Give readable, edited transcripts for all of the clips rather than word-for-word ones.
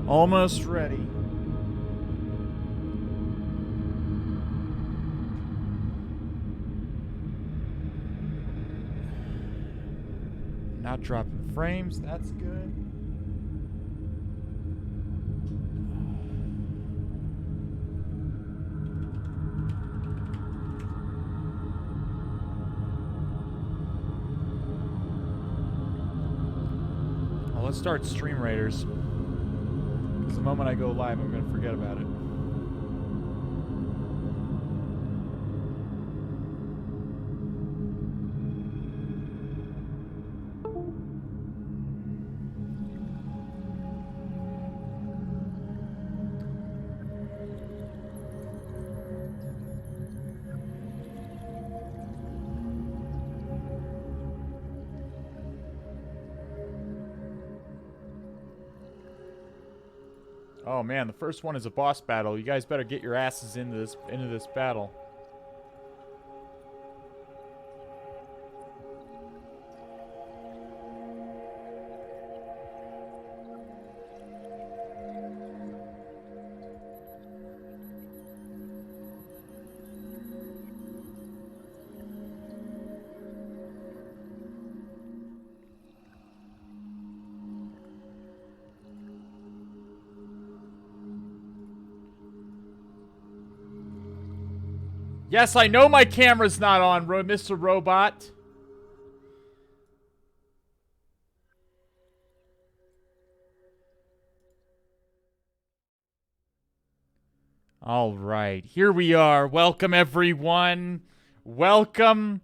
Almost ready. Not dropping frames, that's good. Well, let's start Stream Raiders. Because the moment I go live, I'm going to forget about it. Oh man, the first one is a boss battle. You guys better get your asses into this battle. Yes, I know my camera's not on, Mr. Robot. All right, here we are. Welcome, everyone. Welcome,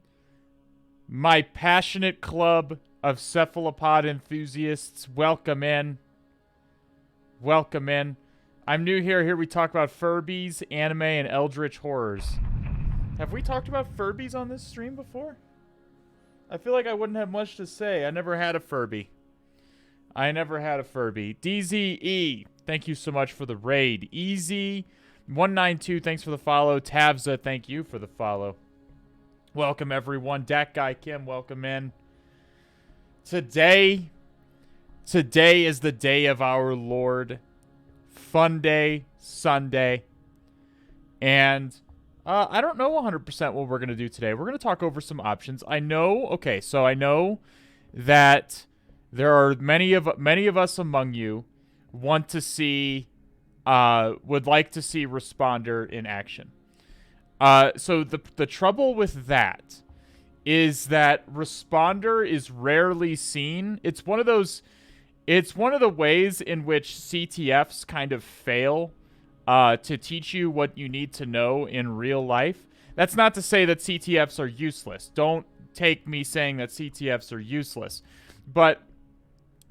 my passionate club of cephalopod enthusiasts. Welcome in. Welcome in. I'm new here. Here we talk about Furbies, anime, and eldritch horrors. Have we talked about Furbies on this stream before? I feel like I wouldn't have much to say. I never had a Furby. I never had a Furby. DZE, thank you so much for the raid. Easy192, thanks for the follow. Tavza, thank you for the follow. Welcome, everyone. Dat Guy Kim, welcome in. Today is the day of our Lord. Funday, Sunday. And I don't know 100% what we're going to do today. We're going to talk over some options. I know that there are many of us among you want to see, would like to see Responder in action. So the trouble with that is that Responder is rarely seen. It's one of the ways in which CTFs kind of fail to teach you what you need to know in real life. That's not to say that CTFs are useless. Don't take me saying that CTFs are useless. But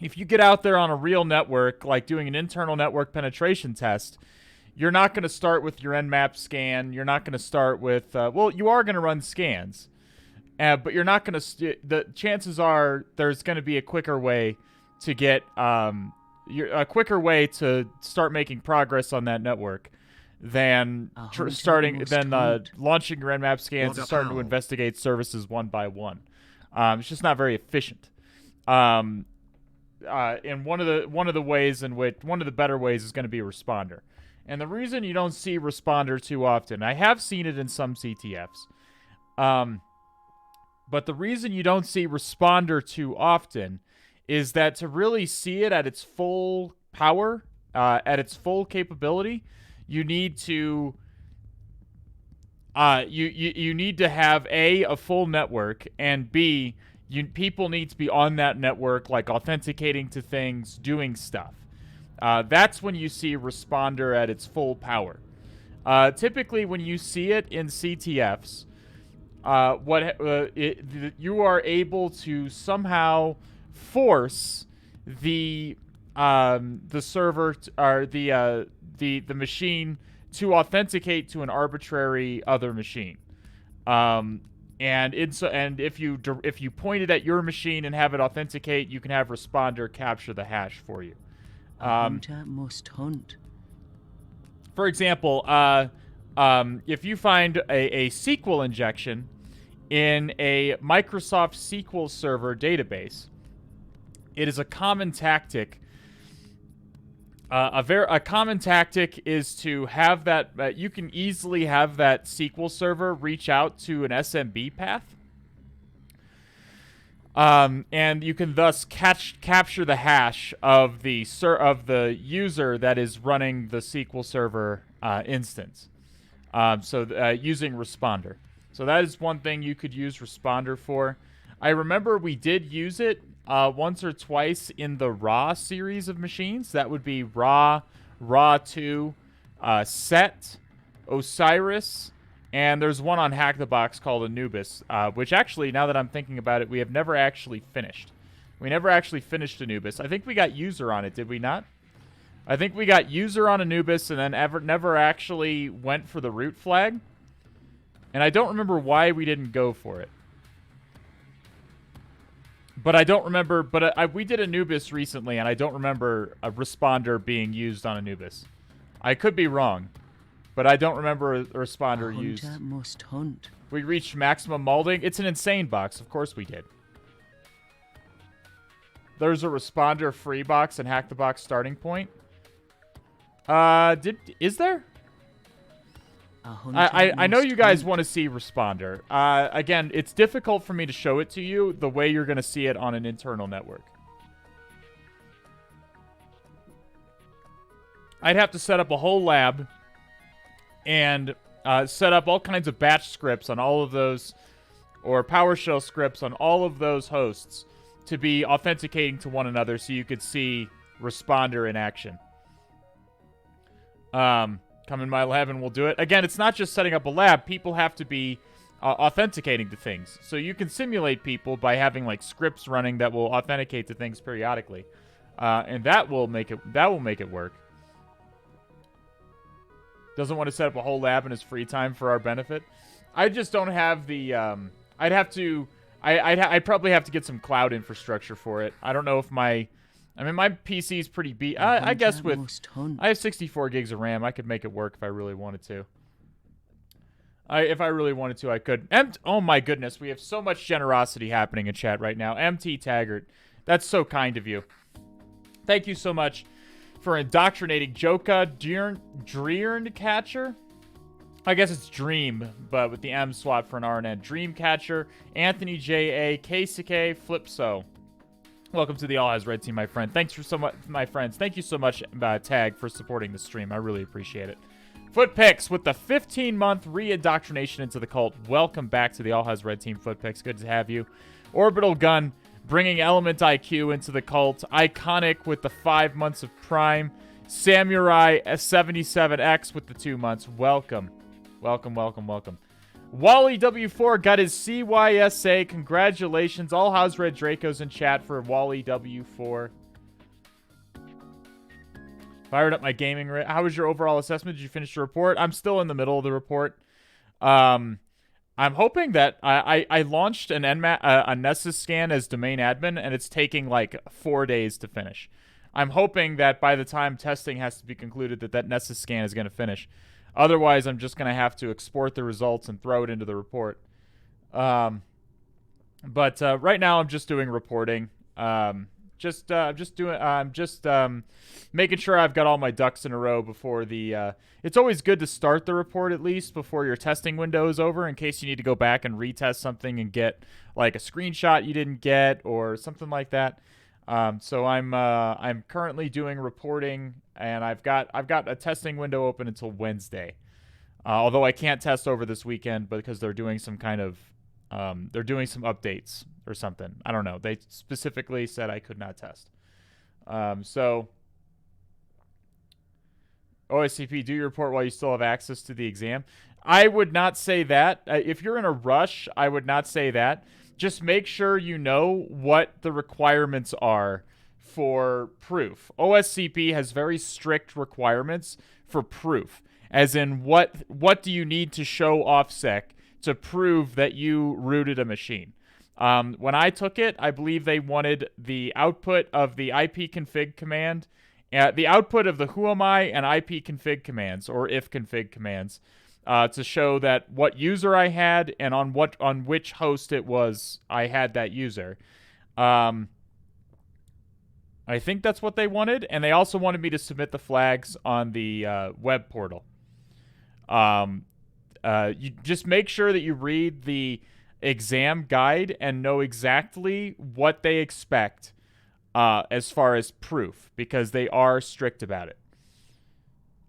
if you get out there on a real network, like doing an internal network penetration test, you're not going to start with your Nmap scan. You're not going to start with, well, you are going to run scans. But you're not going to, the chances are there's going to be a quicker way to get, a quicker way to start making progress on that network than launching your Nmap scans and starting to investigate services one by one. It's just not very efficient. And one of the better ways is going to be Responder. And the reason you don't see Responder too often, I have seen it in some CTFs, but the reason you don't see Responder too often is that to really see it at its full power, at its full capability, you need to you need to have a full network, and B, people need to be on that network, like authenticating to things, doing stuff. That's when you see Responder at its full power. Typically, when you see it in CTFs, you are able to somehow force the server or the machine to authenticate to an arbitrary other machine. And if you point it at your machine and have it authenticate, you can have Responder capture the hash for you. Hunter must hunt. For example, if you find a SQL injection in a Microsoft SQL Server database, it is a common tactic A common tactic is to have that. You can easily have that SQL server reach out to an SMB path, and you can thus capture the hash of the user that is running the SQL server instance. Using Responder. So that is one thing you could use Responder for. I remember we did use it once or twice in the Raw series of machines. That would be Raw 2, Set, Osiris, and there's one on HacktheBox called Anubis, which actually, now that I'm thinking about it, we have never actually finished. We never actually finished Anubis. I think we got user on it, did we not? I think we got user on Anubis and then never actually went for the root flag. And I don't remember why we didn't go for it. But I don't remember, we did Anubis recently, and I don't remember a responder being used on Anubis. I could be wrong, but I don't remember a responder used. Must hunt. We reached maximum molding. It's an insane box. Of course we did. There's a responder free box and Hack the Box starting point. Is there? I know you guys want to see Responder. Again, it's difficult for me to show it to you the way you're going to see it on an internal network. I'd have to set up a whole lab and set up all kinds of batch scripts on all of those, or PowerShell scripts on all of those hosts to be authenticating to one another so you could see Responder in action. Come in my lab and we'll do it. Again, it's not just setting up a lab. People have to be authenticating to things. So you can simulate people by having like scripts running that will authenticate to things periodically. And that will make it work. Doesn't want to set up a whole lab in his free time for our benefit. I just don't have the I'd probably have to get some cloud infrastructure for it. I don't know if my PC is pretty beat. I guess I have 64 gigs of RAM. I could make it work if I really wanted to. If I really wanted to, I could. Oh my goodness, we have so much generosity happening in chat right now. MT Taggart, that's so kind of you. Thank you so much for indoctrinating Joka Dreamcatcher. I guess it's Dream, but with the M swap for an R and N. Dreamcatcher, Anthony J.A., KCK, Flipso. Welcome to the All Has Red Team, my friend. Thanks for so much, my friends. Thank you so much, Tag, for supporting the stream. I really appreciate it. Footpicks with the 15-month re-indoctrination into the cult. Welcome back to the All Has Red Team, Footpicks. Good to have you. Orbital Gun, bringing Element IQ into the cult. Iconic with the 5 months of Prime. Samurai S77X with the 2 months. Welcome. Welcome, welcome, welcome. Wally W4 got his CYSA. Congratulations. All House Red Dracos in chat for Wally W4. Fired up my gaming rate. How was your overall assessment? Did you finish the report? I'm still in the middle of the report. I'm hoping that I launched an a Nessus scan as domain admin, and it's taking like 4 days to finish. I'm hoping that by the time testing has to be concluded that Nessus scan is going to finish. Otherwise, I'm just going to have to export the results and throw it into the report. But right now, I'm just doing reporting. I'm just making sure I've got all my ducks in a row before the. It's always good to start the report at least before your testing window is over, in case you need to go back and retest something and get like a screenshot you didn't get or something like that. So I'm currently doing reporting, and I've got a testing window open until Wednesday. Although I can't test over this weekend because they're doing some kind of they're doing some updates or something. I don't know. They specifically said I could not test. So OSCP, do your report while you still have access to the exam. I would not say that. If you're in a rush, I would not say that. Just make sure you know what the requirements are for proof. OSCP has very strict requirements for proof, as in what do you need to show OffSec to prove that you rooted a machine. When I took it, I believe they wanted the output of the ipconfig command, the output of the whoami and ipconfig commands, or ifconfig commands, to show that what user I had and on which host it was I had that user. I think that's what they wanted, and they also wanted me to submit the flags on the web portal. You just make sure that you read the exam guide and know exactly what they expect as far as proof, because they are strict about it.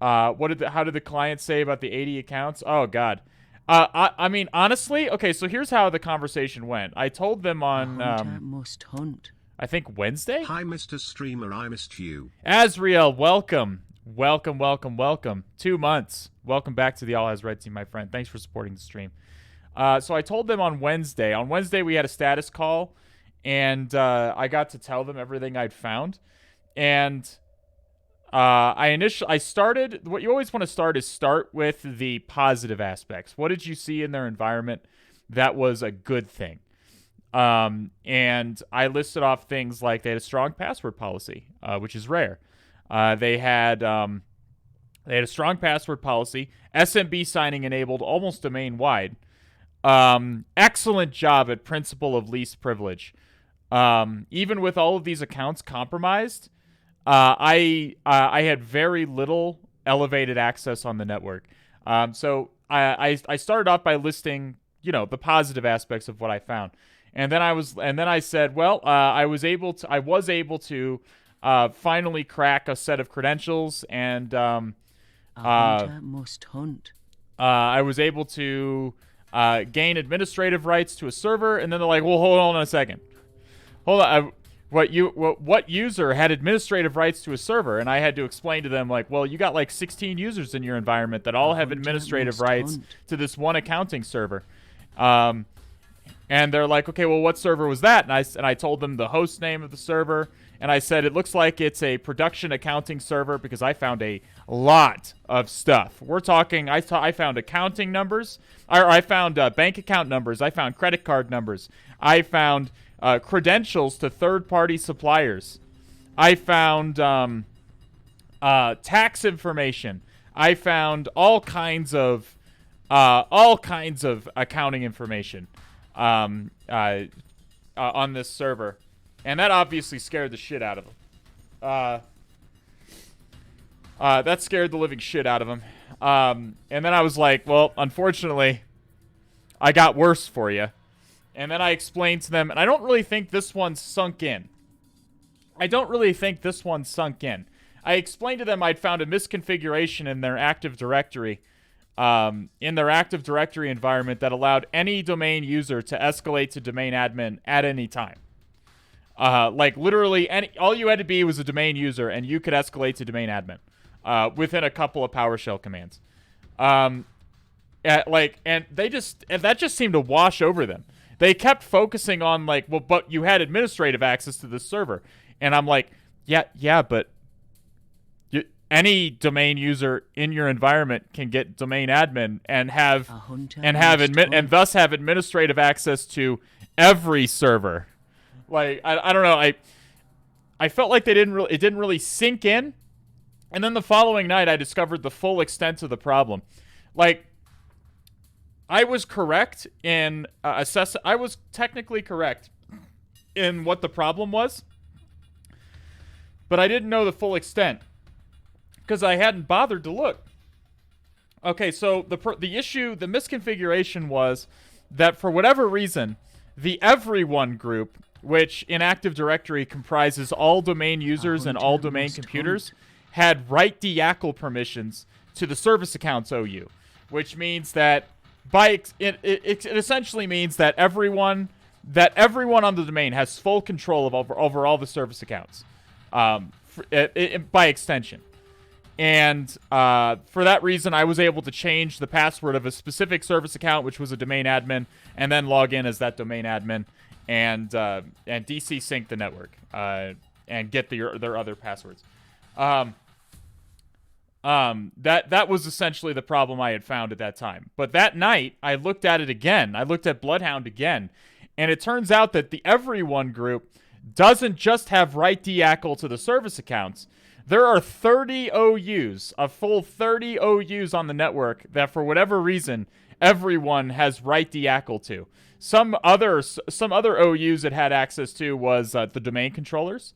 How did the client say about the 80 accounts? Oh God. I mean, honestly, okay, so here's how the conversation went. I told them on, A hunter must hunt. I think Wednesday? Hi, Mr. Streamer, I missed you. Azriel, welcome. Welcome. 2 months. Welcome back to the All Has Red Team, my friend. Thanks for supporting the stream. So I told them on Wednesday. On Wednesday, we had a status call, and I got to tell them everything I'd found. And I started, what you always want to start with the positive aspects. What did you see in their environment that was a good thing? And I listed off things like they had a strong password policy, which is rare. They had a strong password policy, SMB signing enabled almost domain wide. Excellent job at principle of least privilege. Even with all of these accounts compromised, I had very little elevated access on the network. So I started off by listing, the positive aspects of what I found. And then I said, well, I was able to finally crack a set of credentials, and A hunter must hunt. I was able to gain administrative rights to a server. And then they're like, well, hold on a second. Hold on. What user had administrative rights to a server? And I had to explain to them, like, well, you got like 16 users in your environment that all have administrative rights to this one accounting server. And they're like, okay, well, what server was that? And I told them the host name of the server. And I said, it looks like it's a production accounting server, because I found a lot of stuff. We're talking, I found accounting numbers. I found bank account numbers. I found credit card numbers. I found credentials to third-party suppliers. I found tax information. I found all kinds of accounting information on this server. And that obviously scared the shit out of him. That scared the living shit out of him. And then I was like, well, unfortunately, I got worse for you. And then I explained to them, and I don't really think this one sunk in. I explained to them I'd found a misconfiguration in their Active Directory, environment that allowed any domain user to escalate to domain admin at any time. Like literally all you had to be was a domain user, and you could escalate to domain admin within a couple of PowerShell commands. And that just seemed to wash over them. They kept focusing on like, well, but you had administrative access to this server, and I'm like, yeah, but any domain user in your environment can get domain admin and thus have administrative access to every server. Like, I don't know. I felt like it didn't really sink in. And then the following night, I discovered the full extent of the problem. Like, I was correct in I was technically correct in what the problem was, but I didn't know the full extent because I hadn't bothered to look. Okay, so the misconfiguration was that for whatever reason, the everyone group, which in Active Directory comprises all domain users and all domain computers, had write DYACL permissions to the service accounts OU, which means that it essentially means that everyone on the domain has full control over all the service accounts, by extension. And for that reason, I was able to change the password of a specific service account, which was a domain admin, and then log in as that domain admin, and DC sync the network and get their other passwords. That was essentially the problem I had found at that time. But that night, I looked at it again. I looked at Bloodhound again, and it turns out that the everyone group doesn't just have write DYACL to the service accounts. There are 30 OUs, a full 30 OUs on the network that for whatever reason, everyone has write DYACL to. Some other OUs it had access to was the domain controllers.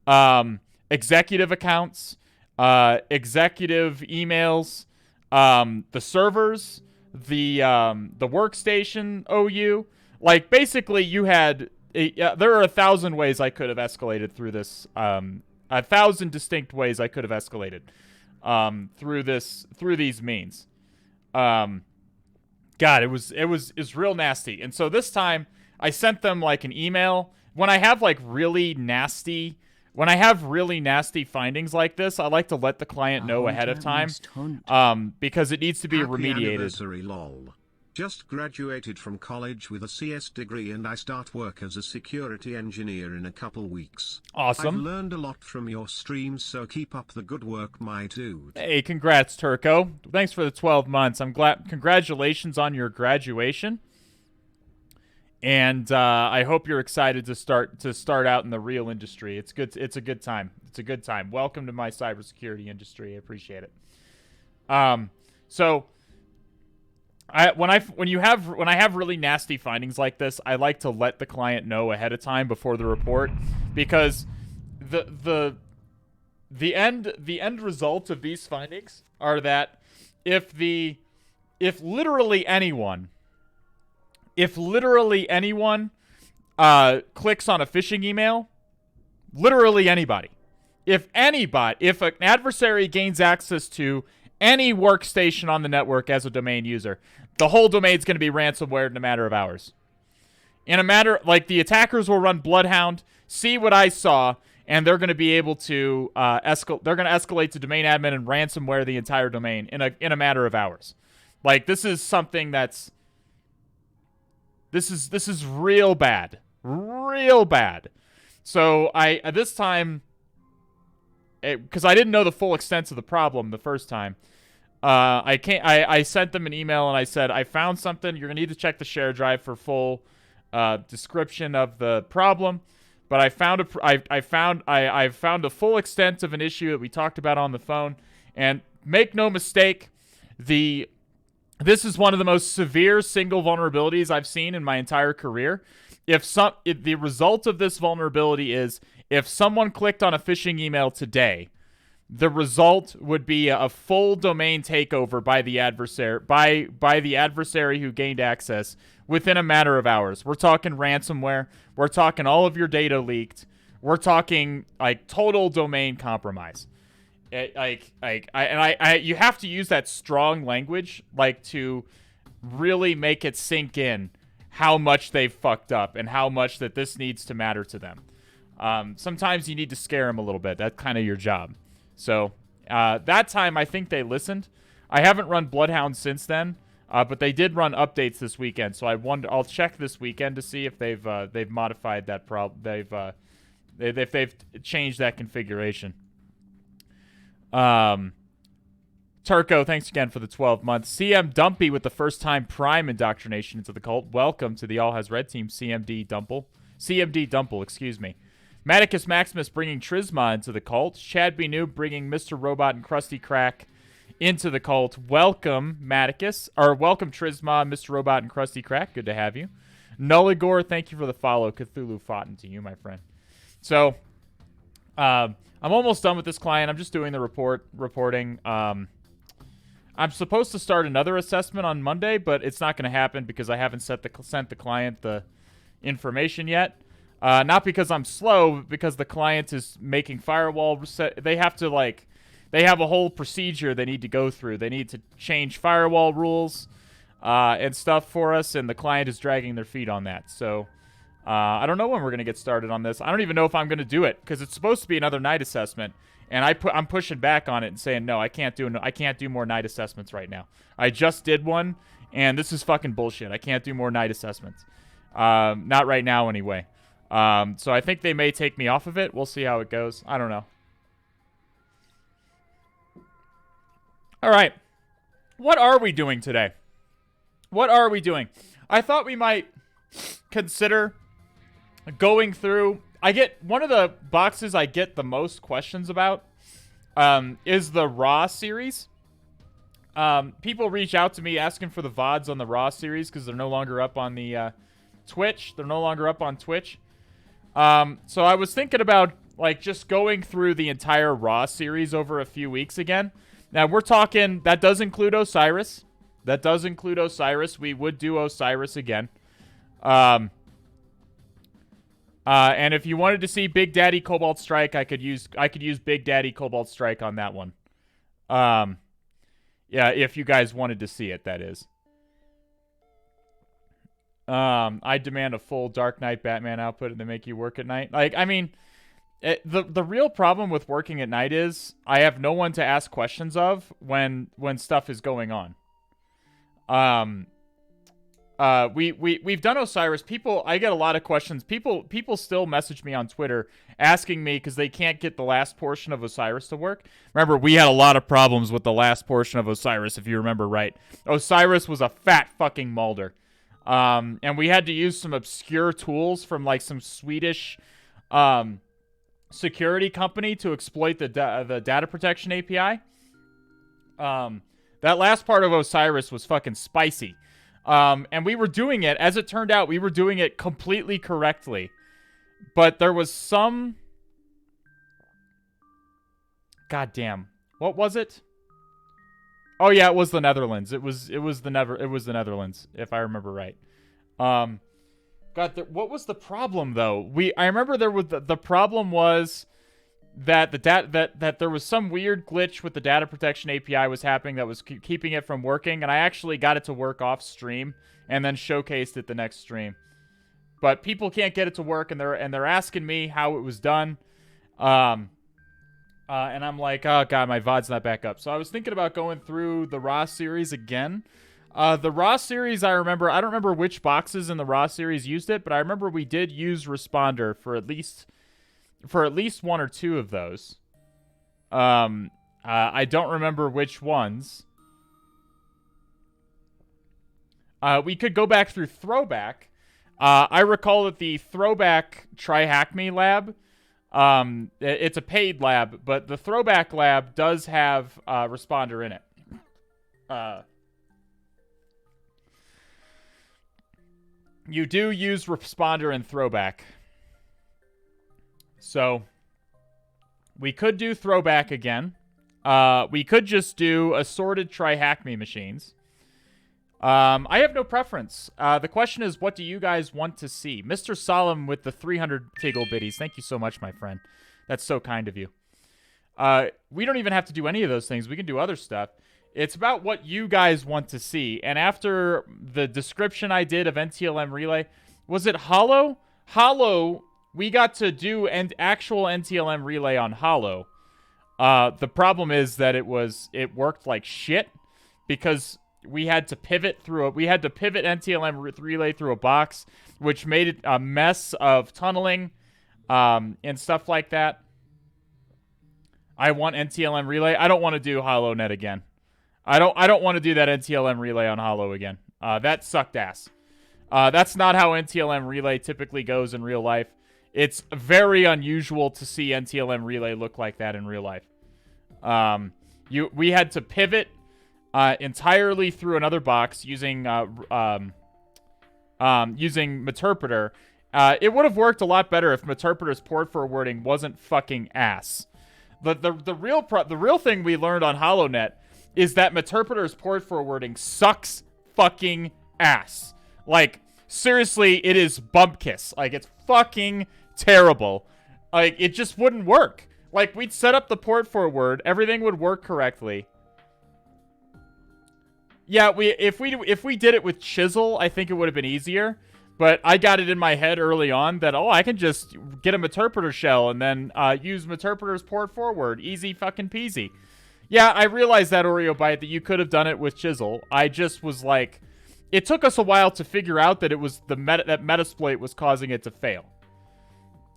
executive accounts, executive emails, the servers, the workstation OU. Like, basically, you had there are 1,000 ways I could have escalated through this. 1,000 distinct ways I could have escalated through these means. God, it was real nasty. And so this time I sent them like an email. When I have like really nasty findings like this, I like to let the client know ahead of time, because it needs to be Happy remediated. anniversary, lol. Just graduated from college with a CS degree and I start work as a security engineer in a couple weeks. Awesome. I've learned a lot from your streams, so keep up the good work, my dude. Hey, congrats, Turco. Thanks for the 12 months. I'm glad. Congratulations on your graduation. And I hope you're excited to start out in the real industry. It's good. It's a good time. It's a good time. Welcome to my cybersecurity industry. I appreciate it. So when I have really nasty findings like this, I like to let the client know ahead of time before the report, because the end result of these findings are that if literally anyone clicks on a phishing email, literally anybody, if an adversary gains access to any workstation on the network as a domain user, the whole domain's going to be ransomware in a matter of hours. The attackers will run Bloodhound, see what I saw, and they're going to be able to escalate to domain admin and ransomware the entire domain in a matter of hours. Like, this is something that's this is real bad. Real bad. So this time, because I didn't know the full extent of the problem the first time, I sent them an email and I said, I found something. You're gonna need to check the share drive for full description of the problem. But I found the full extent of an issue that we talked about on the phone. And make no mistake, this is one of the most severe single vulnerabilities I've seen in my entire career. If the result of this vulnerability is, if someone clicked on a phishing email today, the result would be a full domain takeover by the adversary who gained access within a matter of hours. We're talking ransomware. We're talking all of your data leaked. We're talking like total domain compromise. You have to use that strong language, like, to really make it sink in how much they've fucked up and how much that this needs to matter to them. Sometimes you need to scare them a little bit. That's kind of your job. So that time, I think they listened. I haven't run Bloodhound since then, but they did run updates this weekend. So I'll check this weekend to see if they've modified that problem. If they've changed that configuration. Turco, thanks again for the 12 months. CM Dumpy with the first time Prime indoctrination into the cult. Welcome to the All Has Red Team, CMD Dumple, excuse me. Maticus Maximus bringing Trisma into the cult. Chad B. Noob bringing Mr. Robot and Krusty Crack into the cult. Welcome, Maticus. Or welcome, Trisma, Mr. Robot, and Krusty Crack. Good to have you. Nulligore, thank you for the follow. Cthulhu foughten to you, my friend. So, I'm almost done with this client. I'm just doing the reporting. I'm supposed to start another assessment on Monday, but it's not going to happen because I haven't sent the client the information yet. Not because I'm slow, but because the client is making firewall reset. They have a whole procedure they need to go through. They need to change firewall rules and stuff for us, and the client is dragging their feet on that. So I don't know when we're going to get started on this. I don't even know if I'm going to do it because it's supposed to be another night assessment, and I'm pushing back on it and saying no, I can't do more night assessments right now. I just did one, and this is fucking bullshit. I can't do more night assessments. Not right now anyway. So I think they may take me off of it. We'll see how it goes. I don't know. All right. What are we doing today? What are we doing? I thought we might consider going through. One of the boxes I get the most questions about is the Raw series. People reach out to me asking for the VODs on the Raw series because they're no longer up on the Twitch. They're no longer up on Twitch. So I was thinking about like just going through the entire Raw series over a few weeks again. Now we're talking, that does include Osiris. We would do Osiris again. And if you wanted to see Big Daddy Cobalt Strike, I could use Big Daddy Cobalt Strike on that one. Yeah, if you guys wanted to see it, that is. I demand a full Dark Knight Batman output and they make you work at night. Like, I mean, the real problem with working at night is I have no one to ask questions of when stuff is going on. We've done Osiris. I get a lot of questions. People still message me on Twitter asking me because they can't get the last portion of Osiris to work. Remember, we had a lot of problems with the last portion of Osiris, if you remember right. Osiris was a fat fucking Mulder. And we had to use some obscure tools from like some Swedish security company to exploit the data protection API. That last part of Osiris was fucking spicy. And we were doing it, as it turned out, we were doing it completely correctly. But there was some... God damn. What was it? Oh yeah, it was the Netherlands. It was the Netherlands, if I remember right. What was the problem though? I remember there was the problem was that that there was some weird glitch with the data protection API was happening that was keeping it from working, and I actually got it to work off stream and then showcased it the next stream. But people can't get it to work, and they're asking me how it was done. And I'm like, oh god, my VOD's not back up. So I was thinking about going through the Raw series again. The Raw series, I don't remember which boxes in the Raw series used it, but I remember we did use Responder for at least one or two of those. I don't remember which ones. We could go back through Throwback. I recall that the Throwback Try Hack Me lab, it's a paid lab, but the Throwback lab does have Responder in it. You do use Responder in Throwback. So, we could do Throwback again. We could just do assorted Try Hack Me machines. I have no preference. The question is, what do you guys want to see? Mr. Solemn with the 300 Tiggle Biddies. Thank you so much, my friend. That's so kind of you. We don't even have to do any of those things. We can do other stuff. It's about what you guys want to see. And after the description I did of NTLM Relay, was it Hollow? Hollow, we got to do an actual NTLM Relay on Hollow. The problem is that it worked like shit because we had to pivot NTLM Relay through a box, which made it a mess of tunneling and stuff like that. I want NTLM Relay. I don't want to do HoloNet again. I don't want to do that NTLM Relay on Hollow again. That sucked ass. That's not how NTLM Relay typically goes in real life. It's very unusual to see NTLM Relay look like that in real life. We had to pivot entirely through another box using Meterpreter. It would have worked a lot better if Meterpreter's port forwarding wasn't fucking ass. The real thing we learned on HoloNet is that Meterpreter's port forwarding sucks fucking ass. Like, seriously, it is bump kiss. Like, it's fucking terrible. Like, it just wouldn't work. Like, we'd set up the port forward, everything would work correctly. Yeah, if we did it with Chisel, I think it would have been easier. But I got it in my head early on that, I can just get a Meterpreter shell and then use Meterpreter's port forward. Easy fucking peasy. Yeah, I realized that, Oreo Bite, that you could have done it with Chisel. I just was like... It took us a while to figure out that it was that Metasploit was causing it to fail.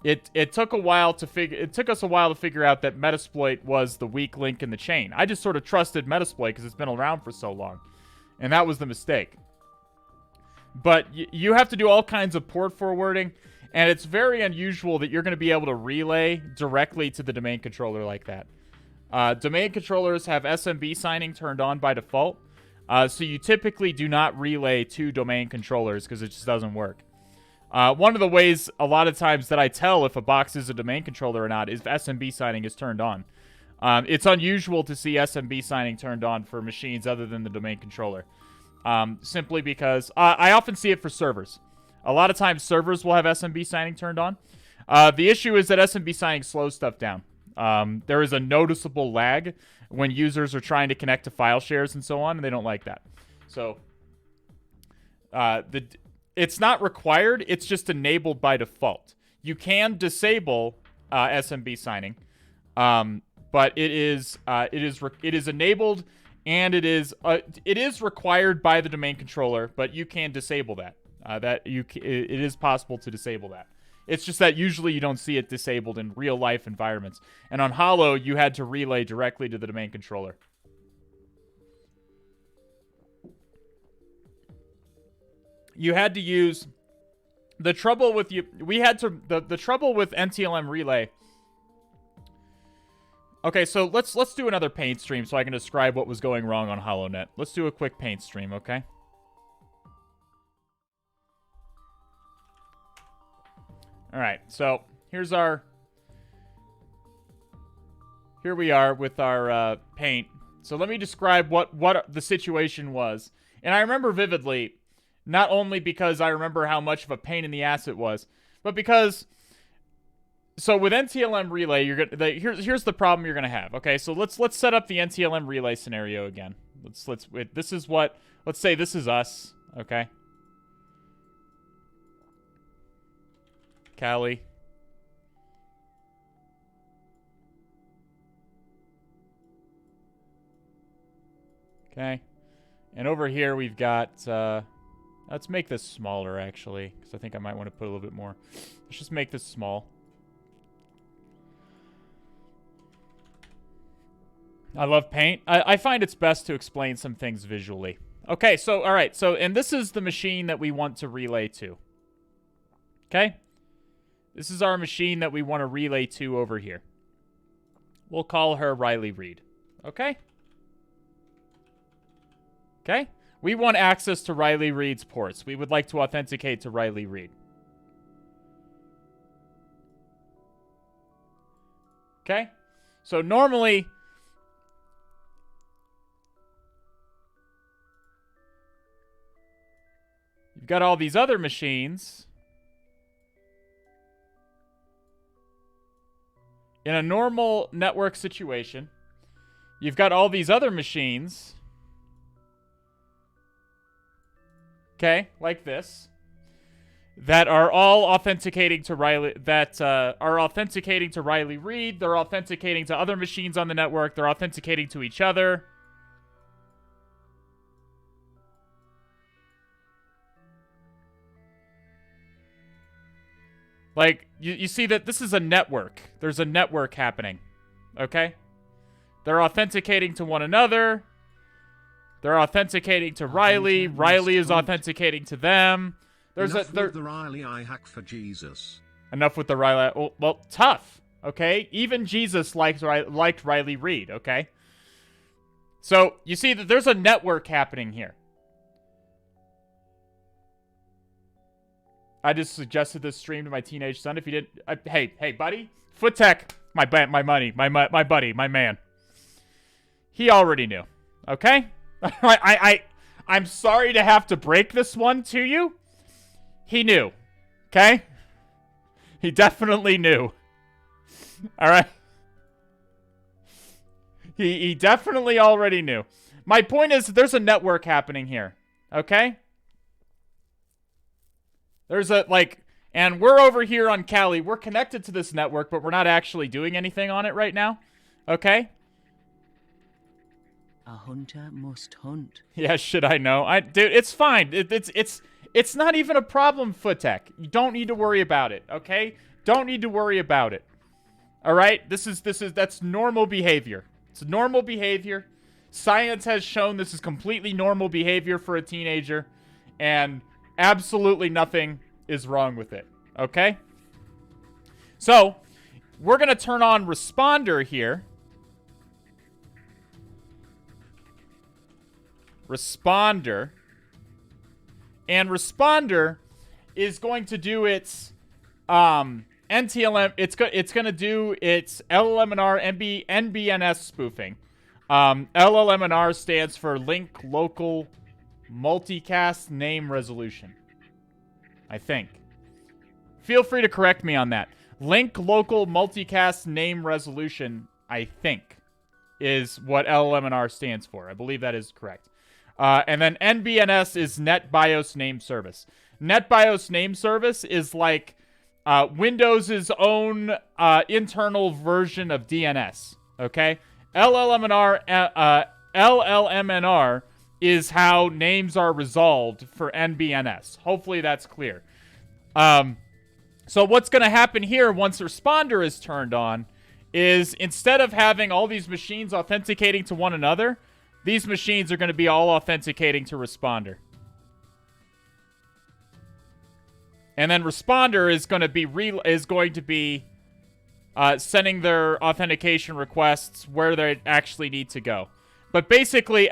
It took us a while to figure out that Metasploit was the weak link in the chain. I just sort of trusted Metasploit because it's been around for so long. And that was the mistake. But you have to do all kinds of port forwarding, and it's very unusual that you're going to be able to relay directly to the domain controller like that. Domain controllers have SMB signing turned on by default, so you typically do not relay to domain controllers because it just doesn't work. One of the ways a lot of times that I tell if a box is a domain controller or not is if SMB signing is turned on. It's unusual to see SMB signing turned on for machines other than the domain controller. Simply because I often see it for servers. A lot of times servers will have SMB signing turned on. The issue is that SMB signing slows stuff down. There is a noticeable lag when users are trying to connect to file shares and so on, and they don't like that. So it's not required. It's just enabled by default. You can disable SMB signing, but it is enabled, and it is required by the domain controller. But you can disable that. It is possible to disable that. It's just that usually you don't see it disabled in real life environments. And on Holo, you had to relay directly to the domain controller. You had to use the trouble with the trouble with NTLM relay. Okay, so let's do another paint stream so I can describe what was going wrong on HoloNet. Let's do a quick paint stream, okay? All right, so here we are with our paint. So let me describe what the situation was. And I remember vividly, not only because I remember how much of a pain in the ass it was, but because, so with NTLM relay, here's the problem you're gonna have. Okay, so let's set up the NTLM relay scenario again. Let's say this is us. Okay. Callie. Okay. And over here we've got, let's make this smaller actually, because I think I might want to put a little bit more. Let's just make this small. I love paint. I find it's best to explain some things visually. Okay, so, all right. So, and this is the machine that we want to relay to. Okay? This is our machine that we want to relay to over here. We'll call her Riley Reed. Okay? Okay? We want access to Riley Reed's ports. We would like to authenticate to Riley Reed. Okay? So normally, you've got all these other machines. In a normal network situation, you've got all these other machines, okay, like this, that are all authenticating to Riley, are authenticating to Riley Reed. They're authenticating to other machines on the network. They're authenticating to each other. Like, you see that this is a network. There's a network happening. Okay? They're authenticating to one another. They're authenticating to Riley. Riley is authenticating to them. Enough with the Riley I hack for Jesus. Enough with the Riley. Well, tough. Okay? Even Jesus liked Riley Reed. Okay? So, you see that there's a network happening here. I just suggested this stream to my teenage son. If you didn't, hey, buddy, fhtagn, my buddy, my man. He already knew. Okay, I'm sorry to have to break this one to you. He knew. Okay, he definitely knew. All right, he definitely already knew. My point is, there's a network happening here. Okay. There's and we're over here on Cali. We're connected to this network, but we're not actually doing anything on it right now. Okay? A hunter must hunt. Yeah, should I know? Dude, it's fine. It's not even a problem, fhtagn. You don't need to worry about it, okay? Don't need to worry about it. All right? That's normal behavior. It's normal behavior. Science has shown this is completely normal behavior for a teenager, and absolutely nothing is wrong with it. Okay? So, we're going to turn on responder here. Responder. And responder is going to do its NTLM. It's going to do its LLM&R NBNS spoofing. LLM&R stands for Link Local Multicast Name Resolution, I think. Feel free to correct me on that. Link Local Multicast Name Resolution, I think, is what LLM&R stands for. I believe that is correct. And then NBNS is NetBIOS Name Service. NetBIOS Name Service is like Windows' own internal version of DNS. Okay? LLM&R is how names are resolved for NBNS. Hopefully that's clear. So what's going to happen here once Responder is turned on is instead of having all these machines authenticating to one another, these machines are going to be all authenticating to Responder. And then Responder is going to be sending their authentication requests where they actually need to go. But basically,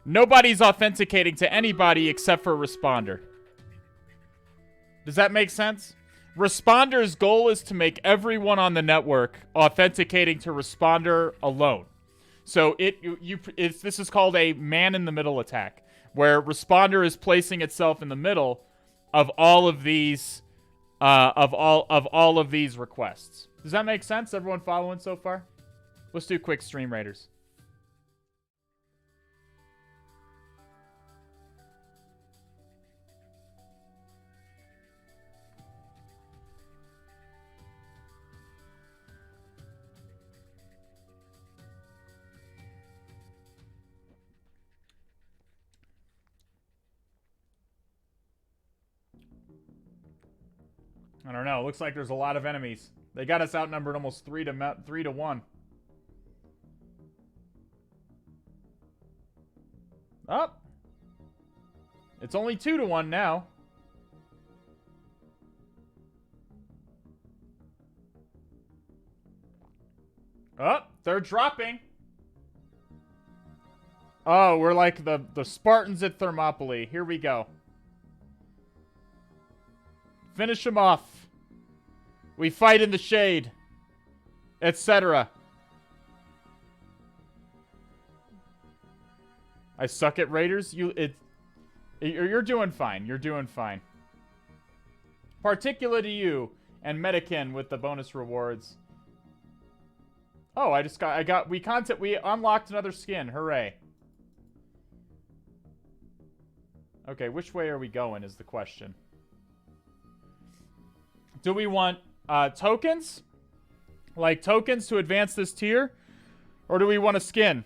nobody's authenticating to anybody except for Responder. Does that make sense? Responder's goal is to make everyone on the network authenticating to Responder alone. So this is called a man-in-the-middle attack, where Responder is placing itself in the middle of all of these all of these requests. Does that make sense? Everyone following so far? Let's do quick stream raiders. I don't know. Looks like there's a lot of enemies. They got us outnumbered almost 3 to 1. Oh. It's only 2 to 1 now. Oh, they're dropping. Oh, we're like the Spartans at Thermopylae. Here we go. Finish them off. We fight in the shade, etc. I suck at raiders. You're doing fine. You're doing fine. Particular to you and Medikin with the bonus rewards. Oh, we unlocked another skin. Hooray. Okay, which way are we going is the question. Do we want tokens? Like tokens to advance this tier? Or do we want a skin?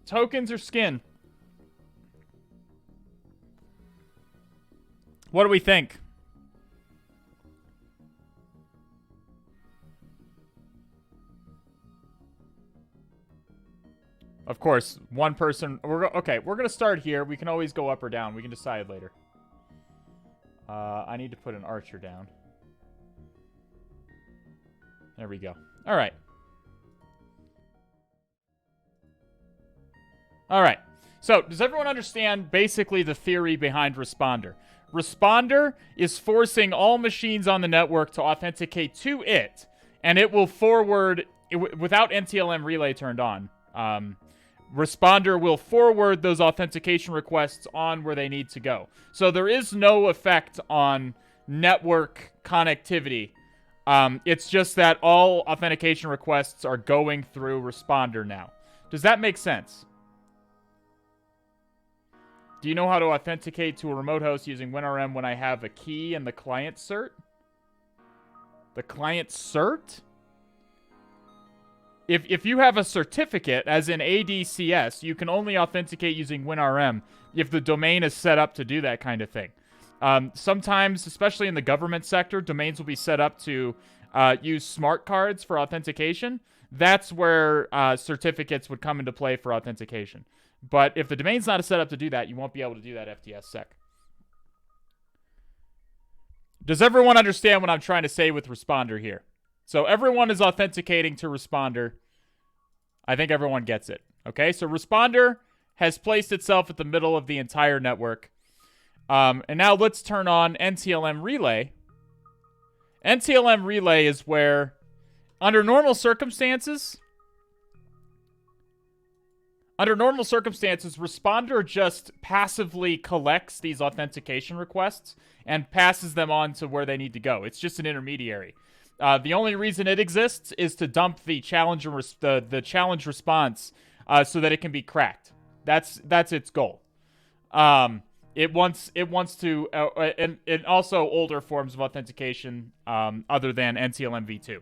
Tokens or skin? What do we think? Of course, one person... Okay, we're going to start here. We can always go up or down. We can decide later. I need to put an archer down. There we go. All right. All right. So, does everyone understand basically the theory behind Responder? Responder is forcing all machines on the network to authenticate to it, and it will forward, without NTLM relay turned on, Responder will forward those authentication requests on where they need to go. So there is no effect on network connectivity. It's just that all authentication requests are going through Responder now. Does that make sense? Do you know how to authenticate to a remote host using WinRM when I have a key and the client cert? The client cert? If you have a certificate, as in ADCS, you can only authenticate using WinRM if the domain is set up to do that kind of thing. Sometimes, especially in the government sector, domains will be set up to use smart cards for authentication. That's where certificates would come into play for authentication. But if the domain's not set up to do that, you won't be able to do that FTSSec. Does everyone understand what I'm trying to say with Responder here? So everyone is authenticating to Responder. I think everyone gets it. Okay, so Responder has placed itself at the middle of the entire network. And now let's turn on NTLM relay. NTLM relay is where, under normal circumstances, responder just passively collects these authentication requests and passes them on to where they need to go. It's just an intermediary. The only reason it exists is to dump the challenge the challenge response so that it can be cracked. That's its goal. It wants to, and also older forms of authentication other than NTLM v2.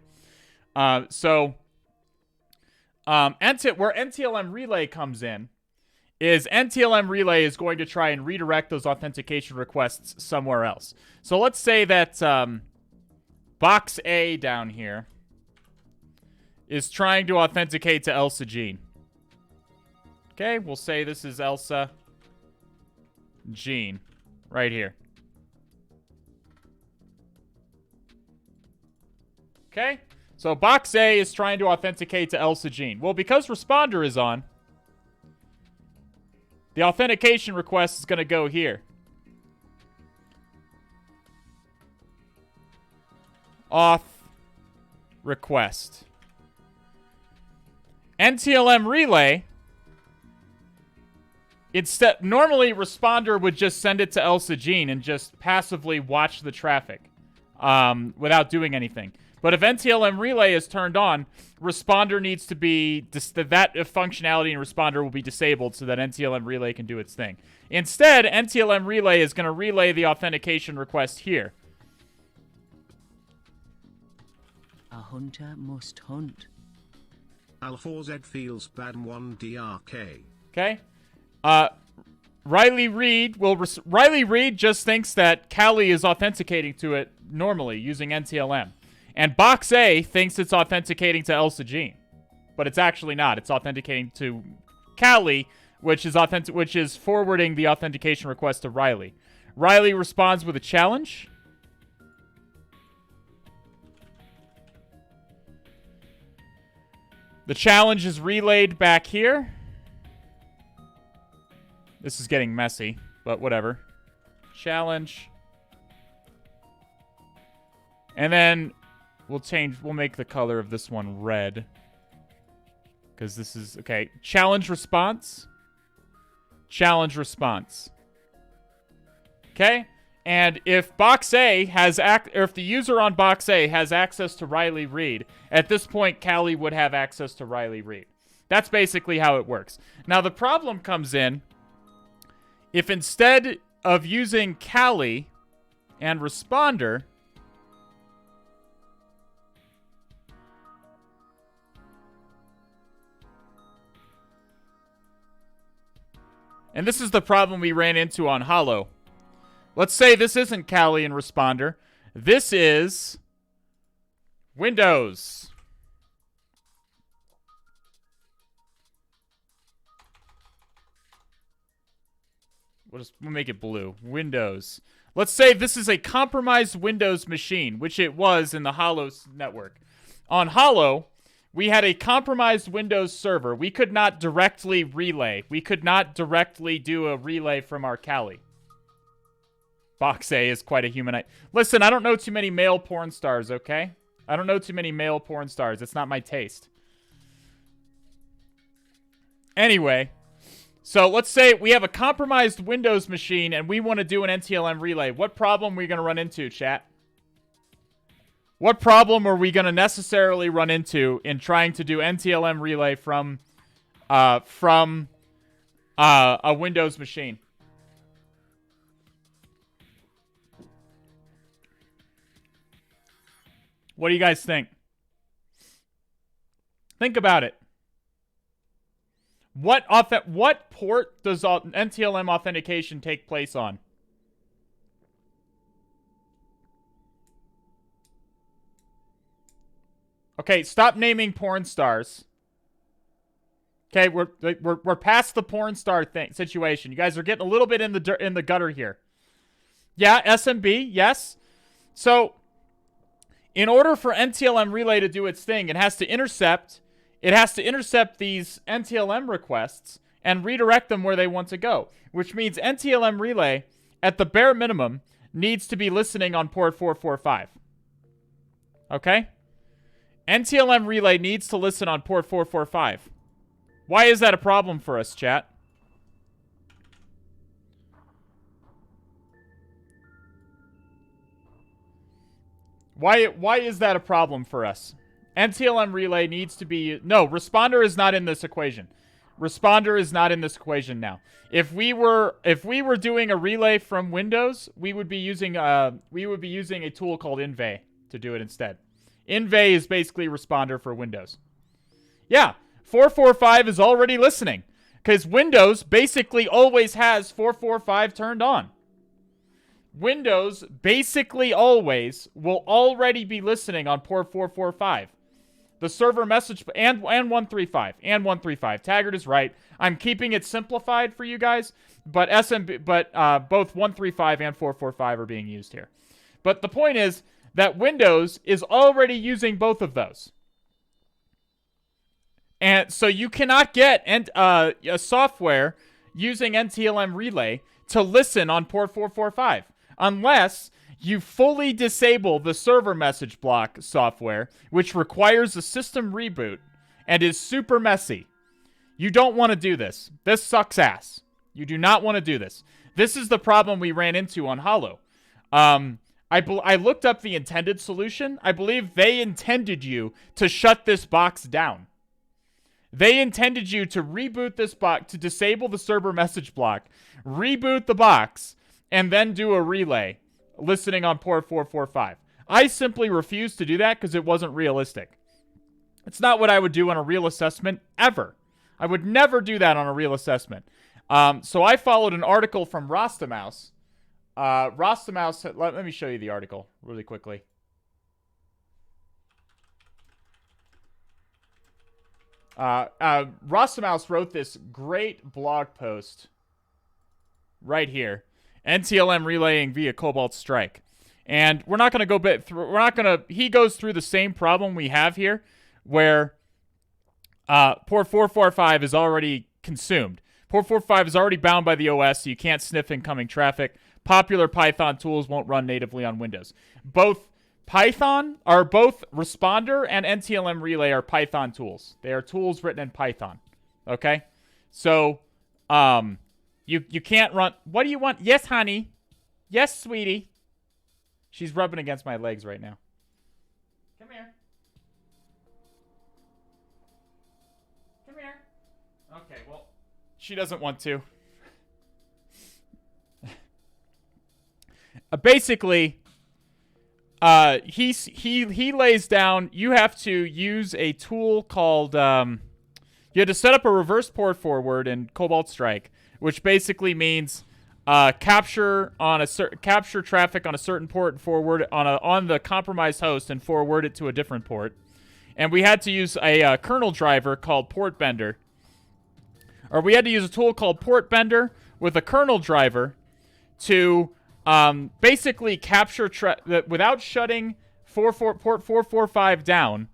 Where NTLM relay comes in is NTLM relay is going to try and redirect those authentication requests somewhere else. So let's say that box A down here is trying to authenticate to Elsa Jean. Okay, we'll say this is Elsa Jean right here. Okay, so box A is trying to authenticate to Elsa Jean. Well, because responder is on, the authentication request is going to go here. Auth request. NTLM relay, instead, normally responder would just send it to Elsa Jean and just passively watch the traffic without doing anything. But if NTLM relay is turned on, responder needs to be, that functionality in responder will be disabled so that NTLM relay can do its thing. Instead, NTLM relay is going to relay the authentication request here. A hunter must hunt. Al4Z feels bad 1DRK. Okay. Riley Reed just thinks that Callie is authenticating to it normally using NTLM. And box A thinks it's authenticating to Elsa Jean. But it's actually not. It's authenticating to Callie, which is forwarding the authentication request to Riley. Riley responds with a challenge. The challenge is relayed back here. This is getting messy, but whatever. Challenge. And then we'll make the color of this one red. Because this is, okay. Challenge response. Challenge response. Okay? And if box A has or if the user on box A has access to Riley Reed, at this point, Callie would have access to Riley Reed. That's basically how it works. Now, the problem comes in if instead of using Callie and responder, and this is the problem we ran into on Hollow. Let's say this isn't Callie and responder. This is Windows. We'll make it blue. Windows. Let's say this is a compromised Windows machine, which it was in the Hollow network. On Hollow, we had a compromised Windows server. We could not directly relay. We could not directly do a relay from our Callie. Box A is quite a human. Listen, I don't know too many male porn stars, okay? I don't know too many male porn stars. It's not my taste. Anyway, so let's say we have a compromised Windows machine and we want to do an NTLM relay. What problem are we going to run into, chat? What problem are we going to necessarily run into in trying to do NTLM relay from a Windows machine? What do you guys think? Think about it. What port does NTLM authentication take place on? Okay, stop naming porn stars. Okay, we're past the porn star situation. You guys are getting a little bit in the gutter here. Yeah, SMB, yes. So, in order for NTLM relay to do its thing, it has to intercept these NTLM requests and redirect them where they want to go, which means NTLM relay at the bare minimum, needs to be listening on port 445. Okay? NTLM relay needs to listen on port 445. Why is that a problem for us, chat? Why is that a problem for us? NTLM relay needs to be... No, responder is not in this equation. Responder is not in this equation now. If we were doing a relay from Windows, we would be using a tool called Inve to do it instead. Inve is basically responder for Windows. Yeah, 445 is already listening because Windows basically always has 445 turned on. Windows basically always will already be listening on port 445. The server message and 135 and 135. Taggart is right. I'm keeping it simplified for you guys, but both 135 and 445 are being used here. But the point is that Windows is already using both of those. And so you cannot get a software using NTLM relay to listen on port 445 unless you fully disable the server message block software, which requires a system reboot and is super messy. You don't want to do this. This sucks ass. You do not want to do this. This is the problem we ran into on Holo. I looked up the intended solution. I believe they intended you to shut this box down. They intended you to reboot this box, to disable the server message block, reboot the box, and then do a relay listening on port 445. I simply refused to do that because it wasn't realistic. It's not what I would do on a real assessment ever. I would never do that on a real assessment. So I followed an article from Rostamouse. Rostamouse, let me show you the article really quickly. Rostamouse wrote this great blog post right here. NTLM relaying via Cobalt Strike. And we're not going to go through, he goes through the same problem we have here, where port 445 is already consumed. Port 445 is already bound by the OS, so you can't sniff incoming traffic. Popular Python tools won't run natively on Windows. Both Responder and NTLM Relay are Python tools. They are tools written in Python. Okay? So, you can't run... What do you want? Yes, honey. Yes, sweetie. She's rubbing against my legs right now. Come here. Come here. Okay, well, she doesn't want to. Basically, he lays down... You have to use a tool called... you had to set up a reverse port forward in Cobalt Strike, which basically means capture traffic on a certain port and forward on the compromised host and forward it to a different port. And we had to use a kernel driver called Port Bender, or we had to use a tool called Port Bender with a kernel driver to basically capture without shutting port 445 down.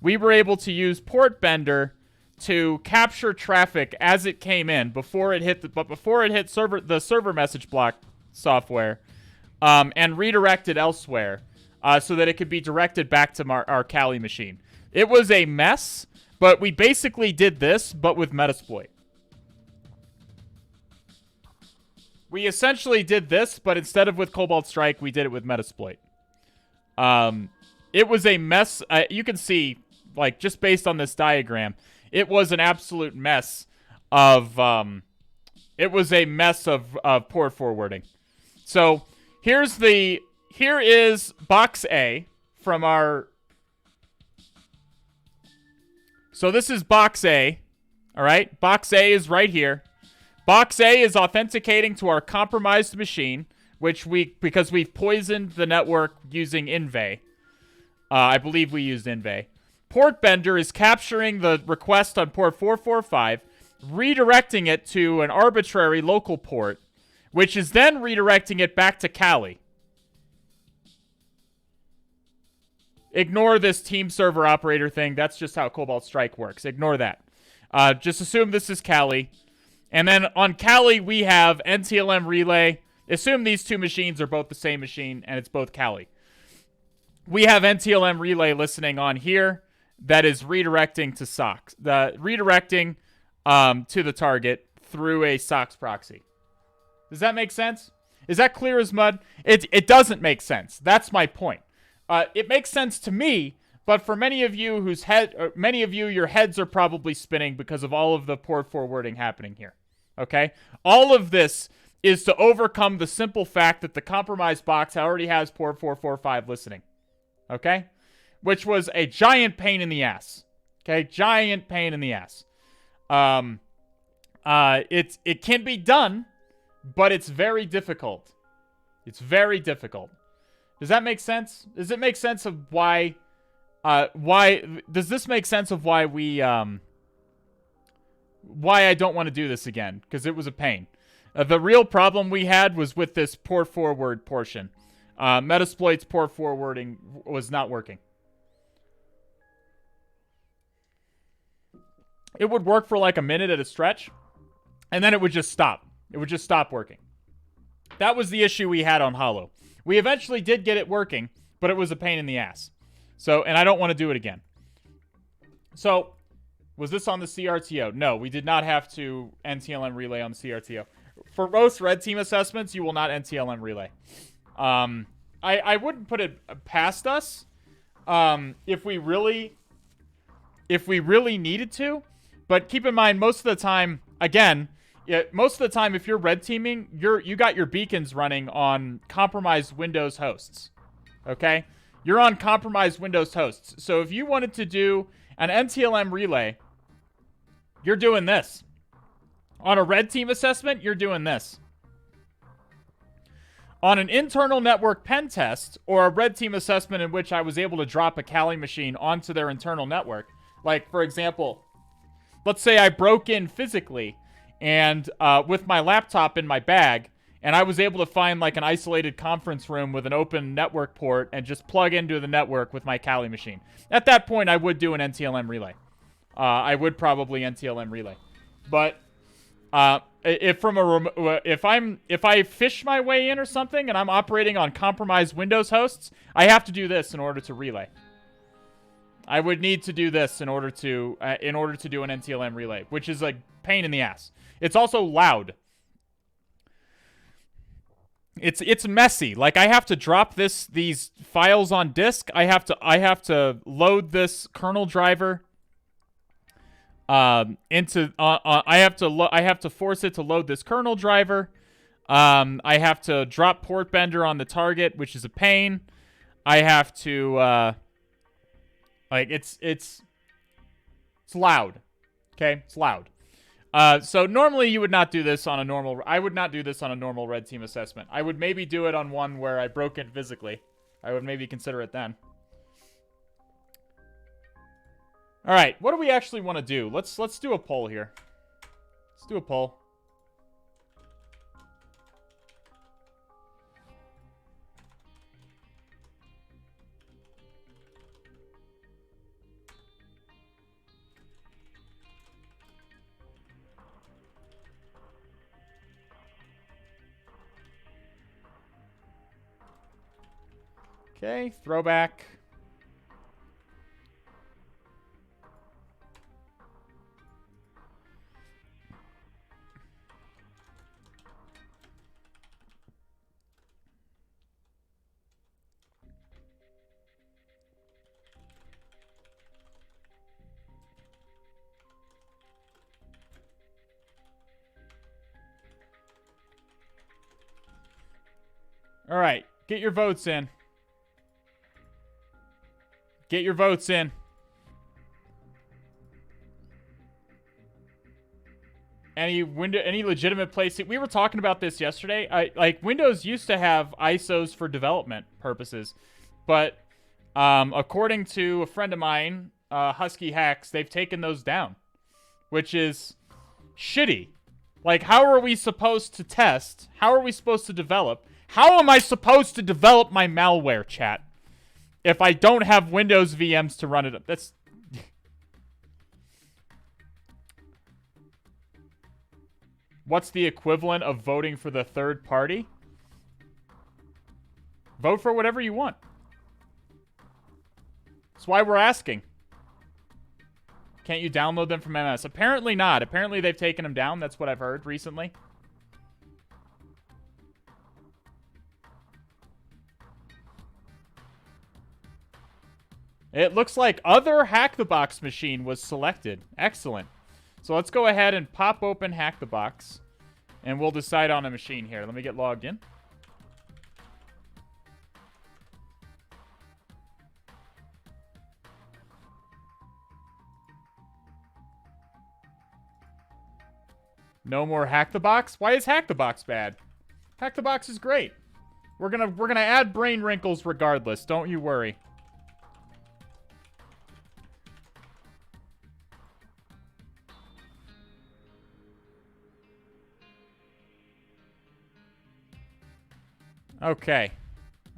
We were able to use Port Bender to capture traffic as it came in before it hit the server message block software, and redirect it elsewhere, so that it could be directed back to our Kali machine. It was a mess, but we basically did this, but with Metasploit. We essentially did this, but instead of with Cobalt Strike, we did it with Metasploit. It was a mess. You can see, like, just based on this diagram, it was an absolute mess of port forwarding. So here is box A from our. So this is box A. All right, box A is right here. Box A is authenticating to our compromised machine, because we've poisoned the network using Inve. I believe we used Inve. Port Bender is capturing the request on port 445, redirecting it to an arbitrary local port, which is then redirecting it back to Kali. Ignore this team server operator thing. That's just how Cobalt Strike works. Ignore that. Just assume this is Kali. And then on Kali, we have NTLM relay Assume these two machines are both the same machine and it's both Kali. We have NTLM relay listening on here that is redirecting to SOCKS. Redirecting to the target through a SOCKS proxy. Does that make sense? Is that clear as mud? It doesn't make sense. That's my point. It makes sense to me, but for many of you your heads are probably spinning because of all of the port forwarding happening here. Okay? All of this is to overcome the simple fact that the compromised box already has port 445 listening. Okay? Which was a giant pain in the ass. Okay? Giant pain in the ass. It can be done, but it's very difficult. It's very difficult. Does that make sense? Does it make sense of why does this make sense of why I don't want to do this again? Because it was a pain. The real problem we had was with this port forward portion. Metasploit's port forwarding was not working. It would work for like a minute at a stretch, and then it would just stop. It would just stop working. That was the issue we had on Holo. We eventually did get it working, but it was a pain in the ass. So, and I don't want to do it again. So, was this on the CRTO? No, we did not have to NTLM relay on the CRTO. For most red team assessments, you will not NTLM relay. I wouldn't put it past us if we really needed to. But keep in mind, most of the time, again, most of the time, if you're red teaming, you got your beacons running on compromised Windows hosts. Okay? You're on compromised Windows hosts. So if you wanted to do an NTLM relay, you're doing this. On a red team assessment, you're doing this. On an internal network pen test, or a red team assessment in which I was able to drop a Kali machine onto their internal network, like, for example, let's say I broke in physically and with my laptop in my bag, and I was able to find like an isolated conference room with an open network port and just plug into the network with my Kali machine. At that point, I would do an NTLM relay. I would probably NTLM relay. But if I fish my way in or something and I'm operating on compromised Windows hosts, I have to do this in order to relay. I would need to do this in order to do an NTLM relay, which is a pain in the ass. It's also loud. It's messy. Like, I have to drop these files on disk. I have to load this kernel driver I have to force it to load this kernel driver. I have to drop port bender on the target, which is a pain. I have to it's loud. Okay? It's loud. So normally you would not do this on a normal... I would not do this on a normal red team assessment. I would maybe do it on one where I broke it physically. I would maybe consider it then. Alright, what do we actually want to do? Let's do a poll here. Let's do a poll. Okay, throwback. All right, get your votes in. Get your votes in. Any legitimate place? We were talking about this yesterday. Like Windows used to have ISOs for development purposes, but according to a friend of mine, Husky Hacks, they've taken those down, which is shitty. Like, how are we supposed to test? How are we supposed to develop? How am I supposed to develop my malware, chat, if I don't have Windows VMs to run it up? That's... What's the equivalent of voting for the third party? Vote for whatever you want. That's why we're asking. Can't you download them from MS? Apparently not. Apparently they've taken them down. That's what I've heard recently. It looks like other Hack the Box machine was selected. Excellent. So let's go ahead and pop open Hack the Box. And we'll decide on a machine here. Let me get logged in. No more Hack the Box? Why is Hack the Box bad? Hack the Box is great. We're gonna add brain wrinkles regardless. Don't you worry. Okay.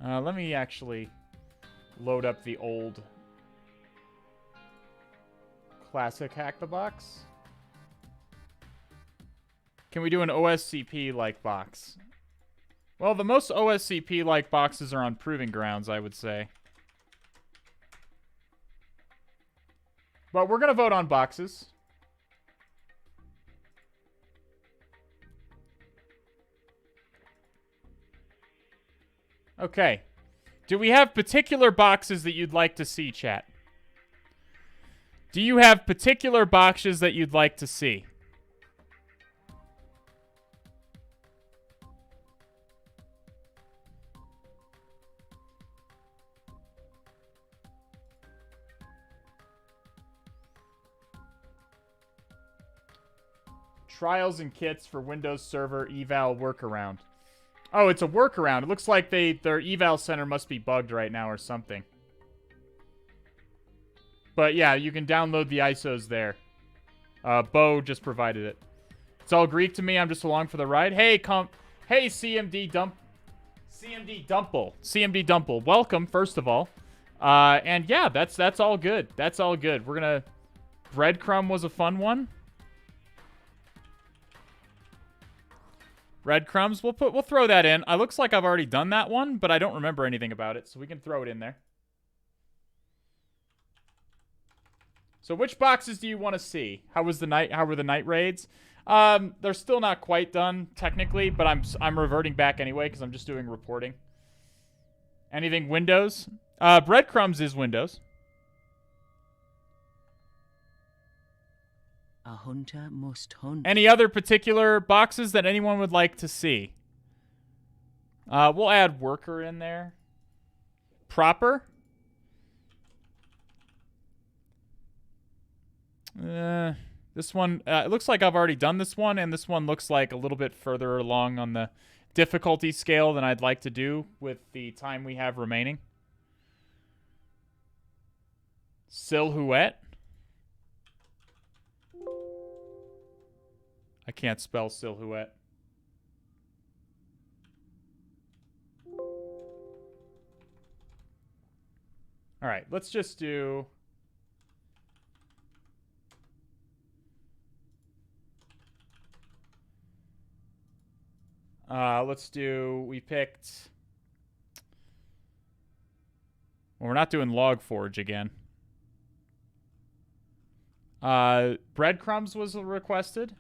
Let me actually load up the old classic Hack the Box. Can we do an OSCP-like box? Well, the most OSCP-like boxes are on Proving Grounds, I would say. But we're going to vote on boxes. Okay. Do we have particular boxes that you'd like to see, chat? Do you have particular boxes that you'd like to see? Trials and kits for Windows Server eval workaround. Oh, it's a workaround. It looks like their eval center must be bugged right now or something. But yeah, you can download the ISOs there. Bo just provided it. It's all Greek to me. I'm just along for the ride. Hey, CMD Dumple. Welcome, first of all. And yeah, that's all good. That's all good. We're gonna... Breadcrumb was a fun one. Breadcrumbs. We'll throw that in. It looks like I've already done that one, but I don't remember anything about it, so we can throw it in there. So which boxes do you want to see? How were the night raids? They're still not quite done technically, but I'm reverting back anyway because I'm just doing reporting. Anything Windows? Breadcrumbs is Windows. A hunter must hunt. Any other particular boxes that anyone would like to see? We'll add worker in there. Proper. This one, it looks like I've already done this one, and this one looks like a little bit further along on the difficulty scale than I'd like to do with the time we have remaining. Silhouette. I can't spell silhouette. All right, let's just do... we picked... Well, we're not doing Log4j again. Breadcrumbs was requested.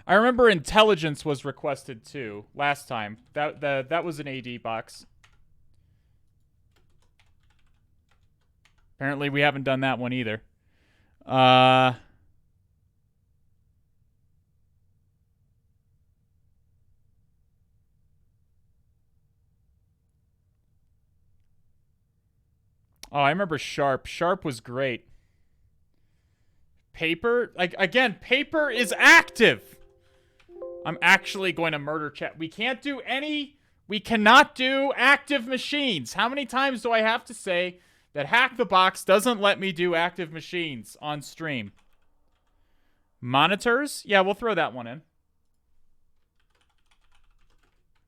I remember Intelligence was requested too last time. That was an AD box. Apparently we haven't done that one either. Oh, I remember Sharp. Sharp was great. Paper? Like, again, Paper is active. I'm actually going to murder chat. We cannot do active machines. How many times do I have to say that Hack the Box doesn't let me do active machines on stream? Monitors? Yeah, we'll throw that one in.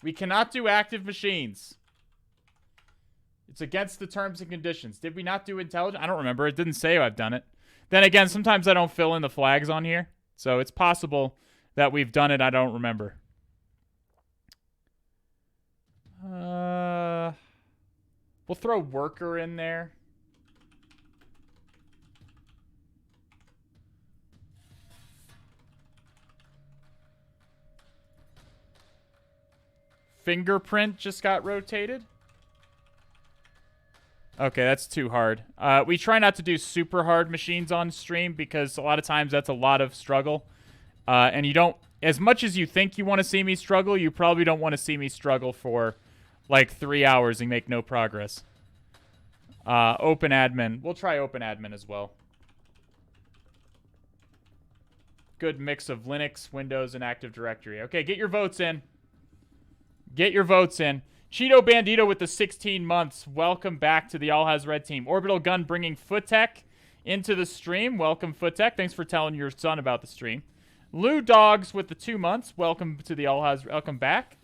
We cannot do active machines. It's against the terms and conditions. Did we not do intelligence? I don't remember. It didn't say I've done it. Then again, sometimes I don't fill in the flags on here. So it's possible that we've done it. I don't remember. We'll throw worker in there. Fingerprint just got rotated. Okay, that's too hard. We try not to do super hard machines on stream because a lot of times that's a lot of struggle. And you don't, as much as you think you want to see me struggle, you probably don't want to see me struggle for like 3 hours and make no progress. Open admin. We'll try open admin as well. Good mix of Linux, Windows, and Active Directory. Okay, get your votes in. Get your votes in. Cheeto Bandito with the 16 months. Welcome back to the All Has Red team. Orbital Gun bringing Foottech into the stream. Welcome, Foottech. Thanks for telling your son about the stream. Lou Dogs with the 2 months. Welcome to the All Has. Welcome back.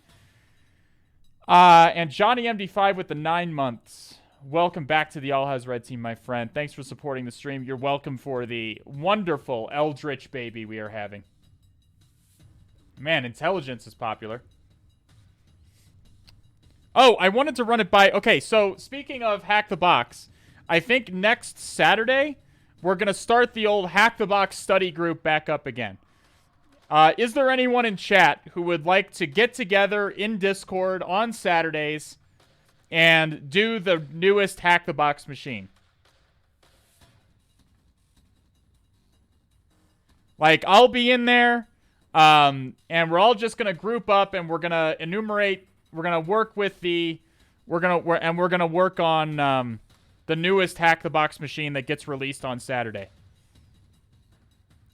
And Johnny MD5 with the 9 months. Welcome back to the All Has Red team, my friend. Thanks for supporting the stream. You're welcome for the wonderful Eldritch baby we are having. Man, intelligence is popular. Oh, I wanted to run it by... Okay, so speaking of Hack the Box, I think next Saturday, we're going to start the old Hack the Box study group back up again. Is there anyone in chat who would like to get together in Discord on Saturdays and do the newest Hack the Box machine? Like, I'll be in there, and we're all just going to group up and we're going to enumerate... We're gonna work with the, we're gonna work on the newest Hack the Box machine that gets released on Saturday.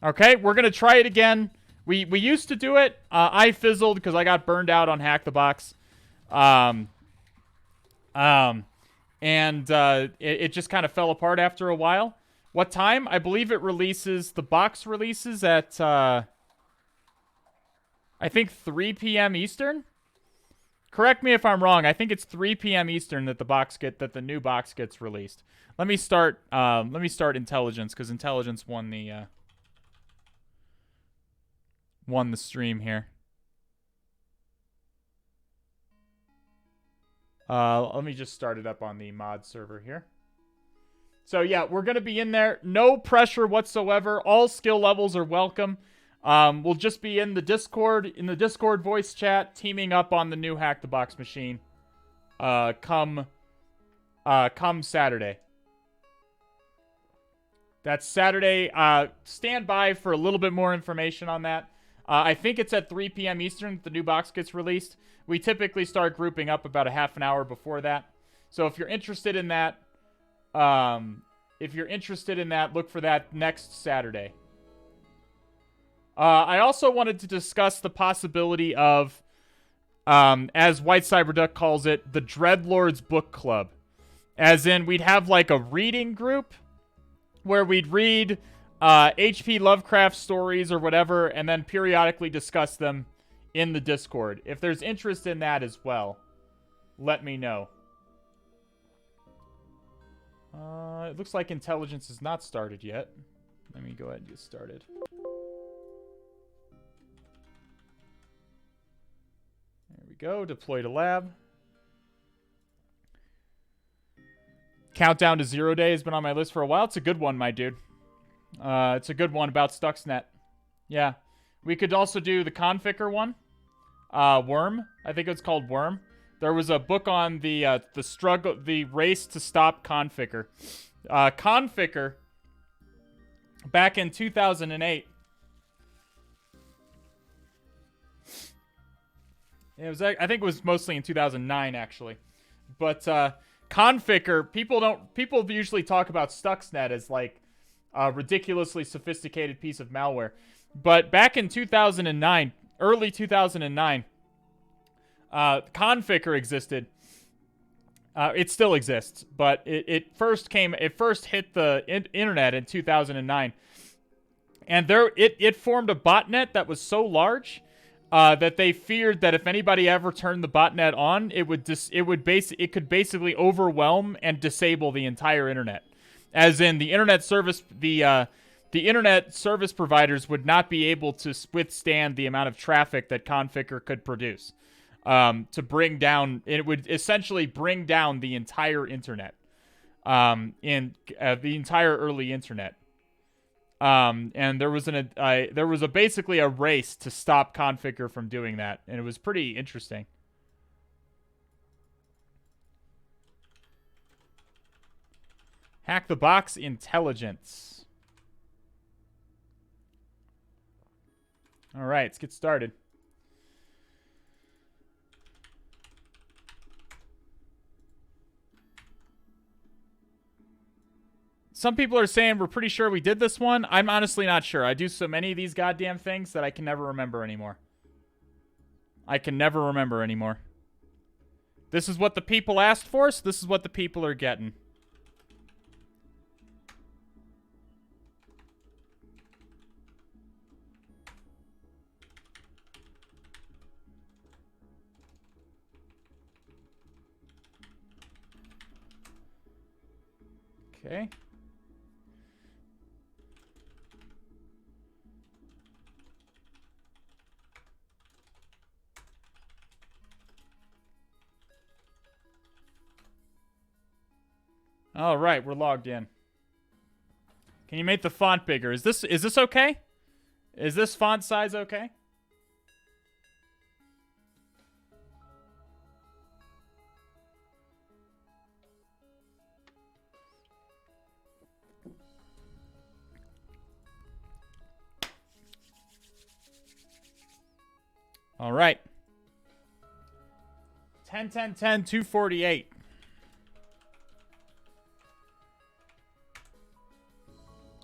Okay, we're gonna try it again. We used to do it. I fizzled because I got burned out on Hack the Box. It just kind of fell apart after a while. What time? I believe it releases. The box releases at I think 3 p.m. Eastern. Correct me if I'm wrong. I think it's 3 p.m. Eastern that the new box gets released. Let me start intelligence because intelligence won the stream here. Let me just start it up on the mod server here. So yeah, we're gonna be in there. No pressure whatsoever. All skill levels are welcome. We'll just be in the Discord voice chat, teaming up on the new Hack the Box machine. Come Saturday. That's Saturday. Stand by for a little bit more information on that. I think it's at 3 p.m. Eastern that the new box gets released. We typically start grouping up about a half an hour before that. So if you're interested in that, look for that next Saturday. I also wanted to discuss the possibility of, as White Cyberduck calls it, the Dreadlords Book Club. As in, we'd have like a reading group where we'd read H.P. Lovecraft stories or whatever, and then periodically discuss them in the Discord. If there's interest in that as well, let me know. It looks like intelligence is not started yet. Let me go ahead and get started. There we go. Deploy to lab. Countdown to 0 day has been on my list for a while. It's a good one, my dude. It's a good one about Stuxnet. Yeah. We could also do the Conficker one. Worm. I think it's called Worm. There was a book on the struggle, the race to stop Conficker. Conficker, back in 2008. It was, I think it was mostly in 2009, actually. But Conficker, people usually talk about Stuxnet as like a ridiculously sophisticated piece of malware. But back in 2009, early 2009, Conficker existed. It still exists, but it first hit the internet in 2009, and it formed a botnet that was so large that they feared that if anybody ever turned the botnet on, it could basically overwhelm and disable the entire internet. As in, the internet service, the the internet service providers would not be able to withstand the amount of traffic that Conficker could produce. To bring down, it would essentially bring down the entire internet, the entire early internet. And there was basically a race to stop Conficker from doing that, and it was pretty interesting. Hack the Box intelligence. All right, let's get started. Some people are saying we're pretty sure we did this one. I'm honestly not sure. I do so many of these goddamn things that I can never remember anymore. This is what the people asked for, so this is what the people are getting. Okay. All right, we're logged in. Can you make the font bigger? Is this okay? Is this font size okay? All right. 10-10-10-248.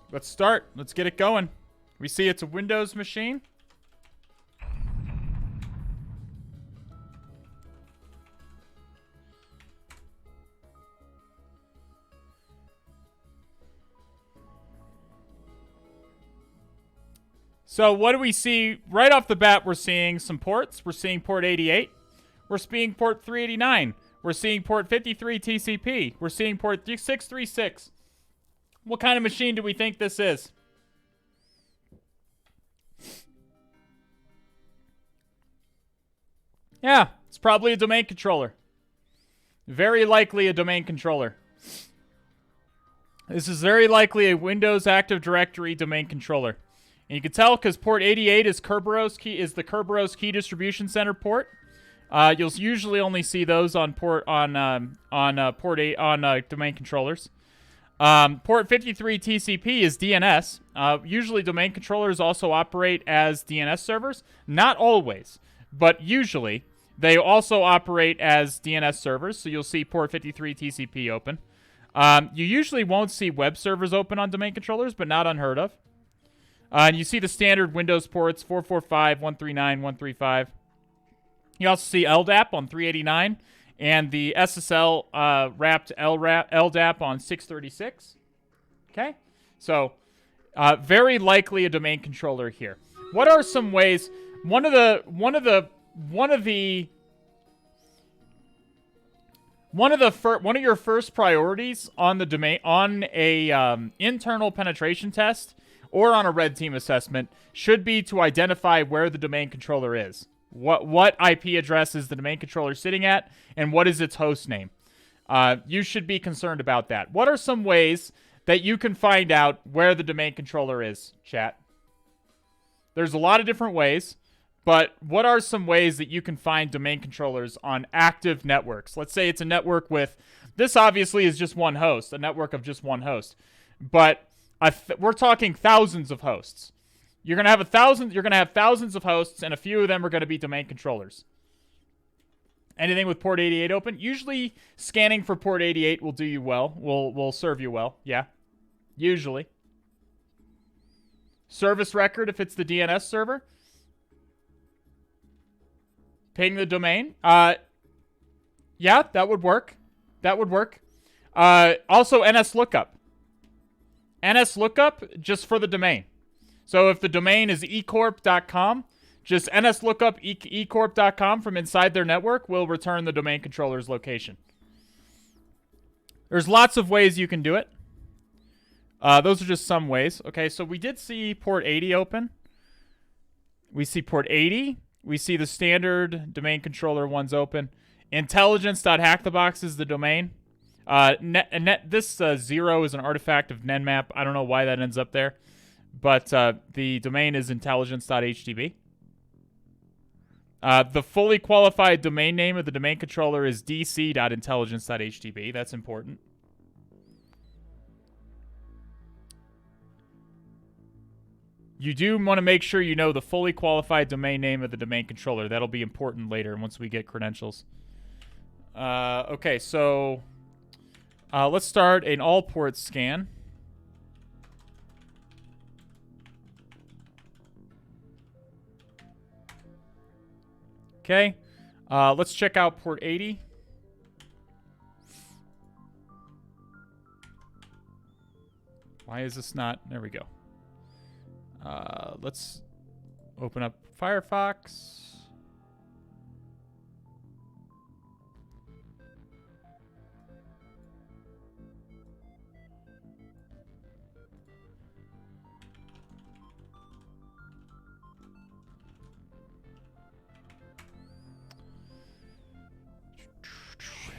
Let's start. Let's get it going. We see it's a Windows machine. So what do we see? Right off the bat, we're seeing some ports. We're seeing port 88. We're seeing port 389. We're seeing port 53 TCP. We're seeing port 636. What kind of machine do we think this is? Yeah, it's probably a domain controller. Very likely a domain controller. This is very likely a Windows Active Directory domain controller. And you can tell because port 88 is the Kerberos Key Distribution Center port. You'll usually only see those on domain controllers. Port 53 TCP is DNS. Usually domain controllers also operate as DNS servers. Not always, but usually they also operate as DNS servers. So you'll see port 53 TCP open. You usually won't see web servers open on domain controllers, but not unheard of. And you see the standard Windows ports, 445, 139, 135. You also see LDAP on 389. And the SSL wrapped LDAP on 636. Okay, so very likely a domain controller here. What are some ways? One of your first priorities on the domain on a internal penetration test or on a red team assessment should be to identify where the domain controller is. What IP address is the domain controller sitting at, and what is its host name? You should be concerned about that. What are some ways that you can find out where the domain controller is, chat? There's a lot of different ways, but what are some ways that you can find domain controllers on active networks? Let's say it's a network with, this obviously is just one host, a network of just one host, but we're talking thousands of hosts. You're gonna have thousands of hosts, and a few of them are gonna be domain controllers. Anything with port 88 open, usually scanning for port 88 will do you well. Will serve you well. Yeah, usually. Service record if it's the DNS server. Ping the domain. Yeah, that would work. Also NS lookup. NS lookup just for the domain. So if the domain is ecorp.com, just nslookup ecorp.com from inside their network will return the domain controller's location. There's lots of ways you can do it. Those are just some ways. Okay, so we did see port 80 open. We see port 80. We see the standard domain controller ones open. Intelligence.HacktheBox is the domain. This 0 is an artifact of NenMap. I don't know why that ends up there. But the domain is intelligence.htb. The fully qualified domain name of the domain controller is dc.intelligence.htb. That's important. You do want to make sure you know the fully qualified domain name of the domain controller. That'll be important later once we get credentials. Okay, so let's start an all port scan. Okay, let's check out port 80. Why is this not? There we go. Let's open up Firefox.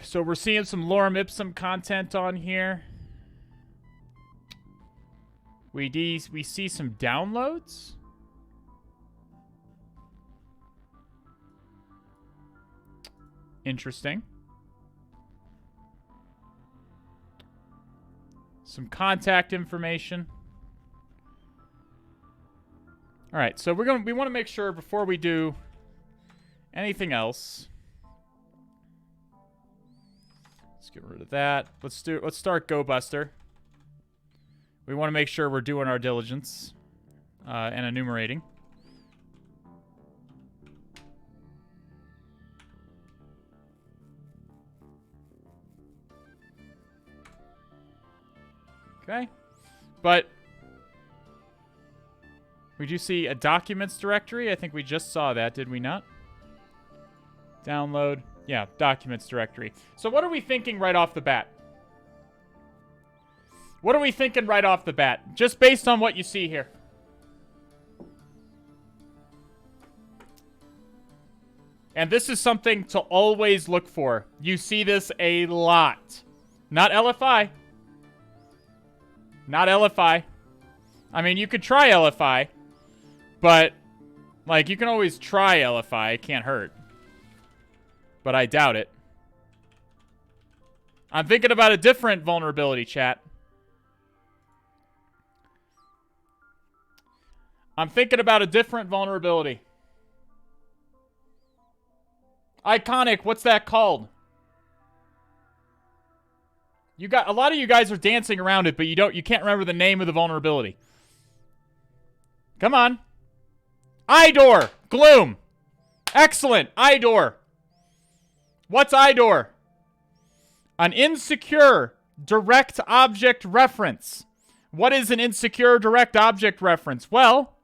So we're seeing some lorem ipsum content on here. We see some downloads. Interesting. Some contact information. All right, so we want to make sure before we do anything else. Let's get rid of that. Let's start GoBuster. We want to make sure we're doing our diligence and enumerating. Okay. But we do see a documents directory. I think we just saw that, did we not? Download. Yeah, documents directory. So what are we thinking right off the bat? What are we thinking right off the bat? Just based on what you see here. And this is something to always look for. You see this a lot. Not LFI. Not LFI. I mean, you could try LFI. But, like, you can always try LFI. It can't hurt. But I doubt it. I'm thinking about a different vulnerability, chat. I'm thinking about a different vulnerability. Iconic, what's that called? You got a lot of you guys are dancing around it, but you can't remember the name of the vulnerability. Come on. IDOR, Gloom. Excellent, IDOR. What's IDOR? An insecure direct object reference. What is an insecure direct object reference? Well,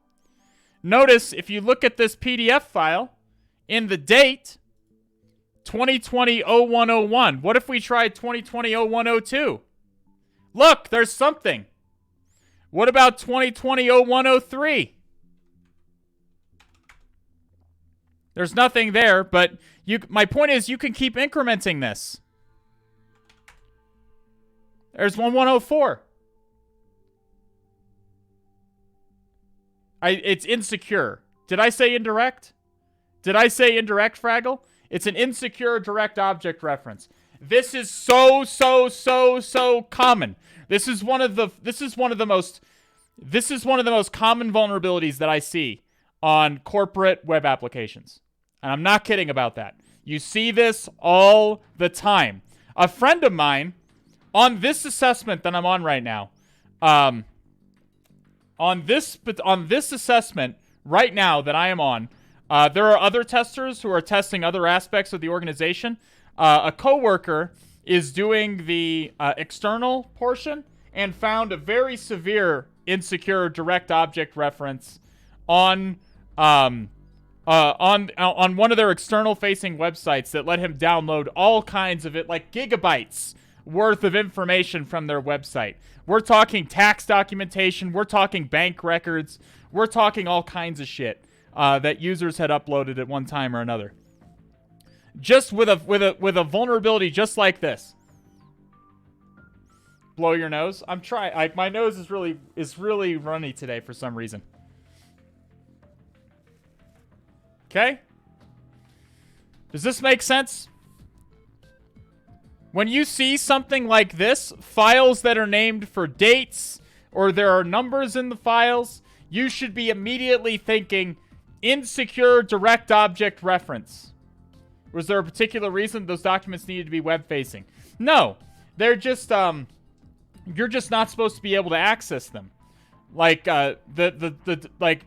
notice if you look at this PDF file, in the date, 2020-0101. What if we tried 2020-0102? Look, there's something. What about 2020-0103? There's nothing there, but my point is you can keep incrementing this. There's 1104. It's insecure. Did I say indirect? Did I say indirect, Fraggle? It's an insecure direct object reference. This is so common. This is one of the most common vulnerabilities that I see on corporate web applications. And I'm not kidding about that. You see this all the time. A friend of mine on this assessment that I'm on right now, on this assessment right now that I am on, there are other testers who are testing other aspects of the organization. A coworker is doing the external portion and found a very severe insecure direct object reference on one of their external facing websites that let him download all kinds of it, like gigabytes worth of information from their website. We're talking tax documentation. We're talking bank records. We're talking all kinds of shit that users had uploaded at one time or another. Just with a vulnerability just like this. Blow your nose. I'm trying. My nose is really runny today for some reason. Okay? Does this make sense? When you see something like this, files that are named for dates, or there are numbers in the files, you should be immediately thinking insecure direct object reference. Was there a particular reason those documents needed to be web-facing? No. They're just, you're just not supposed to be able to access them. Like, like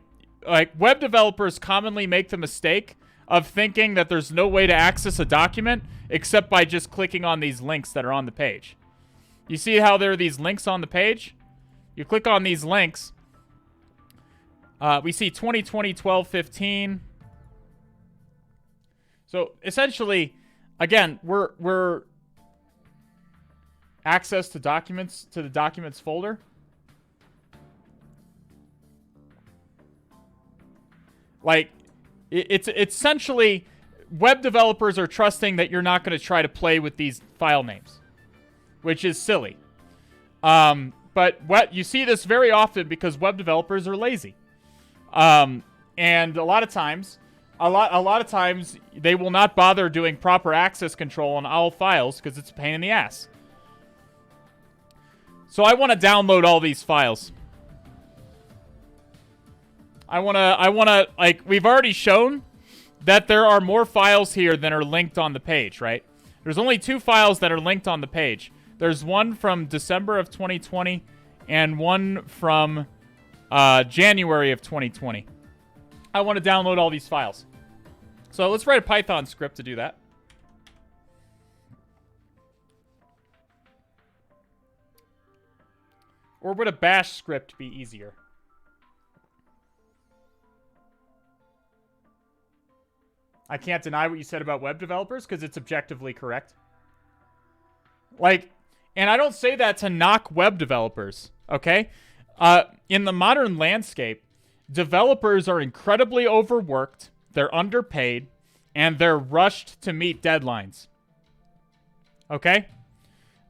web developers commonly make the mistake of thinking that there's no way to access a document except by just clicking on these links that are on the page. You see how there are these links on the page? You click on these links. We see 2020, 12, 15. So essentially, again, we're access to documents, to the documents folder. Like, it's essentially, web developers are trusting that you're not going to try to play with these file names, which is silly. But you see this very often because web developers are lazy. And a lot of times they will not bother doing proper access control on all files because it's a pain in the ass. So I want to download all these files. I want to, like, we've already shown that there are more files here than are linked on the page, right? There's only 2 files that are linked on the page. There's one from December of 2020 and one from January of 2020. I want to download all these files. So let's write a Python script to do that. Or would a bash script be easier? I can't deny what you said about web developers because it's objectively correct. Like, and I don't say that to knock web developers, okay? In the modern landscape, developers are incredibly overworked, they're underpaid, and they're rushed to meet deadlines. Okay?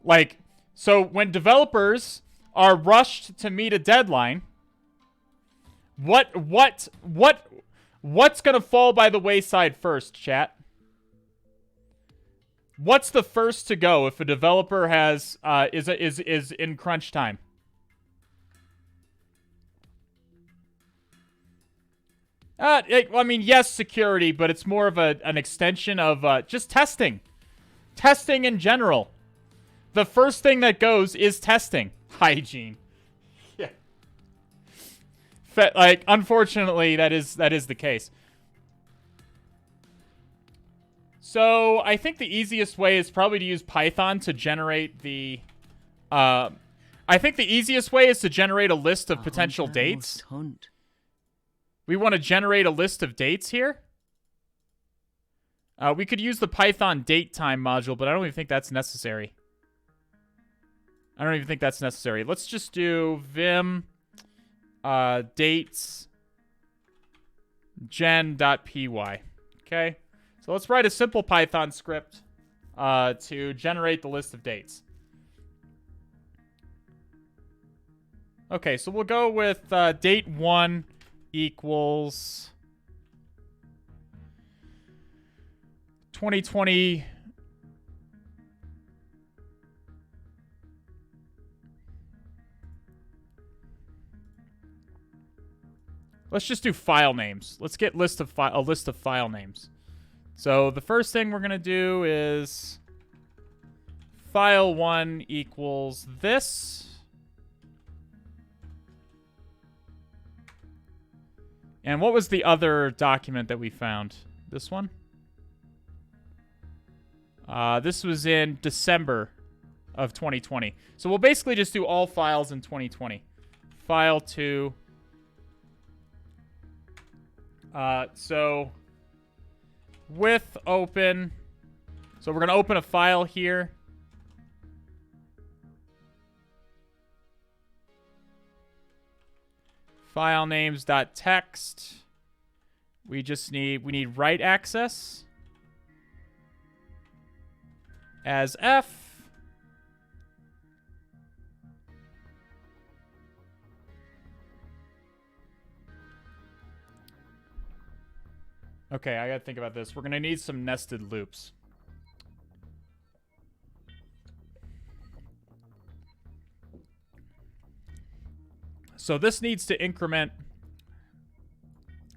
Like, so when developers are rushed to meet a deadline, what's gonna fall by the wayside first, chat? What's the first to go if a developer has is in crunch time? I mean, yes, security, but it's more of an extension of just testing. Testing in general. The first thing that goes is testing. Hygiene. Yeah. Like, unfortunately, that is the case. So, I think the easiest way is probably to use Python to generate the... I think the easiest way is to generate a list of potential dates. We want to generate a list of dates here. We could use the Python datetime module, but I don't even think that's necessary. Let's just do vim dates gen.py. Okay. So let's write a simple Python script to generate the list of dates. Okay, so we'll go with date 1 equals 2020. Let's just do file names. Let's get a list of file names. So the first thing we're going to do is file 1 equals this. And what was the other document that we found? This one? This was in December of 2020. So we'll basically just do all files in 2020. File 2. So with open. So we're going to open a file here. File names dot text. We need write access as F. Okay, I gotta think about this. We're gonna need some nested loops. So this needs to increment.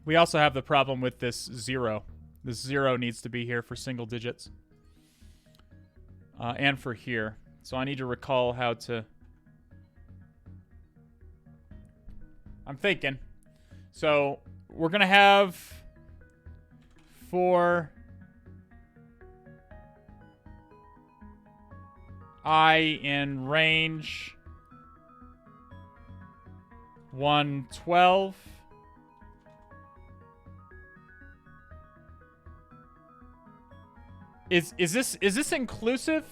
We also have the problem with this 0. This 0 needs to be here for single digits. And for here. So I need to recall how to... I'm thinking. So we're going to have... for I in range 112. Is this inclusive?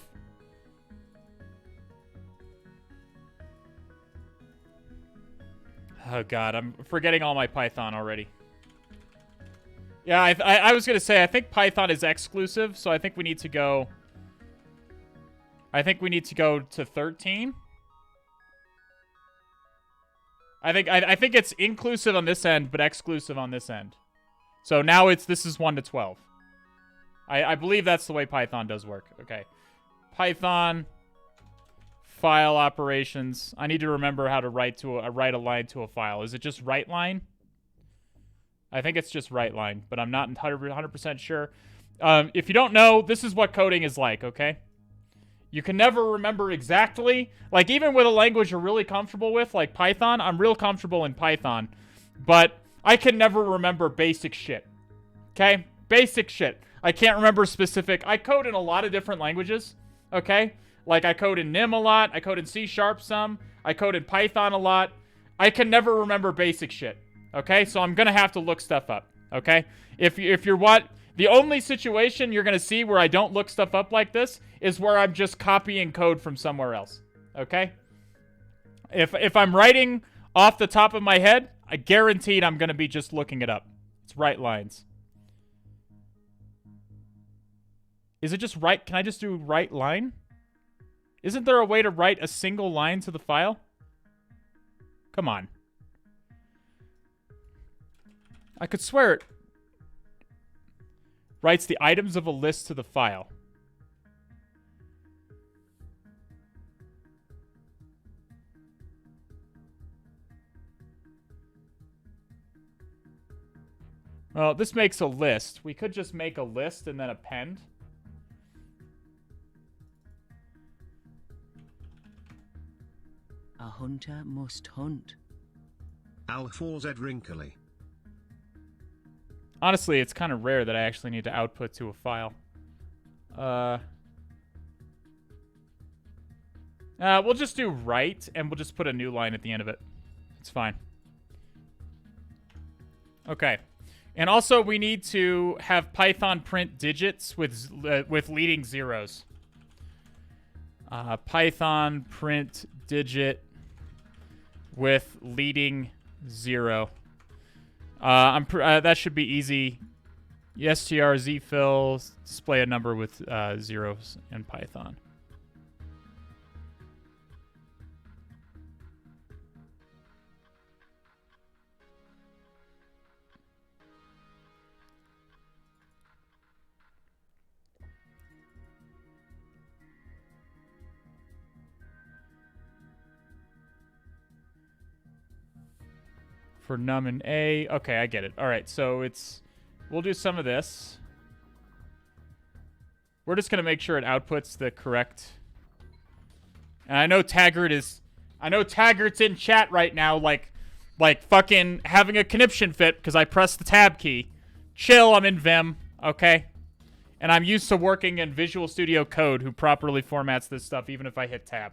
Oh god, I'm forgetting all my Python already. Yeah, I was gonna say I think Python is exclusive, so I think we need to go. I think we need to go to 13. I think it's inclusive on this end, but exclusive on this end. So now this is 1 to 12. I believe that's the way Python does work. Okay. Python file operations. I need to remember how to write a line to a file. Is it just write line? I think it's just write line, but I'm not 100% sure. If you don't know, this is what coding is like, okay? You can never remember exactly. Like, even with a language you're really comfortable with, like Python, I'm real comfortable in Python, but I can never remember basic shit, okay? Basic shit. I can't remember specific. I code in a lot of different languages, okay? Like, I code in Nim a lot. I code in C# some. I code in Python a lot. I can never remember basic shit, okay? So I'm going to have to look stuff up, okay? If you're what... The only situation you're going to see where I don't look stuff up like this is where I'm just copying code from somewhere else, okay? If I'm writing off the top of my head, I guaranteed I'm going to be just looking it up. It's write lines. Is it just write? Can I just do write line? Isn't there a way to write a single line to the file? Come on. I could swear it writes the items of a list to the file. Well, this makes a list. We could just make a list and then append. A hunter must hunt. Al4Z wrinkly. Honestly, it's kind of rare that I actually need to output to a file. We'll just do write, and we'll just put a new line at the end of it. It's fine. Okay. And also, we need to have Python print digits with leading zeros. Python print digit with leading 0. That should be easy. strZfill, display a number with zeros in Python. For num and a. Okay, I get it. All right, so we'll do some of this. We're just gonna make sure it outputs the correct. And I know Taggart's in chat right now, like fucking having a conniption fit because I pressed the tab key. Chill, I'm in Vim, okay? And I'm used to working in Visual Studio Code, who properly formats this stuff, even if I hit tab.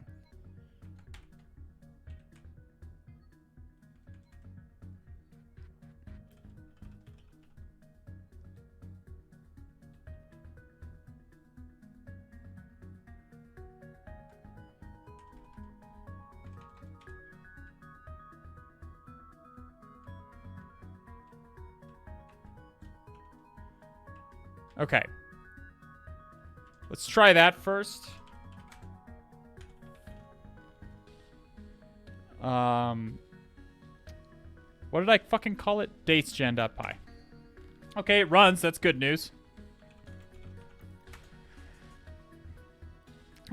Okay. Let's try that first. What did I fucking call it? Datesgen.py. Okay, it runs. That's good news.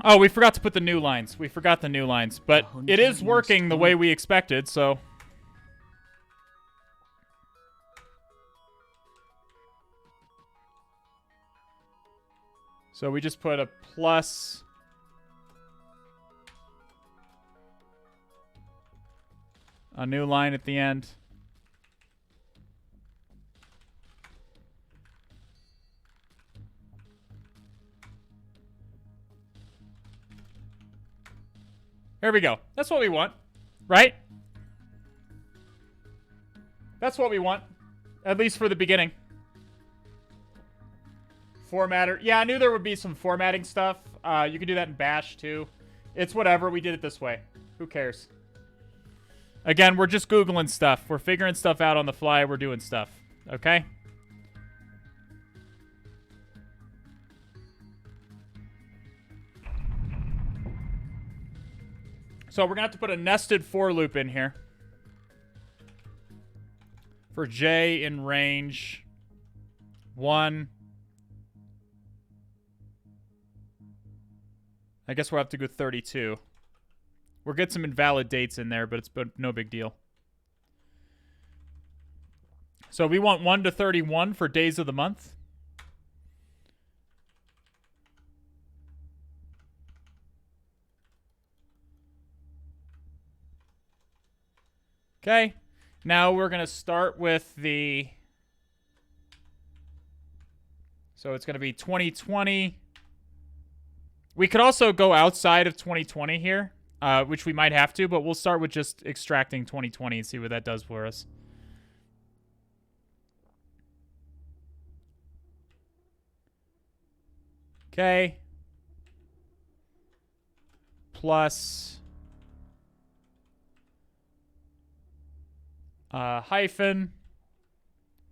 Oh, we forgot to put the new lines. We forgot the new lines. But it is working the way we expected, so... So we just put a plus... a new line at the end. There we go. That's what we want, right? That's what we want, at least for the beginning. Formatter. Yeah, I knew there would be some formatting stuff. You can do that in Bash, too. It's whatever. We did it this way. Who cares? Again, we're just Googling stuff. We're figuring stuff out on the fly. We're doing stuff. Okay? So we're going to have to put a nested for loop in here. For J in range 1. I guess we'll have to go 32. We'll get some invalid dates in there, but it's no big deal. So we want 1 to 31 for days of the month. Okay. Now we're going to start with the... So it's going to be 2020. We could also go outside of 2020 here, which we might have to, but we'll start with just extracting 2020 and see what that does for us. Okay. Plus... hyphen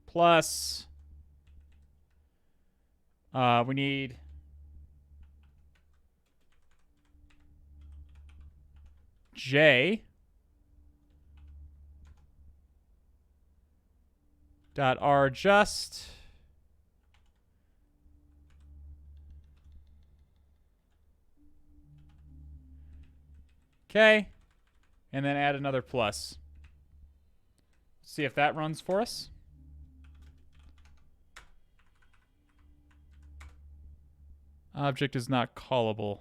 plus we need J dot R just okay, and then add another plus. See if that runs for us. Object is not callable.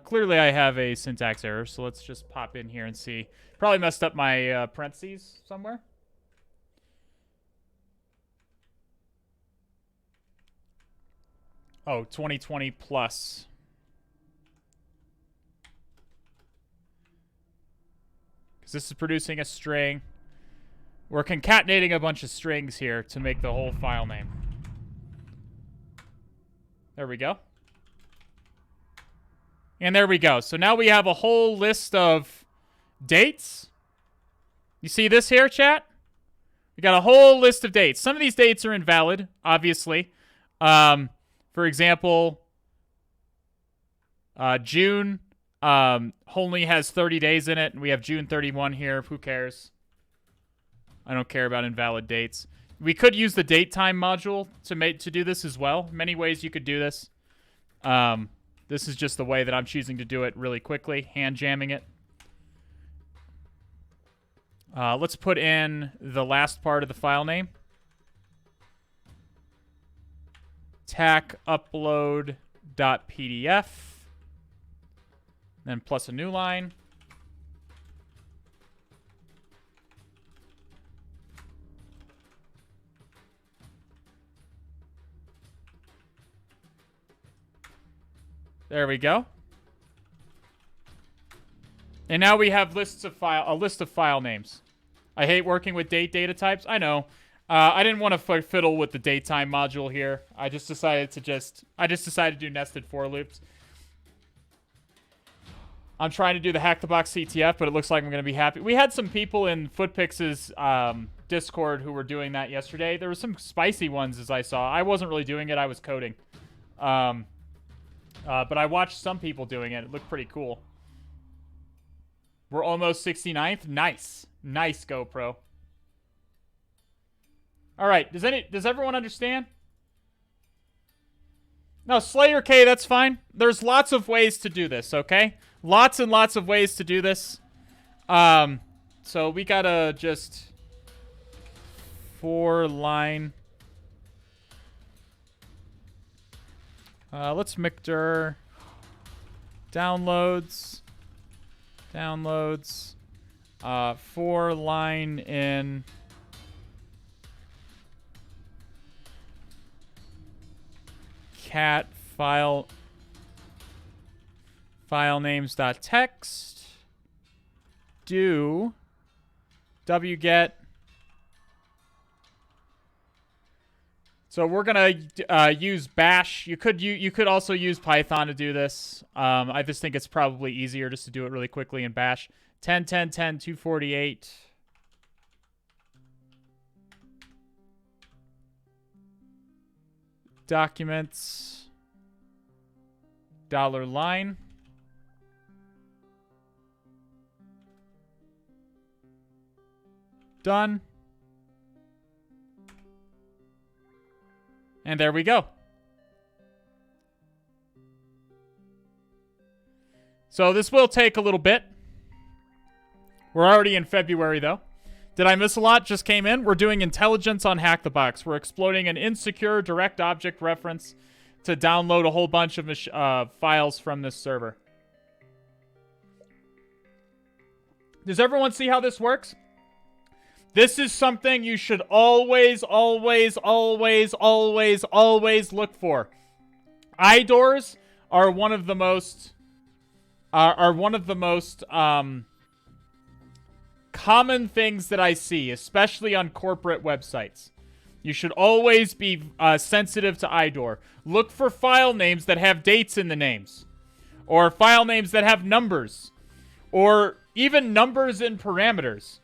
Clearly I have a syntax error, so let's just pop in here and see. Probably messed up my parentheses somewhere. Oh, 2020 plus. Because this is producing a string. We're concatenating a bunch of strings here to make the whole file name. There we go. And there we go. So now we have a whole list of dates. You see this here, chat? We got a whole list of dates. Some of these dates are invalid, obviously. For example, June... only has 30 days in it, and we have June 31 here. Who cares? I don't care about invalid dates. We could use the datetime module to do this as well. Many ways you could do this. This is just the way that I'm choosing to do it really quickly, hand jamming it. Let's put in the last part of the file name. tac upload.pdf. Then plus a new line. There we go. And now we have a list of file names. I hate working with date data types. I know. I didn't want to fiddle with the datetime module here. I just decided to do nested for loops. I'm trying to do the HacktheBox CTF, but it looks like I'm going to be happy. We had some people in Footpix's Discord who were doing that yesterday. There were some spicy ones, as I saw. I wasn't really doing it. I was coding. But I watched some people doing it. It looked pretty cool. We're almost 69th. Nice. Nice, GoPro. All right. Does everyone understand? No, Slayer K, that's fine. There's lots of ways to do this, okay? Lots and lots of ways to do this. So we gotta just 4-line. Let's mcdir downloads. 4-line in cat file names.txt do wget. So we're gonna use bash. You could also use Python to do this. I just think it's probably easier just to do it really quickly in bash. 10.10.10.248. Documents $line. Done. And there we go. So this will take a little bit. We're already in February, though. Did I miss a lot? Just came in. We're doing intelligence on HacktheBox. We're exploiting an insecure direct object reference to download a whole bunch of files from this server. Does everyone see how this works? This is something you should always, always, always, always, always look for. IDORs are one of the most common things that I see, especially on corporate websites. You should always be sensitive to IDOR. Look for file names that have dates in the names, or file names that have numbers, or even numbers in parameters.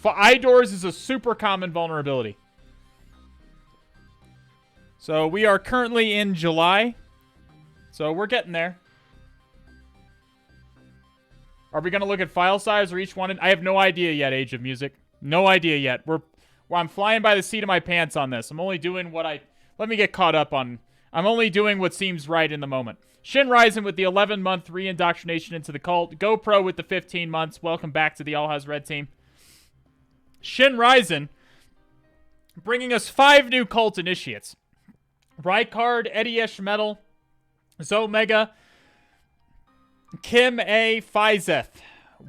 IDORs is a super common vulnerability. So we are currently in July. So we're getting there. Are we going to look at file size or each one? I have no idea yet, Age of Music. No idea yet. I'm flying by the seat of my pants on this. I'm only doing what let me get caught up on. I'm only doing what seems right in the moment. Shin Ryzen with the 11-month re-indoctrination into the cult. GoPro with the 15 months. Welcome back to the All Has Red team. Shin Ryzen bringing us 5 new cult initiates. Rykard, Eddie Ishmetal, Zomega, Kim A. Fizeth.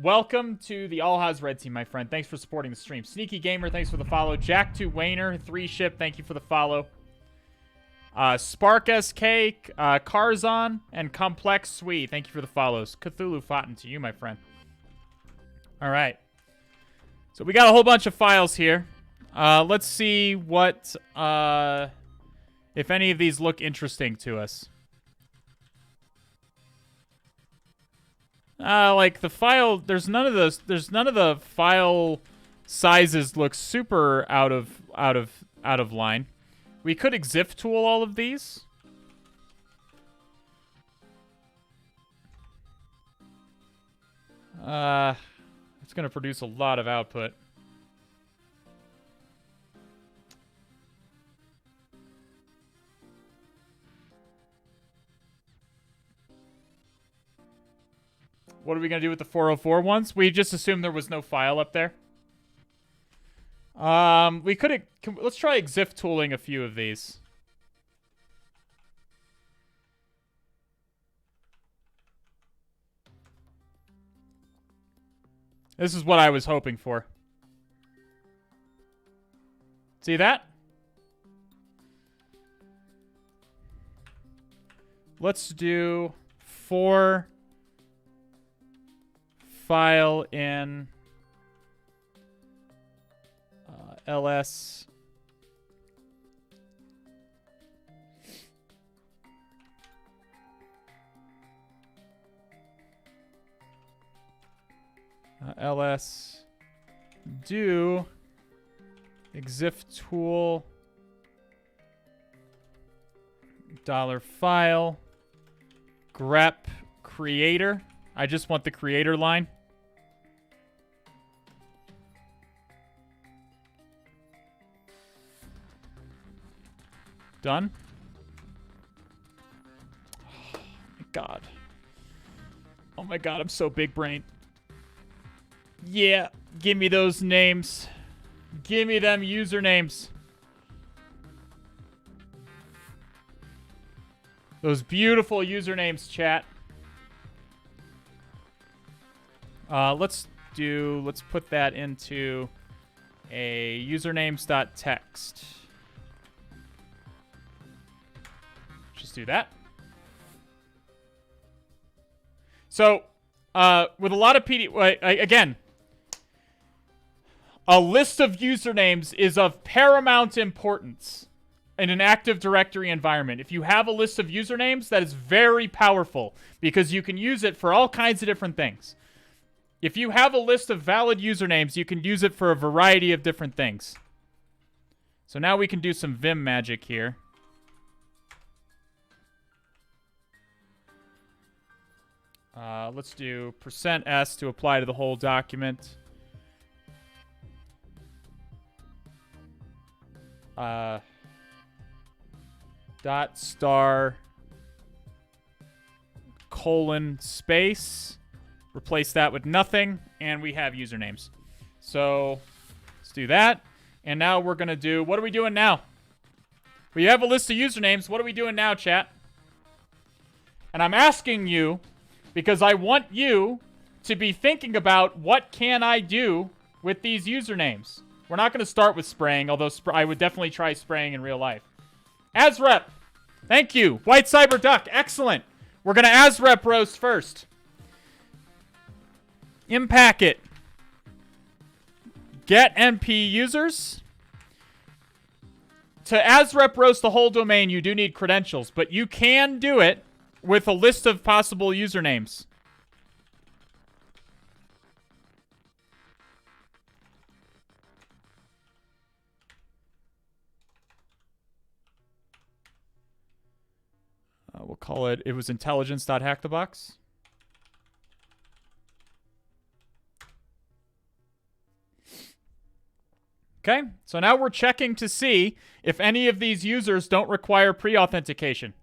Welcome to the All Has Red team, my friend. Thanks for supporting the stream. Sneaky Gamer, thanks for the follow. Jack2 Wayner, 3-ship, thank you for the follow. Spark SK, Carzon, and Complex Sweet, thank you for the follows. Cthulhu Fountain to you, my friend. All right. So we got a whole bunch of files here. Let's see what, if any of these look interesting to us. Like the file, there's none of the file sizes look super out of line. We could exif tool all of these. It's going to produce a lot of output. What are we going to do with the 404 ones? We just assumed there was no file up there. Let's try exif tooling a few of these. This is what I was hoping for. See that? Let's do 4 file in ls ls do exif tool $file grep creator. I just want the creator line. Done. Oh my god. Oh my god, I'm so big brain. Yeah, give me those names. Give me them usernames. Those beautiful usernames, chat. Let's put that into a usernames.txt. Just do that. So, with a lot of again, a list of usernames is of paramount importance in an Active Directory environment. If you have a list of usernames, that is very powerful because you can use it for all kinds of different things. If you have a list of valid usernames, you can use it for a variety of different things. So now we can do some Vim magic here. Let's do %s to apply to the whole document. Dot star colon space. Replace that with nothing, and we have usernames. So let's do that. And now we're going to do, what are we doing now? We have a list of usernames. What are we doing now, chat? And I'm asking you because I want you to be thinking about what can I do with these usernames. We're not going to start with spraying, although I would definitely try spraying in real life. AsRep. Thank you. White Cyber Duck. Excellent. We're going to AsRep roast first. Impacket. Get MP users. To AsRep roast the whole domain, you do need credentials, but you can do it with a list of possible usernames. We'll call it was intelligence.hackthebox. Okay, so now we're checking to see if any of these users don't require pre-authentication.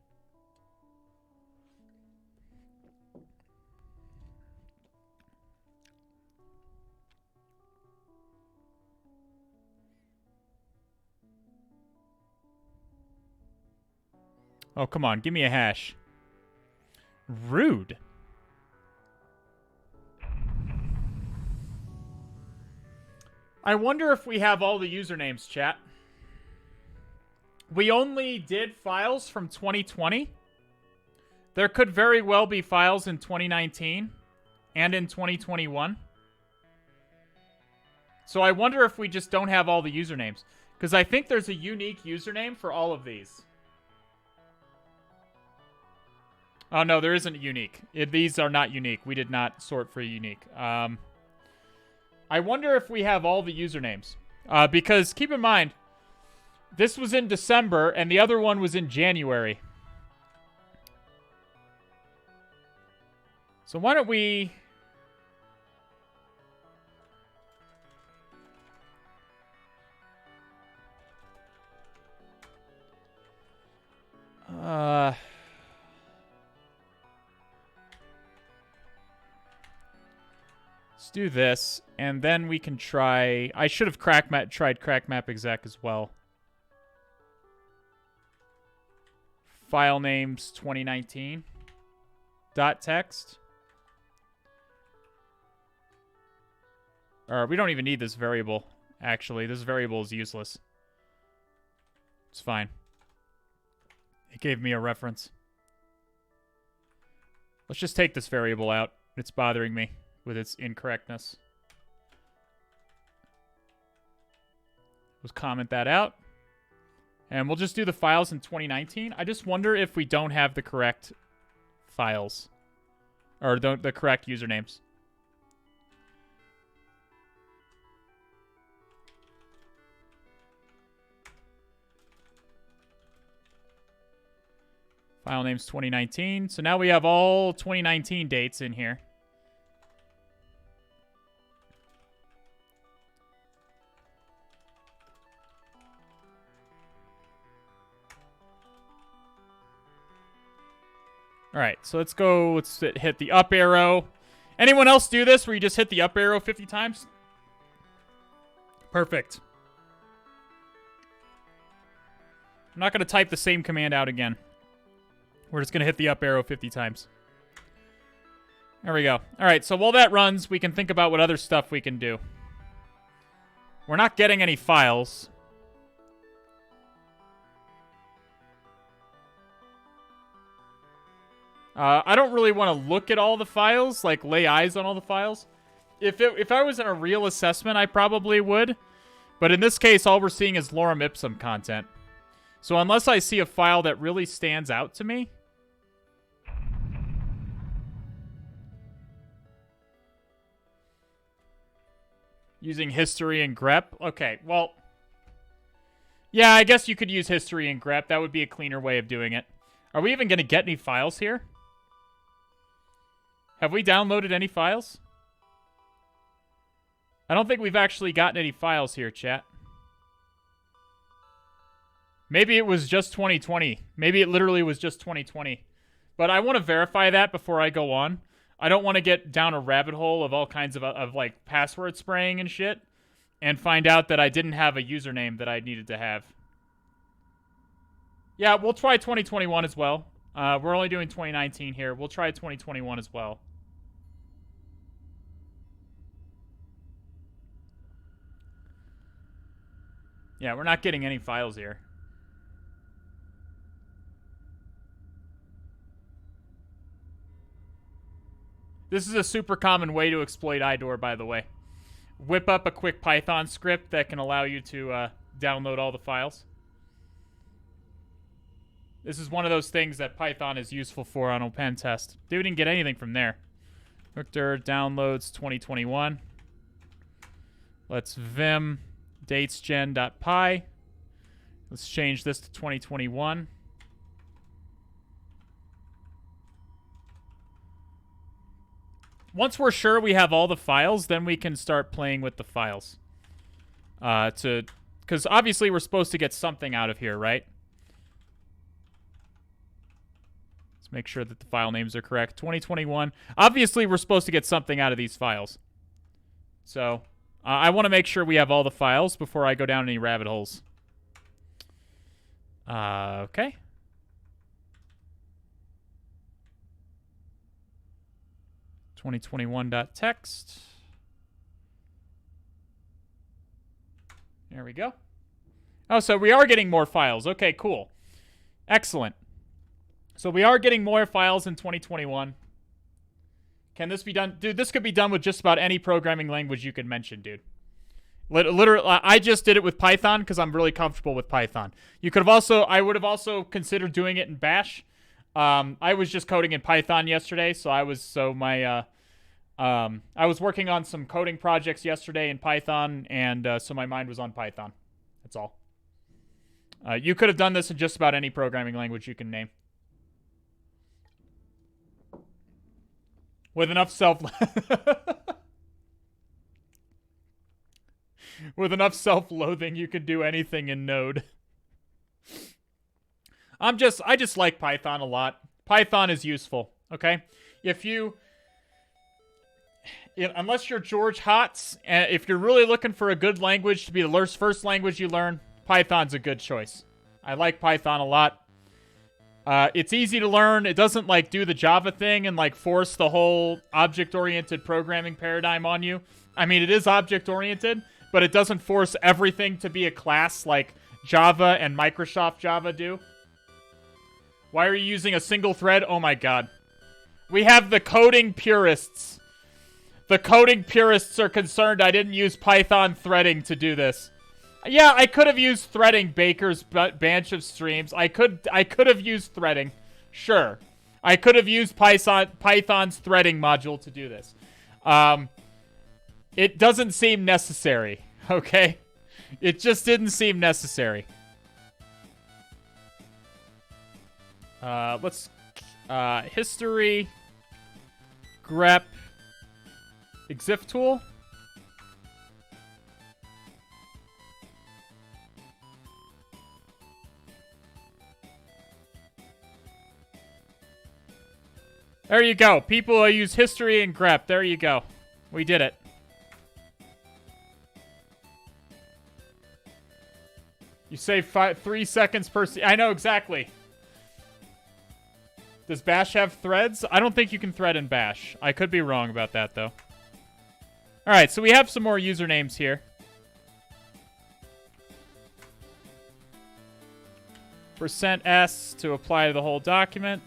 Oh, come on, give me a hash. Rude. I wonder if we have all the usernames, chat. We only did files from 2020. There could very well be files in 2019 and in 2021. So I wonder if we just don't have all the usernames. Because I think there's a unique username for all of these. Oh, no, there isn't unique. These are not unique. We did not sort for unique. I wonder if we have all the usernames. Because keep in mind, this was in December and the other one was in January. So why don't we... Let's do this, and then we can try... I should have tried crackmap exec as well. File names 2019. .text. Or we don't even need this variable, actually. This variable is useless. It's fine. It gave me a reference. Let's just take this variable out. It's bothering me with its incorrectness. Let's comment that out. And we'll just do the files in 2019. I just wonder if we don't have the correct files. Or the correct usernames. File name's 2019. So now we have all 2019 dates in here. All right, so let's go. Let's hit the up arrow. Anyone else do this where you just hit the up arrow 50 times? Perfect. I'm not going to type the same command out again. We're just going to hit the up arrow 50 times. There we go. All right, so while that runs, we can think about what other stuff we can do. We're not getting any files. I don't really want to look at all the files, like lay eyes on all the files. If I was in a real assessment, I probably would. But in this case, all we're seeing is lorem ipsum content. So unless I see a file that really stands out to me... Using history and grep? Okay, well... Yeah, I guess you could use history and grep. That would be a cleaner way of doing it. Are we even going to get any files here? Have we downloaded any files? I don't think we've actually gotten any files here, chat. Maybe it was just 2020. Maybe it literally was just 2020. But I want to verify that before I go on. I don't want to get down a rabbit hole of all kinds of like password spraying and shit and find out that I didn't have a username that I needed to have. Yeah, we'll try 2021 as well. We're only doing 2019 here. We'll try 2021 as well. Yeah, we're not getting any files here. This is a super common way to exploit IDOR, by the way. Whip up a quick Python script that can allow you to download all the files. This is one of those things that Python is useful for on OpenTest. Dude, we didn't get anything from there. Victor downloads 2021. Let's vim datesgen.py. Let's change this to 2021. Once we're sure we have all the files, then we can start playing with the files. Because obviously we're supposed to get something out of here, right? Let's make sure that the file names are correct. 2021. Obviously we're supposed to get something out of these files. So, I want to make sure we have all the files before I go down any rabbit holes. Okay. .text. There we go. Oh, so we are getting more files. Okay, cool. Excellent. So we are getting more files in 2021. Can this be done? Dude, this could be done with just about any programming language you could mention, dude. Literally, I just did it with Python because I'm really comfortable with Python. You could have also, I would have also considered doing it in Bash. I was just coding in Python yesterday, so I was working on some coding projects yesterday in Python, and so my mind was on Python. That's all. You could have done this in just about any programming language you can name. With enough with enough self-loathing, you could do anything in Node. I just like Python a lot. Python is useful, okay? Unless you're George Hotz, if you're really looking for a good language to be the first language you learn, Python's a good choice. I like Python a lot. It's easy to learn. It doesn't like do the Java thing and like force the whole object-oriented programming paradigm on you. I mean, it is object-oriented, but it doesn't force everything to be a class like Java and Microsoft Java do. Why are you using a single thread? Oh my god. We have the coding purists. The coding purists are concerned I didn't use Python threading to do this. Yeah, I could have used threading, Baker's Banch of Streams. I could have used threading. Sure. I could have used Python's threading module to do this. It doesn't seem necessary, okay? It just didn't seem necessary. Let's history grep exif tool. There you go. People use history and grep. There you go. We did it. You save 3 seconds per... I know exactly. Does Bash have threads? I don't think you can thread in Bash. I could be wrong about that, though. Alright, so we have some more usernames here. %s to apply to the whole document.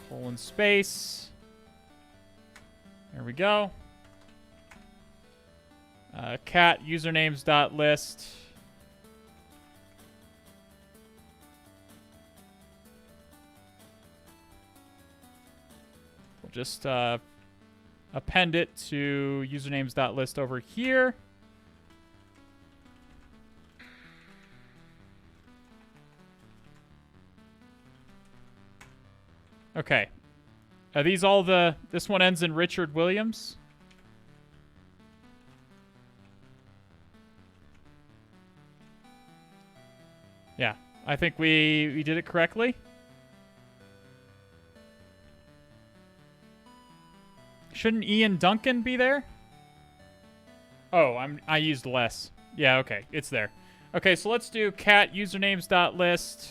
Colon space. There we go. Cat usernames dot list. We'll just append it to usernames dot list over here. Okay. Are these all the... This one ends in Richard Williams? Yeah. I think we did it correctly. Shouldn't Ian Duncan be there? Oh, I used less. Yeah, okay. It's there. Okay, so let's do cat usernames.list.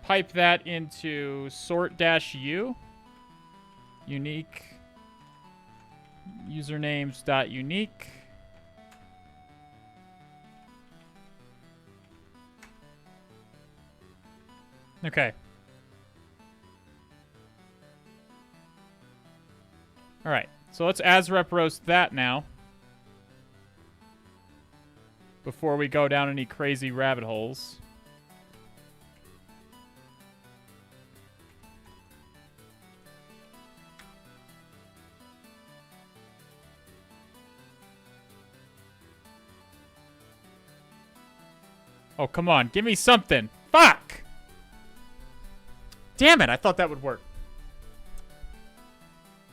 Pipe that into sort-u. Unique. Usernames.unique. Okay. Alright, so let's ASREP roast that now. Before we go down any crazy rabbit holes. Oh, come on. Give me something. Fuck! Damn it, I thought that would work.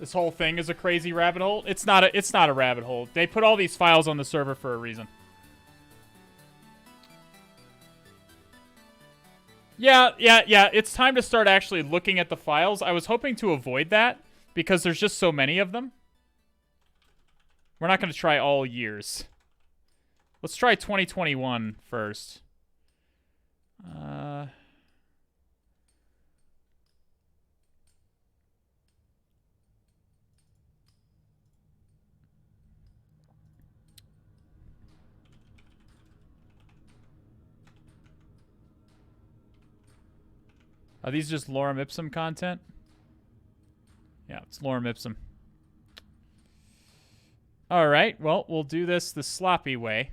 This whole thing is a crazy rabbit hole. It's not a rabbit hole. They put all these files on the server for a reason. Yeah. It's time to start actually looking at the files. I was hoping to avoid that because there's just so many of them. We're not going to try all years. Let's try 2021 first. Are these just lorem ipsum content? Yeah, it's lorem ipsum. All right, well, we'll do this the sloppy way.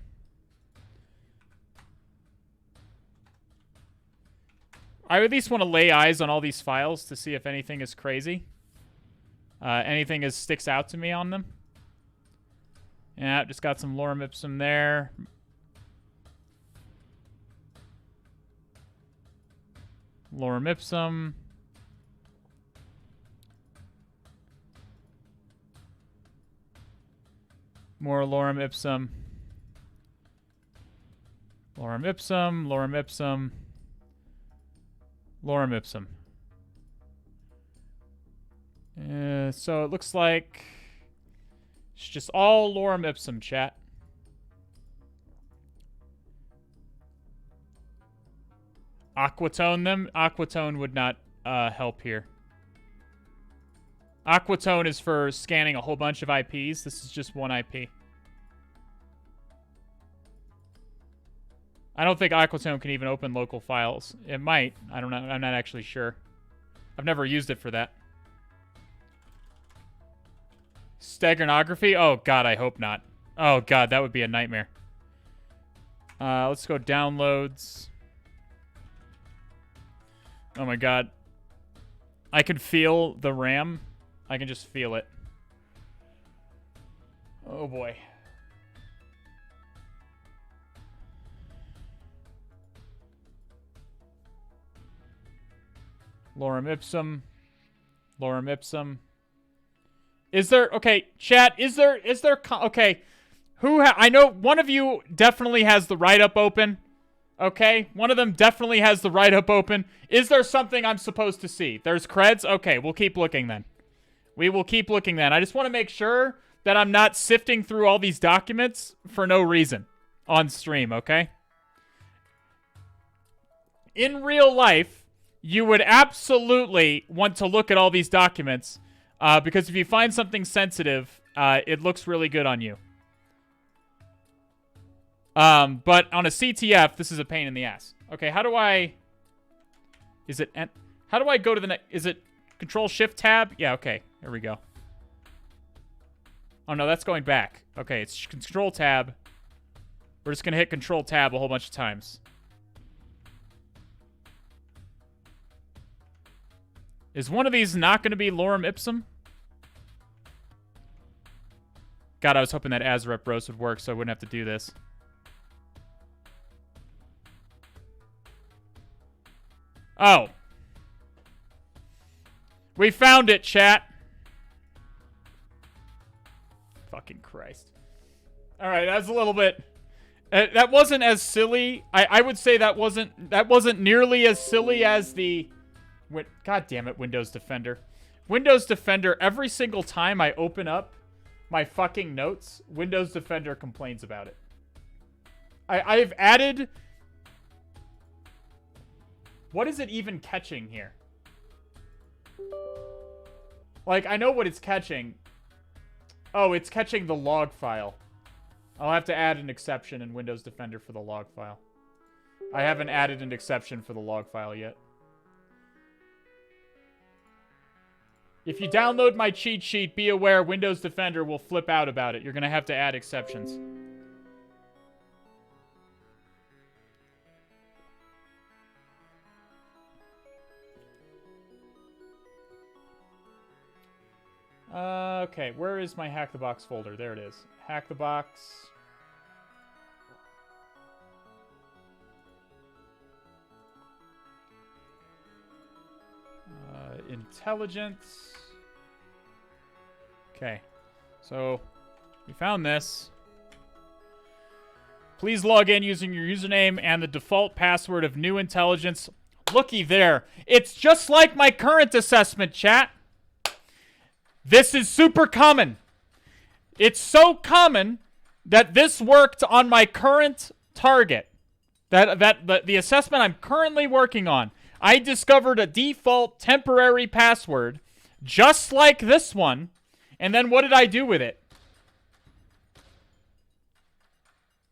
I at least want to lay eyes on all these files to see if anything is crazy. Anything sticks out to me on them. Yeah, just got some lorem ipsum there. Lorem ipsum. More lorem ipsum. Lorem ipsum, lorem ipsum. Lorem ipsum. So it looks like it's just all lorem ipsum, chat. Aquatone them? Aquatone would not help here. Aquatone is for scanning a whole bunch of IPs. This is just one IP. I don't think Aquatone can even open local files. It might. I don't know. I'm not actually sure. I've never used it for that. Steganography? Oh, God, I hope not. Oh, God, that would be a nightmare. Let's go downloads. Oh, my God. I can feel the RAM. I can just feel it. Oh, boy. Lorem ipsum. Lorem ipsum. Is there, okay, chat, okay, I know one of you definitely has the write-up open, okay? One of them definitely has the write-up open. Is there something I'm supposed to see? There's creds? Okay, we'll keep looking then. We will keep looking then. I just want to make sure that I'm not sifting through all these documents for no reason on stream, okay? In real life, you would absolutely want to look at all these documents because if you find something sensitive, it looks really good on you. But on a CTF, this is a pain in the ass. Okay, how do I... How do I go to the next... Is it Control-Shift-Tab? Yeah, okay. There we go. Oh, no, that's going back. Okay, it's Control-Tab. We're just going to hit Control-Tab a whole bunch of times. Is one of these not going to be Lorem Ipsum? God, I was hoping that AsRep roast would work so I wouldn't have to do this. Oh. We found it, chat. Fucking Christ. Alright, that's a little bit... that wasn't as silly. I would say that wasn't nearly as silly as the... God damn it, Windows Defender. Windows Defender, every single time I open up my fucking notes, Windows Defender complains about it. I've added... What is it even catching here? Like, I know what it's catching. Oh, it's catching the log file. I'll have to add an exception in Windows Defender for the log file. I haven't added an exception for the log file yet. If you download my cheat sheet, be aware Windows Defender will flip out about it. You're going to have to add exceptions. Okay, where is my Hack the Box folder? There it is. Hack the Box. Intelligence. Okay, so we found this. Please log in using your username and the default password of New Intelligence. Looky there. It's just like my current assessment, chat. This is super common. It's so common that this worked on my current target. The assessment I'm currently working on. I discovered a default temporary password just like this one. And then what did I do with it?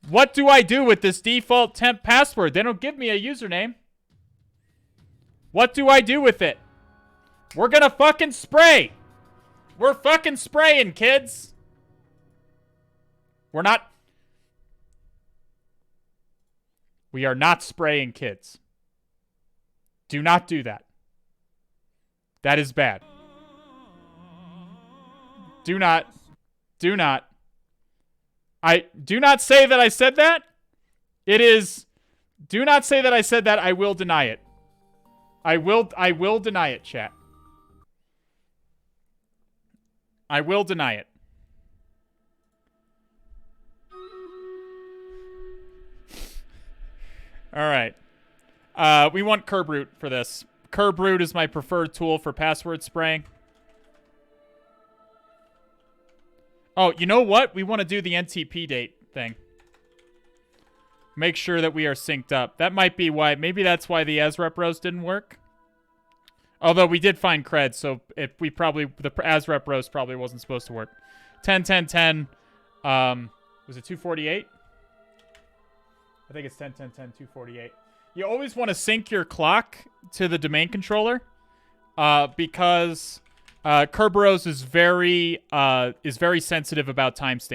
What do I do with this default temp password? They don't give me a username. What do I do with it? We're gonna fucking spray. We're fucking spraying, kids. We're not. We are not spraying kids. Do not do that. That is bad. Do not. Do not. I do not say that I said that. It is. Do not say that I said that. I will deny it. I will deny it, chat. I will deny it. Alright. We want Kerbroot for this. Kerbroot is my preferred tool for password spraying. Oh, you know what? We want to do the NTP date thing. Make sure that we are synced up. That might be why. Maybe that's why the AsRep roast didn't work. Although we did find cred, so the AsRep roast probably wasn't supposed to work. 10, 10, 10. Was it 248? I think it's 10, 10, 10, 248. You always want to sync your clock to the domain controller, because Kerberos is very sensitive about times.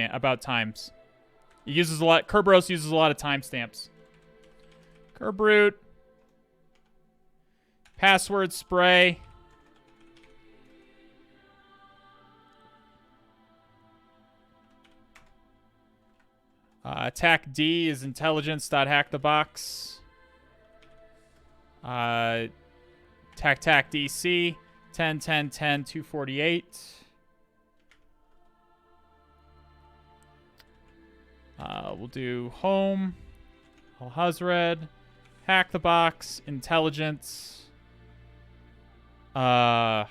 He uses a lot. Kerberos uses a lot of timestamps. Kerbroot. Password spray. Attack D is intelligence.hackthebox. Tac DC 10 10 10 248. We'll do home, Al-Hazred, Hack the Box, intelligence. Where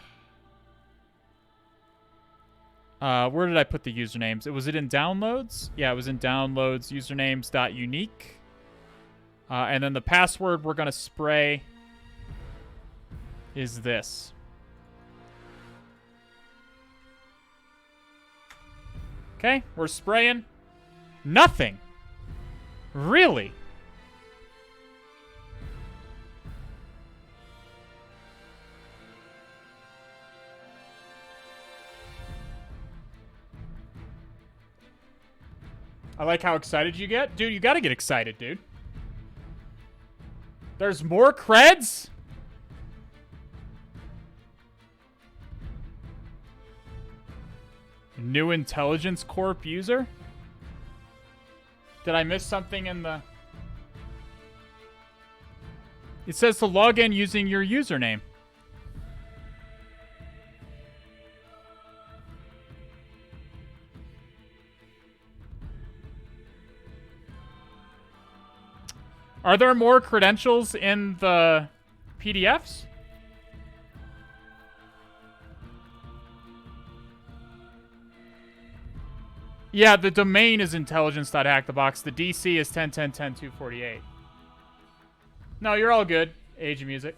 did I put the usernames? Was it in downloads? Yeah, it was in downloads, usernames.unique. And then the password we're going to spray is this. Okay, we're spraying. Nothing. Really? I like how excited you get. Dude, you gotta get excited, dude. There's more creds? New Intelligence Corp user? Did I miss something in the... It says to log in using your username. Are there more credentials in the PDFs? Yeah, the domain is intelligence.hackthebox. The DC is 10.10.10.248. No, you're all good. Age of Music.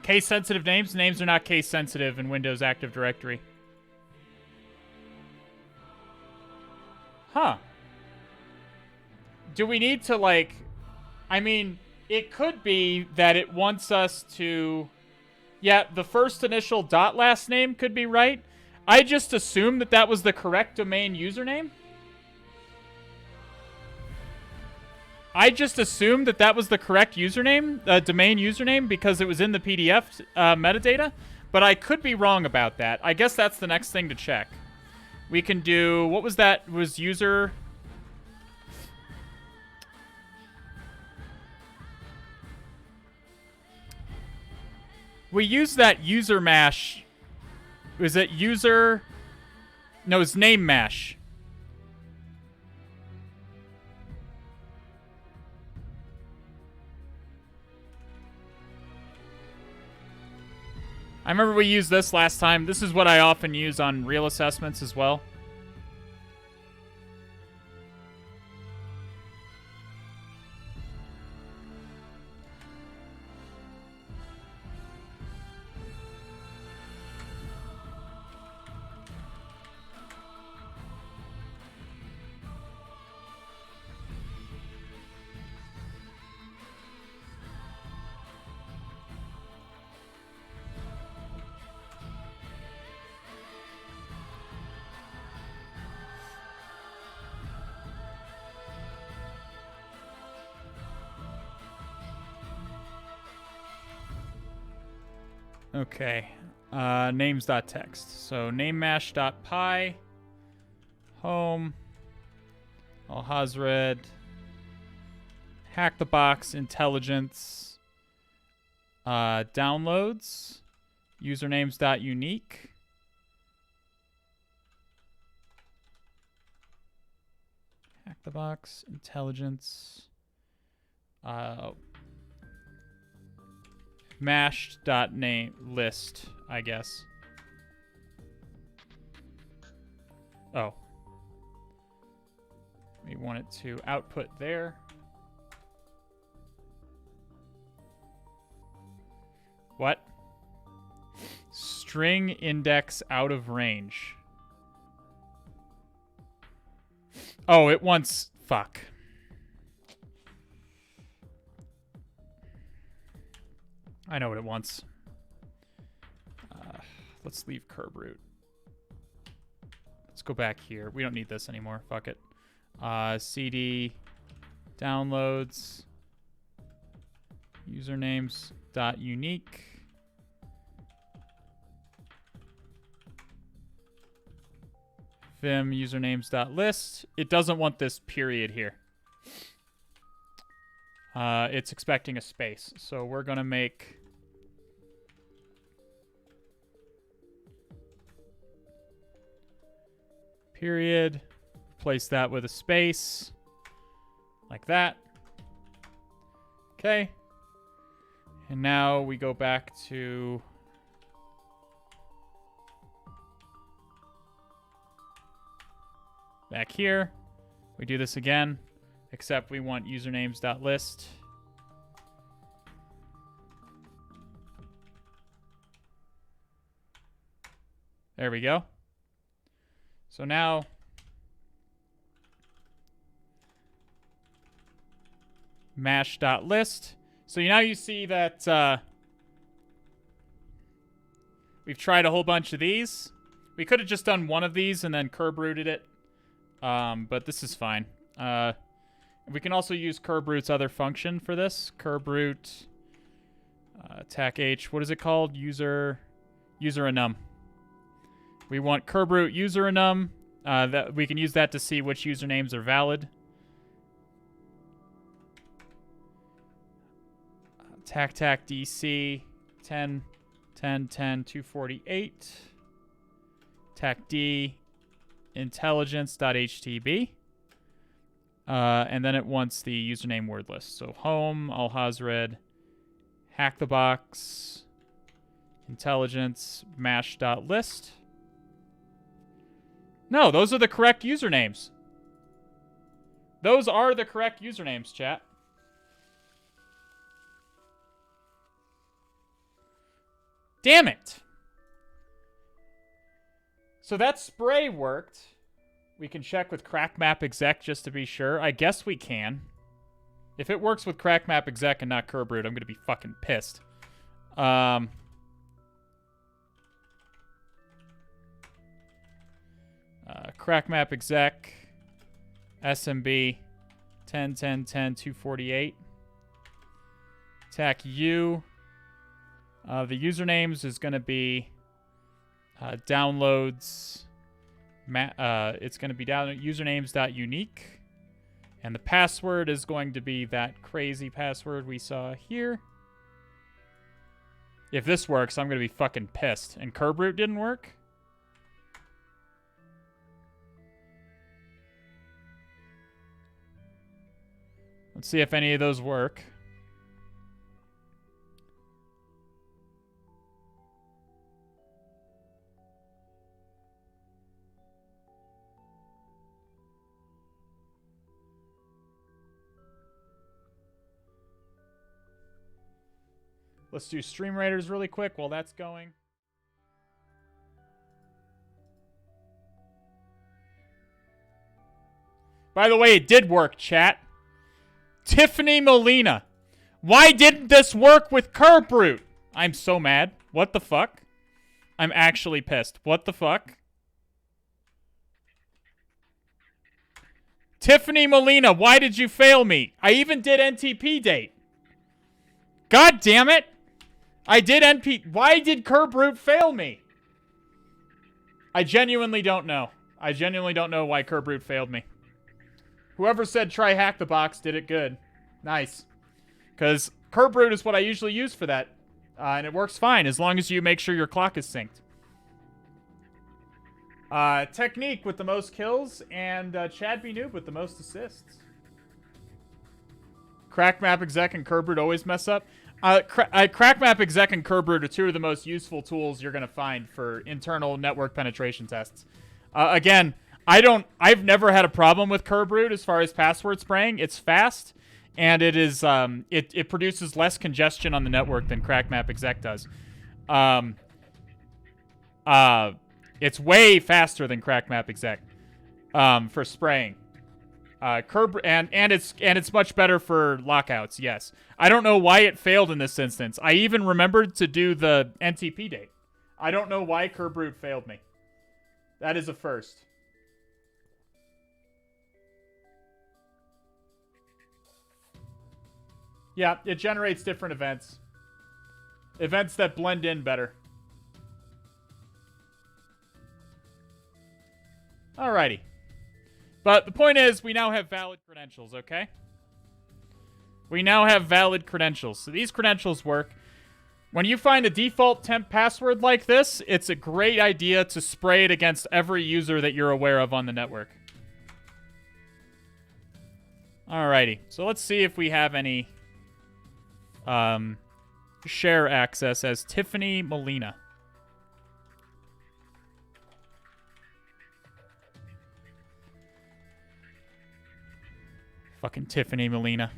Case-sensitive names? Names are not case-sensitive in Windows Active Directory. Huh. Do we need to, like... I mean, it could be that it wants us to... Yeah, the first initial dot last name could be right. I just assumed that that was the correct domain username. Domain username, because it was in the PDF metadata. But I could be wrong about that. I guess that's the next thing to check. We can do... What was that? Was user... We use that user mash... Is it user... No, it's name mash. I remember we used this last time. This is what I often use on real assessments as well. Okay. Names.txt. So namemash.py. Home. Al-Hazred. Hack the Box. Intelligence. Downloads. Usernames.unique. Hack the Box. Intelligence. Mashed.name list, I guess. Oh. We want it to output there. What? String index out of range. Oh, it wants... Fuck. I know what it wants. Let's leave curb root. Let's go back here. We don't need this anymore. Fuck it. CD downloads usernames.unique. Vim usernames.list. It doesn't want this period here. It's expecting a space. So we're going to make period. Replace that with a space. Like that. Okay. And now we go back to... back here. We do this again, except we want usernames.list. There we go. So now mash.list. So now you see that we've tried a whole bunch of these. We could have just done one of these and then curb rooted it. But this is fine. We can also use curb root's other function for this. Curb root attack H. What is it called? User enum. We want curb root user enum. That we can use that to see which usernames are valid. Tac DC 10 10 10 248. Tac D intelligence.htb. And then it wants the username word list. So home, alhazred, HacktheBox, intelligence, mash.list. No, those are the correct usernames. Those are the correct usernames, chat. Damn it. So that spray worked. We can check with crackmap.exec just to be sure. I guess we can. If it works with crackmap.exec and not curb root, I'm going to be fucking pissed. Crackmap.exec SMB 10 10 10 248. Attack U. The usernames is going to be downloads. It's going to be down usernames.unique. And the password is going to be that crazy password we saw here. If this works, I'm going to be fucking pissed. And curb root didn't work? Let's see if any of those work. Let's do Stream Raiders really quick while that's going. By the way, it did work, chat. Tiffany Molina. Why didn't this work with curb root? I'm so mad. What the fuck? I'm actually pissed. What the fuck? Tiffany Molina, why did you fail me? I even did NTP date. God damn it. I did NP. Why did curb root fail me? I genuinely don't know. I genuinely don't know why curb root failed me. Whoever said try HacktheBox did it good. Nice. Because curb root is what I usually use for that. And it works fine as long as you make sure your clock is synced. Technique with the most kills and Chad B. Noob with the most assists. Crackmap.exec and curb root always mess up. Crackmap.exec and curb root are two of the most useful tools you're going to find for internal network penetration tests. Again, I've never had a problem with curb root as far as password spraying. It's fast, and it is it produces less congestion on the network than crackmap.exec does. It's way faster than crackmap.exec for spraying. And it's much better for lockouts. Yes, I don't know why it failed in this instance. I even remembered to do the NTP date. I don't know why curb root failed me. That is a first. Yeah, it generates different events. Events that blend in better. Alrighty. But the point is, we now have valid credentials, okay? We now have valid credentials. So these credentials work. When you find a default temp password like this, it's a great idea to spray it against every user that you're aware of on the network. Alrighty, so let's see if we have any share access as Tiffany Molina. Fucking Tiffany Molina.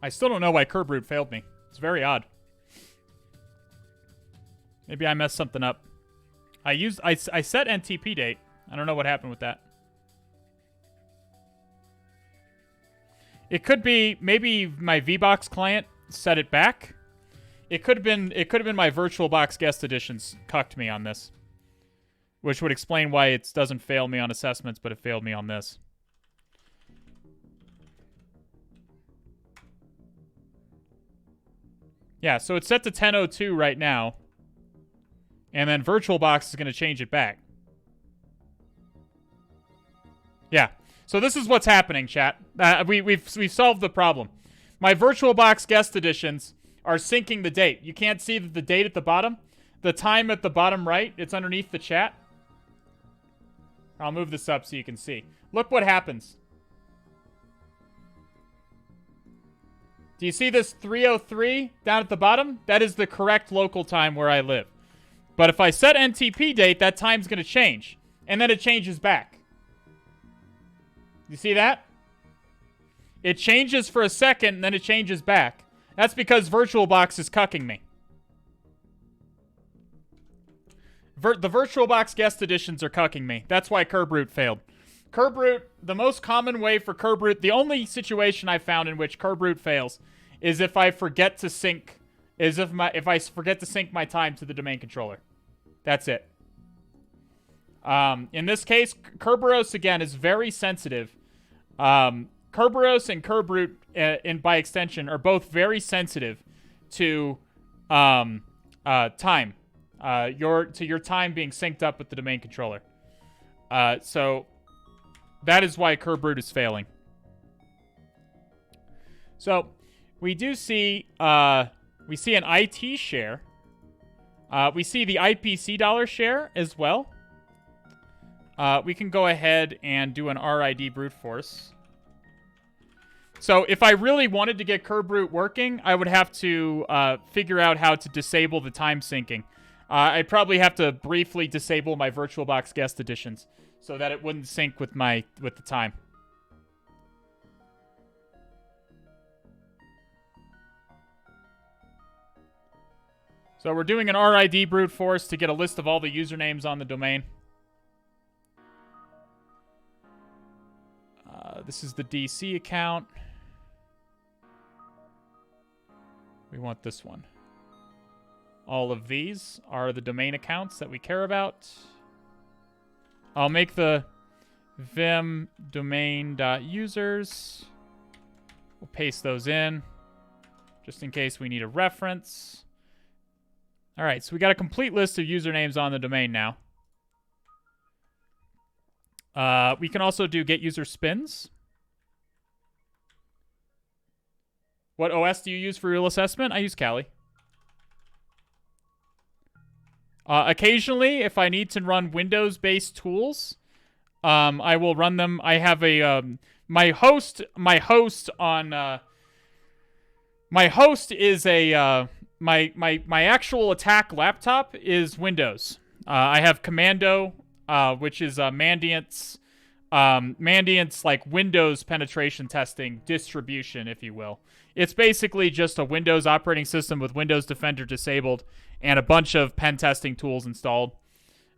I still don't know why Kerbrute failed me. It's very odd. Maybe I messed something up. I set NTP date. I don't know what happened with that. It could be maybe my VBox client set it back. It could have been my VirtualBox guest editions cucked me on this, which would explain why it doesn't fail me on assessments, but it failed me on this. Yeah, so it's set to 10:02 right now. And then VirtualBox is going to change it back. Yeah. So this is what's happening, chat. We've solved the problem. My VirtualBox guest editions are syncing the date. You can't see the date at the bottom. The time at the bottom right, it's underneath the chat. I'll move this up so you can see. Look what happens. Do you see this 3:03 down at the bottom? That is the correct local time where I live. But if I set NTP date, that time's going to change. And then it changes back. You see that? It changes for a second, and then it changes back. That's because VirtualBox is cucking me. The VirtualBox guest editions are cucking me. That's why Kerbrute failed. Kerbrute, the most common way for Kerbrute, the only situation I've found in which Kerbrute fails is if I forget to sync, if I forget to sync my time to the domain controller. That's it. In this case, Kerberos, again, is very sensitive. Kerberos and Kerbrute, by extension, are both very sensitive to time. Your time being synced up with the domain controller. So that is why Kerbrute is failing. So we do see we see an IT share. We see the IPC dollar share as well. We can go ahead and do an RID brute force. So if I really wanted to get Kerbrute working, I would have to figure out how to disable the time syncing. I'd probably have to briefly disable my VirtualBox guest editions so that it wouldn't sync with the time. So we're doing an RID brute force to get a list of all the usernames on the domain. This is the DC account. We want this one. All of these are the domain accounts that we care about. I'll make the vim domain.users. We'll paste those in just in case we need a reference. All right, so we got a complete list of usernames on the domain now. We can also do get user spins. What OS do you use for real assessment? I use Kali. Occasionally, if I need to run Windows-based tools, I will run them. I have a my host is a my actual attack laptop is Windows. I have Commando, which is Mandiant's like Windows penetration testing distribution, if you will. It's basically just a Windows operating system with Windows Defender disabled and a bunch of pen testing tools installed.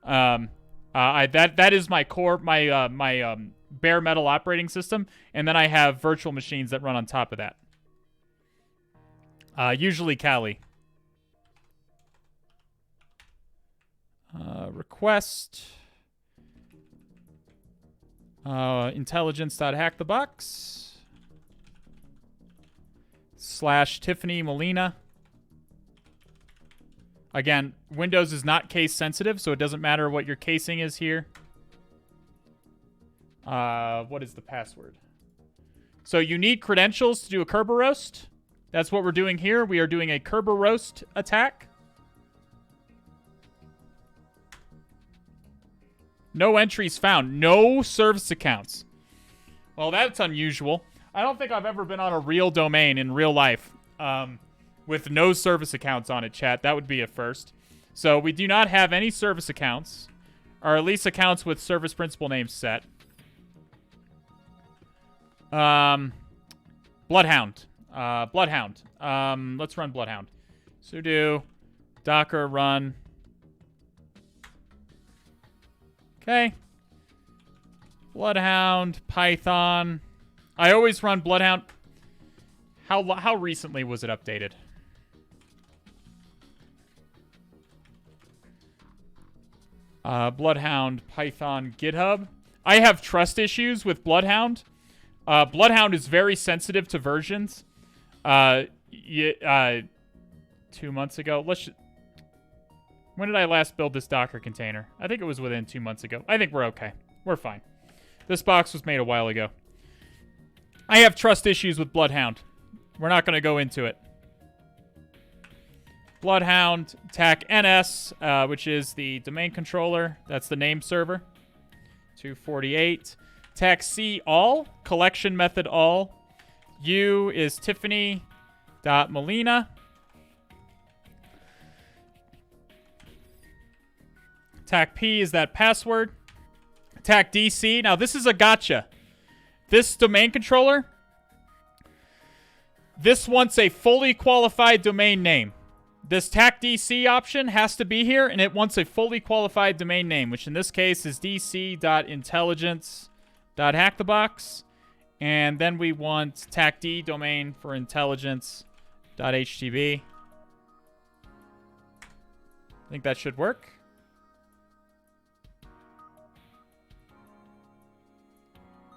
That is my core, my bare metal operating system, and then I have virtual machines that run on top of that. Usually Kali. Request intelligence.hackthebox / Tiffany Molina. Again, Windows is not case sensitive, so it doesn't matter what your casing is here. What is the password? So you need credentials to do a Kerberoast. That's what we're doing here. We are doing a Kerberoast attack. No entries found. No service accounts. Well, that's unusual. I don't think I've ever been on a real domain in real life with no service accounts on it, chat. That would be a first. So we do not have any service accounts, or at least accounts with service principal names set. Bloodhound. Bloodhound. Let's run Bloodhound. Sudo docker run. Okay. Bloodhound, Python. I always run Bloodhound. How recently was it updated? Bloodhound, Python, GitHub. I have trust issues with Bloodhound. Bloodhound is very sensitive to versions. 2 months ago. When did I last build this Docker container? I think it was within 2 months ago. I think we're okay. We're fine. This box was made a while ago. I have trust issues with Bloodhound. We're not going to go into it. Bloodhound, TAC NS, which is the domain controller. That's the name server. 248. TAC C all, collection method all. U is Tiffany.Molina. TAC P is that password. TAC DC. Now, this is a gotcha. This domain controller, this wants a fully qualified domain name. This TAC DC option has to be here, and it wants a fully qualified domain name, which in this case is dc.intelligence.hackthebox. And then we want TAC D domain for intelligence.htb. I think that should work.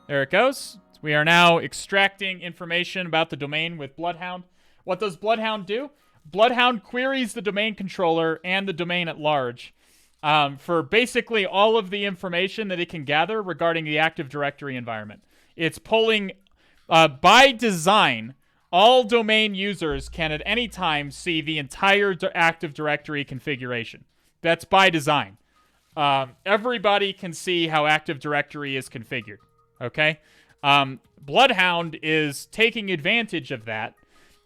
There it goes. We are now extracting information about the domain with Bloodhound. What does Bloodhound do? Bloodhound queries the domain controller and the domain at large for basically all of the information that it can gather regarding the Active Directory environment. It's pulling, by design, all domain users can at any time see the entire Active Directory configuration. That's by design. Everybody can see how Active Directory is configured. Okay? Bloodhound is taking advantage of that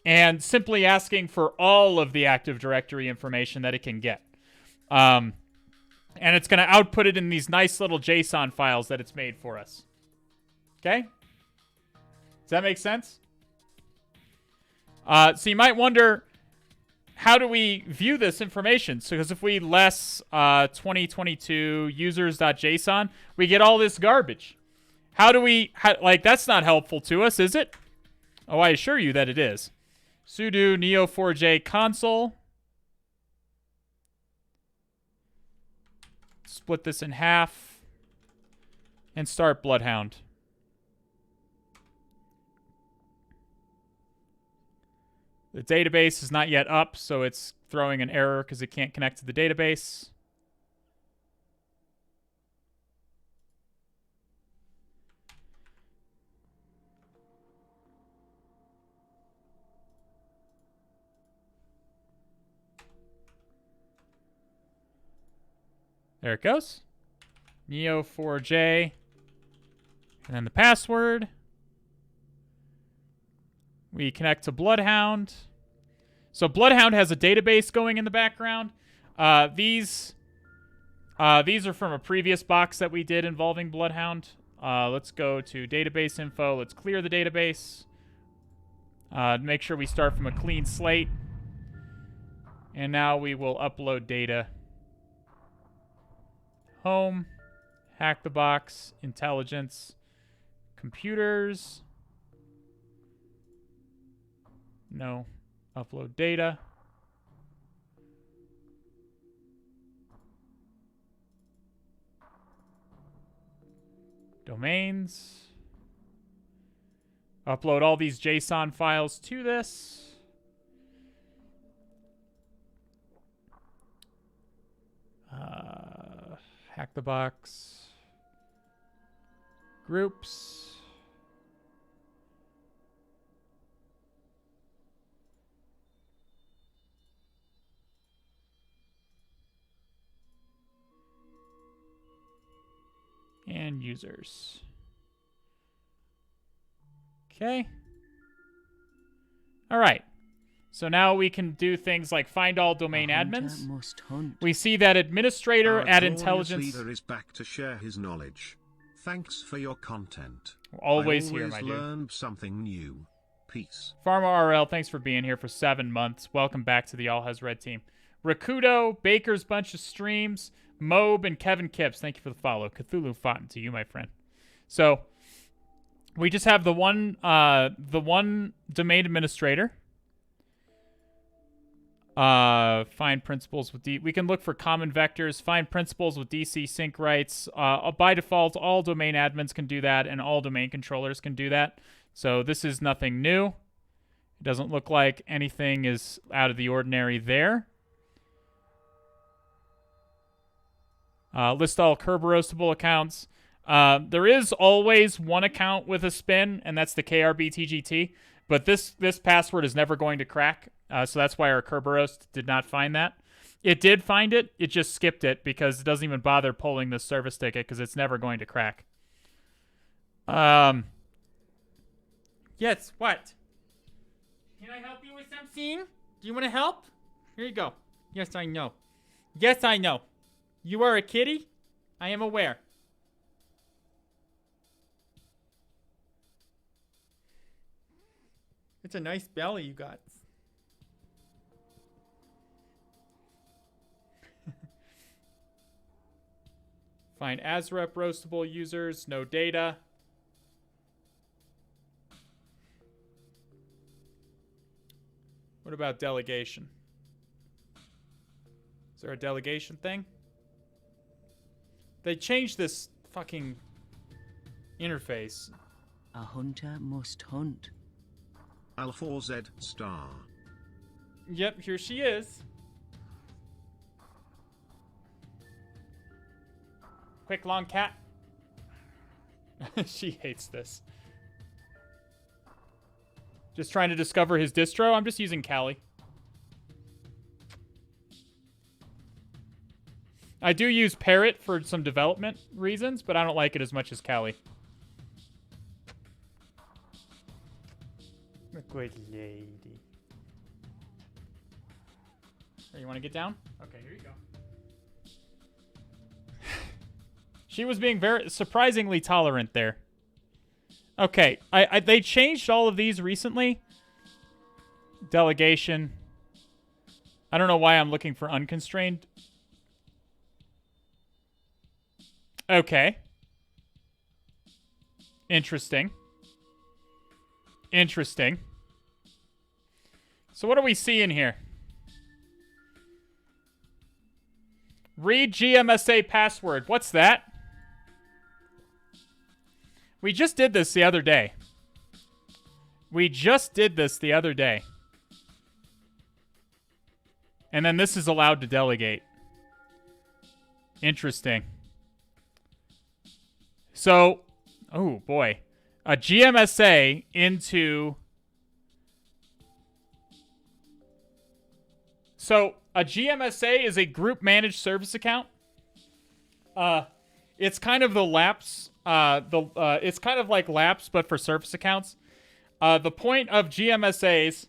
and simply asking for all of the Active Directory information that it can get. And it's going to output it in these nice little JSON files that it's made for us. Okay? Does that make sense? So you might wonder, how do we view this information? So, because if we less 2022 users.json, we get all this garbage. How do we, like, that's not helpful to us, is it? Oh, I assure you that it is. Sudo neo4j console. Split this in half. And start Bloodhound. The database is not yet up, so it's throwing an error because it can't connect to the database. There it goes. Neo4j. And then the password. We connect to Bloodhound. So Bloodhound has a database going in the background. These are from a previous box that we did involving Bloodhound. Let's go to database info. Let's clear the database. Make sure we start from a clean slate. And now we will upload data. Home, HacktheBox, intelligence, computers. No, upload data. Domains. Upload all these JSON files to this. Hack the box. Groups. And users. Okay. All right. So now we can do things like find all domain admins. Must hunt. We see that administrator Our at glorious intelligence. leader is back to share his knowledge. Thanks for your content. Always I here, always my dude. learned something new. Peace. Pharma RL, thanks for being here for 7 months. Welcome back to the All Has Red team. Rakudo, Baker's Bunch of Streams, Mobe, and Kevin Kipps, thank you for the follow. Cthulhu Fountain to you, my friend. So, we just have the one domain administrator. Find principals with we can look for common vectors, find principals with DC sync rights. By default, all domain admins can do that, and all domain controllers can do that. So this is nothing new. It doesn't look like anything is out of the ordinary there. List all Kerberoastable accounts. There is always one account with a spin, and that's the KRBTGT. But this password is never going to crack. So that's why our Kerberoast did not find that. It did find it. It just skipped it because it doesn't even bother pulling the service ticket because it's never going to crack. Yes, what? Can I help you with something? Do you want to help? Here you go. Yes, I know. Yes, I know. You are a kitty? I am aware. It's a nice belly you got. Find ASREP roastable users, no data. What about delegation? Is there a delegation thing? They changed this fucking interface. A hunter must hunt. Al4Z star. Yep, here she is. Quick long cat. She hates this. Just trying to discover his distro. I'm just using Kali. I do use Parrot for some development reasons, but I don't like it as much as Kali. A good lady. Oh, you want to get down? Okay, here you go. She was being very surprisingly tolerant there. Okay, they changed all of these recently. Delegation. I don't know why I'm looking for unconstrained. Okay. Interesting. Interesting. So what do we see in here? Read GMSA password. What's that? We just did this the other day. We just did this the other day. And then this is allowed to delegate. Interesting. So, oh boy. A GMSA into... So, a GMSA is a group managed service account. It's kind of the LAPS. It's kind of like LAPS, but for service accounts. The point of GMSAs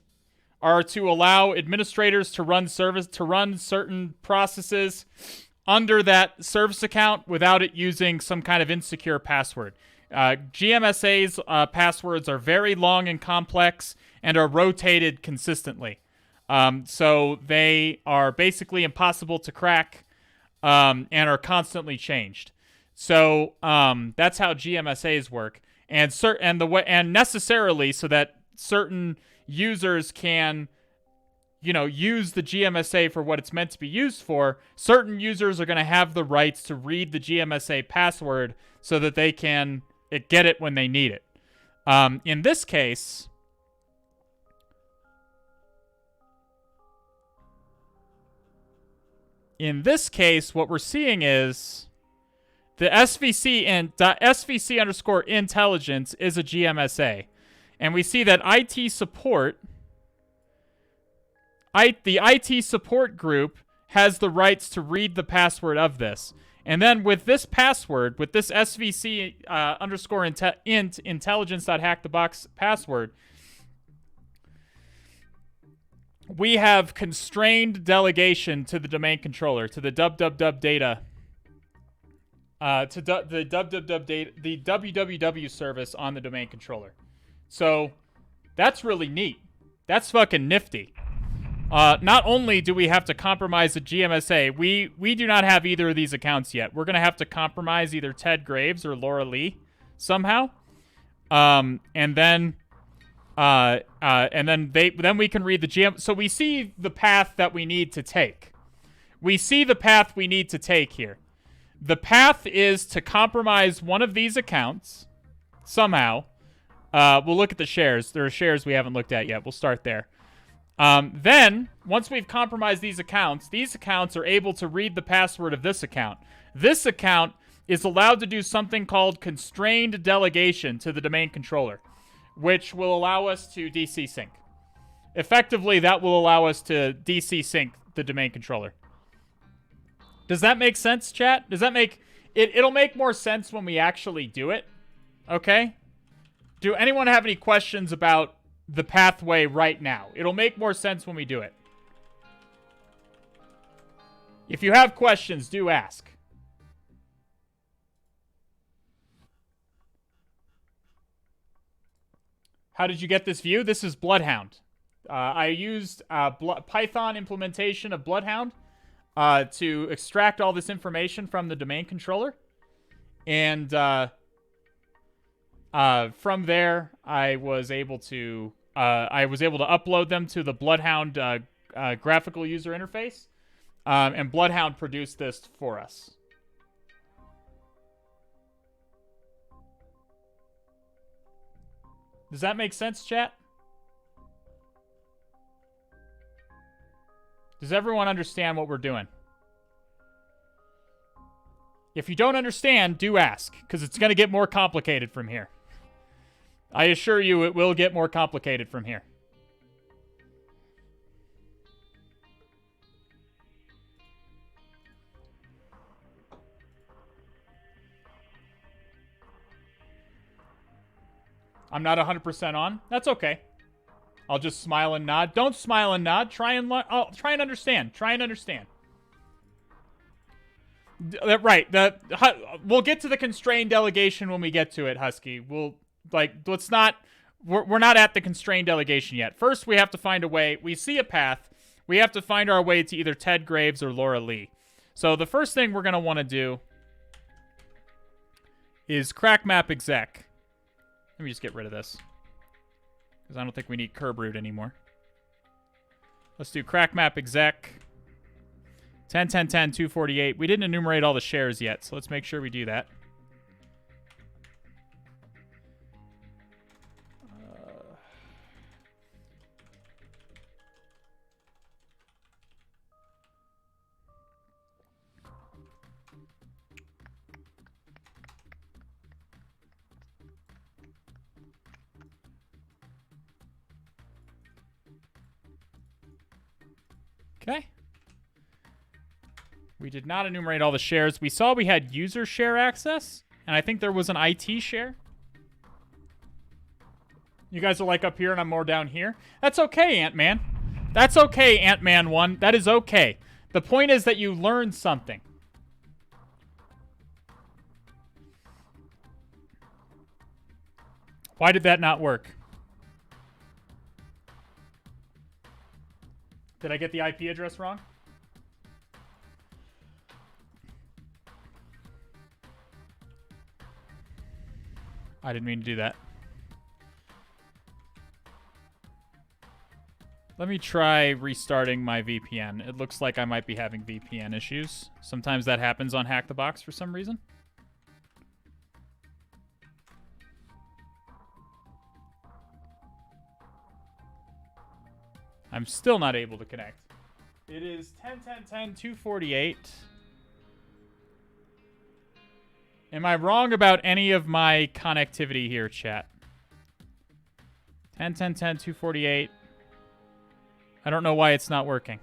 are to allow administrators to run certain processes under that service account without it using some kind of insecure password. GMSA's passwords are very long and complex and are rotated consistently. So they are basically impossible to crack and are constantly changed. So that's how GMSAs work, and necessarily so that certain users can, use the GMSA for what it's meant to be used for. Certain users are going to have the rights to read the GMSA password so that they can get it when they need it. In this case, what we're seeing is The SVC and .svc underscore intelligence is a GMSA. And we see that IT support, the IT support group has the rights to read the password of this. And then with this password, with this SVC underscore int intelligence.hackthebox password, we have constrained delegation to the domain controller, to the www data, the www service on the domain controller. So that's really neat. That's fucking nifty. Not only do we have to compromise the GMSA, we do not have either of these accounts yet. We're gonna have to compromise either Ted Graves or Laura Lee somehow, and then we can read the GM. So we see the path that we need to take. We see the path we need to take here. The path is to compromise one of these accounts somehow. We'll look at the shares. There are shares we haven't looked at yet. We'll start there. Then, once we've compromised these accounts are able to read the password of this account. This account is allowed to do something called constrained delegation to the domain controller, which will allow us to DC sync. Effectively, that will allow us to DC sync the domain controller. Does that make sense, chat? Does that make... It'll make more sense when we actually do it. Okay? Do anyone have any questions about the pathway right now? It'll make more sense when we do it. If you have questions, do ask. How did you get this view? This is Bloodhound. I used Python implementation of Bloodhound to extract all this information from the domain controller. And from there, I was able to upload them to the Bloodhound graphical user interface, and Bloodhound produced this for us. Does that make sense, chat? Does everyone understand what we're doing? If you don't understand, do ask, because it's going to get more complicated from here. I assure you it will get more complicated from here. I'm not 100% on. That's okay. I'll just smile and nod. Don't smile and nod. Try and understand. Try and understand. Right. We'll get to the constrained delegation when we get to it, Husky. Let's not... We're not at the constrained delegation yet. First, we have to find a way. We see a path. We have to find our way to either Ted Graves or Laura Lee. So the first thing we're going to want to do is crack map exec. Let me just get rid of this, because I don't think we need curb root anymore. Let's do crack map exec 10.10.10.248. We didn't enumerate all the shares yet, so let's make sure we do that. Okay. We did not enumerate all the shares. We saw we had user share access, and I think there was an IT share. You guys are like up here and I'm more down here. That's okay, Ant-Man. That's okay, Ant-Man 1. That is okay. The point is that you learned something. Why did that not work? Did I get the IP address wrong? I didn't mean to do that. Let me try restarting my VPN. It looks like I might be having VPN issues. Sometimes that happens on Hack the Box for some reason. I'm still not able to connect. It is 10.10.10.248. Am I wrong about any of my connectivity here, chat? 10, 10, 10, 248. I don't know why it's not working.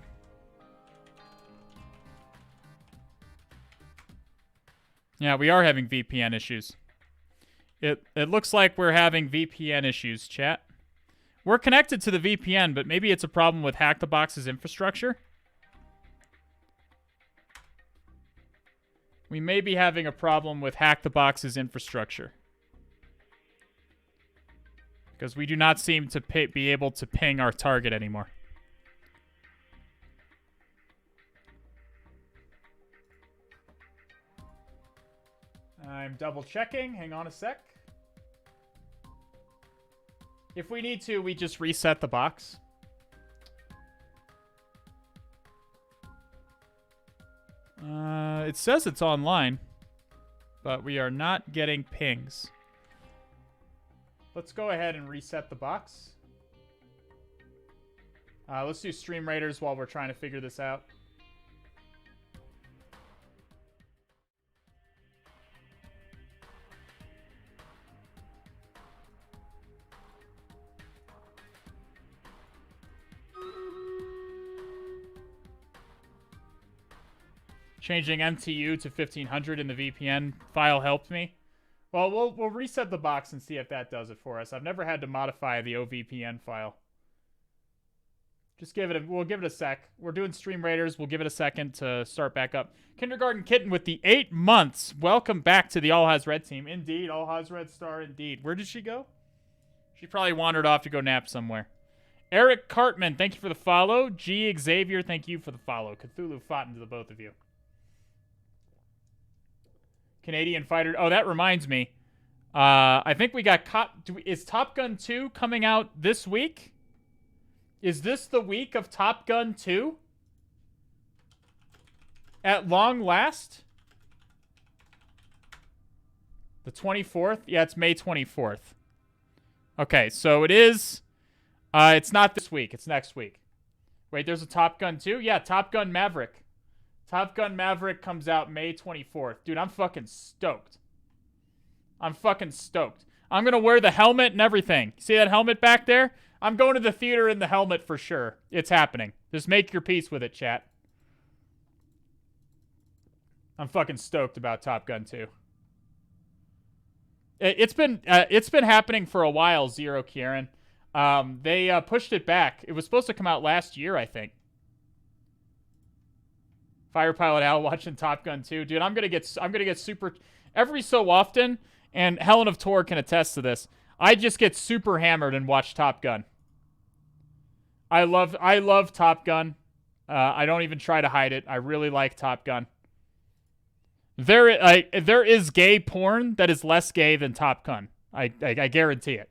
Yeah, we are having VPN issues. It looks like we're having VPN issues, chat. We're connected to the VPN, but maybe it's a problem with HacktheBox's infrastructure. We may be having a problem with HacktheBox's infrastructure. Because we do not seem to be able to ping our target anymore. I'm double checking. Hang on a sec. If we need to, we just reset the box. It says it's online, but we are not getting pings. Let's go ahead and reset the box. Let's do Stream Raiders while we're trying to figure this out. Changing MTU to 1500 in the VPN file helped me. Well, we'll reset the box and see if that does it for us. I've never had to modify the OVPN file. Just we'll give it a sec. We're doing Stream Raiders. We'll give it a second to start back up. Kindergarten Kitten with the 8 months. Welcome back to the All Has Red team. Indeed, All Has Red star indeed. Where did she go? She probably wandered off to go nap somewhere. Eric Cartman, thank you for the follow. G. Xavier, thank you for the follow. Cthulhu fought into the both of you. Canadian Fighter. Oh, that reminds me. I think we got is Top Gun 2 coming out this week? Is this the week of Top Gun 2? At long last? The 24th? Yeah, it's May 24th. Okay, so it is. It's not this week. It's next week. Wait, there's a Top Gun 2? Yeah, Top Gun Maverick. Top Gun Maverick comes out May 24th. Dude, I'm fucking stoked. I'm fucking stoked. I'm going to wear the helmet and everything. See that helmet back there? I'm going to the theater in the helmet for sure. It's happening. Just make your peace with it, chat. I'm fucking stoked about Top Gun 2. It's been happening for a while, Zero Kieran. They pushed it back. It was supposed to come out last year, I think. Fire Pilot Al watching Top Gun 2. Dude, I'm gonna get super every so often, and Helen of Tor can attest to this. I just get super hammered and watch Top Gun. I love Top Gun. I don't even try to hide it. I really like Top Gun. There is gay porn that is less gay than Top Gun. I guarantee it.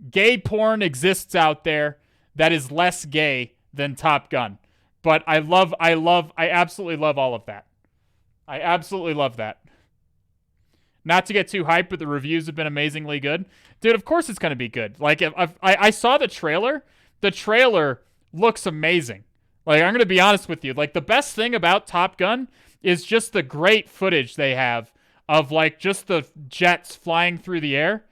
Gay porn exists out there that is less gay than Top Gun. But I absolutely love all of that. I absolutely love that. Not to get too hyped, but the reviews have been amazingly good. Dude, of course it's going to be good. Like, I saw the trailer. The trailer looks amazing. Like, I'm going to be honest with you. Like, the best thing about Top Gun is just the great footage they have of, like, just the jets flying through the air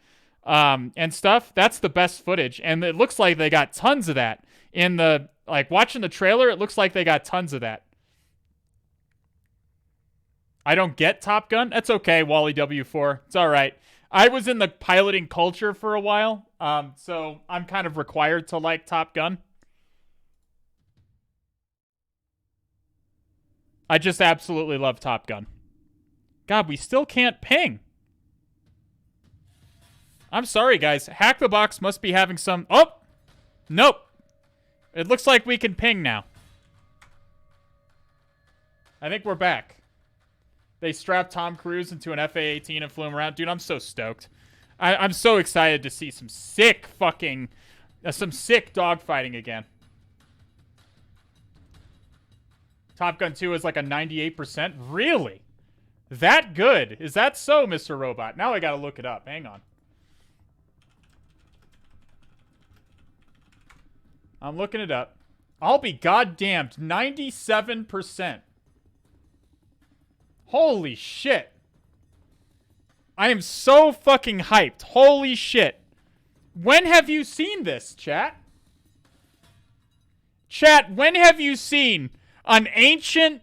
and stuff. That's the best footage. And it looks like they got tons of that in the... Like, watching the trailer, it looks like they got tons of that. I don't get Top Gun. That's okay, Wally W4. It's all right. I was in the piloting culture for a while, so I'm kind of required to like Top Gun. I just absolutely love Top Gun. God, we still can't ping. I'm sorry, guys. Hack the Box must be having some... Oh! Nope. It looks like we can ping now. I think we're back. They strapped Tom Cruise into an FA-18 and flew him around. Dude, I'm so stoked. I'm so excited to see some sick fucking... some sick dogfighting again. Top Gun 2 is like a 98%? Really? That good? Is that so, Mr. Robot? Now I gotta look it up. Hang on. I'm looking it up. I'll be goddamned. 97%. Holy shit. I am so fucking hyped. Holy shit. When have you seen this, chat? Chat, when have you seen an ancient,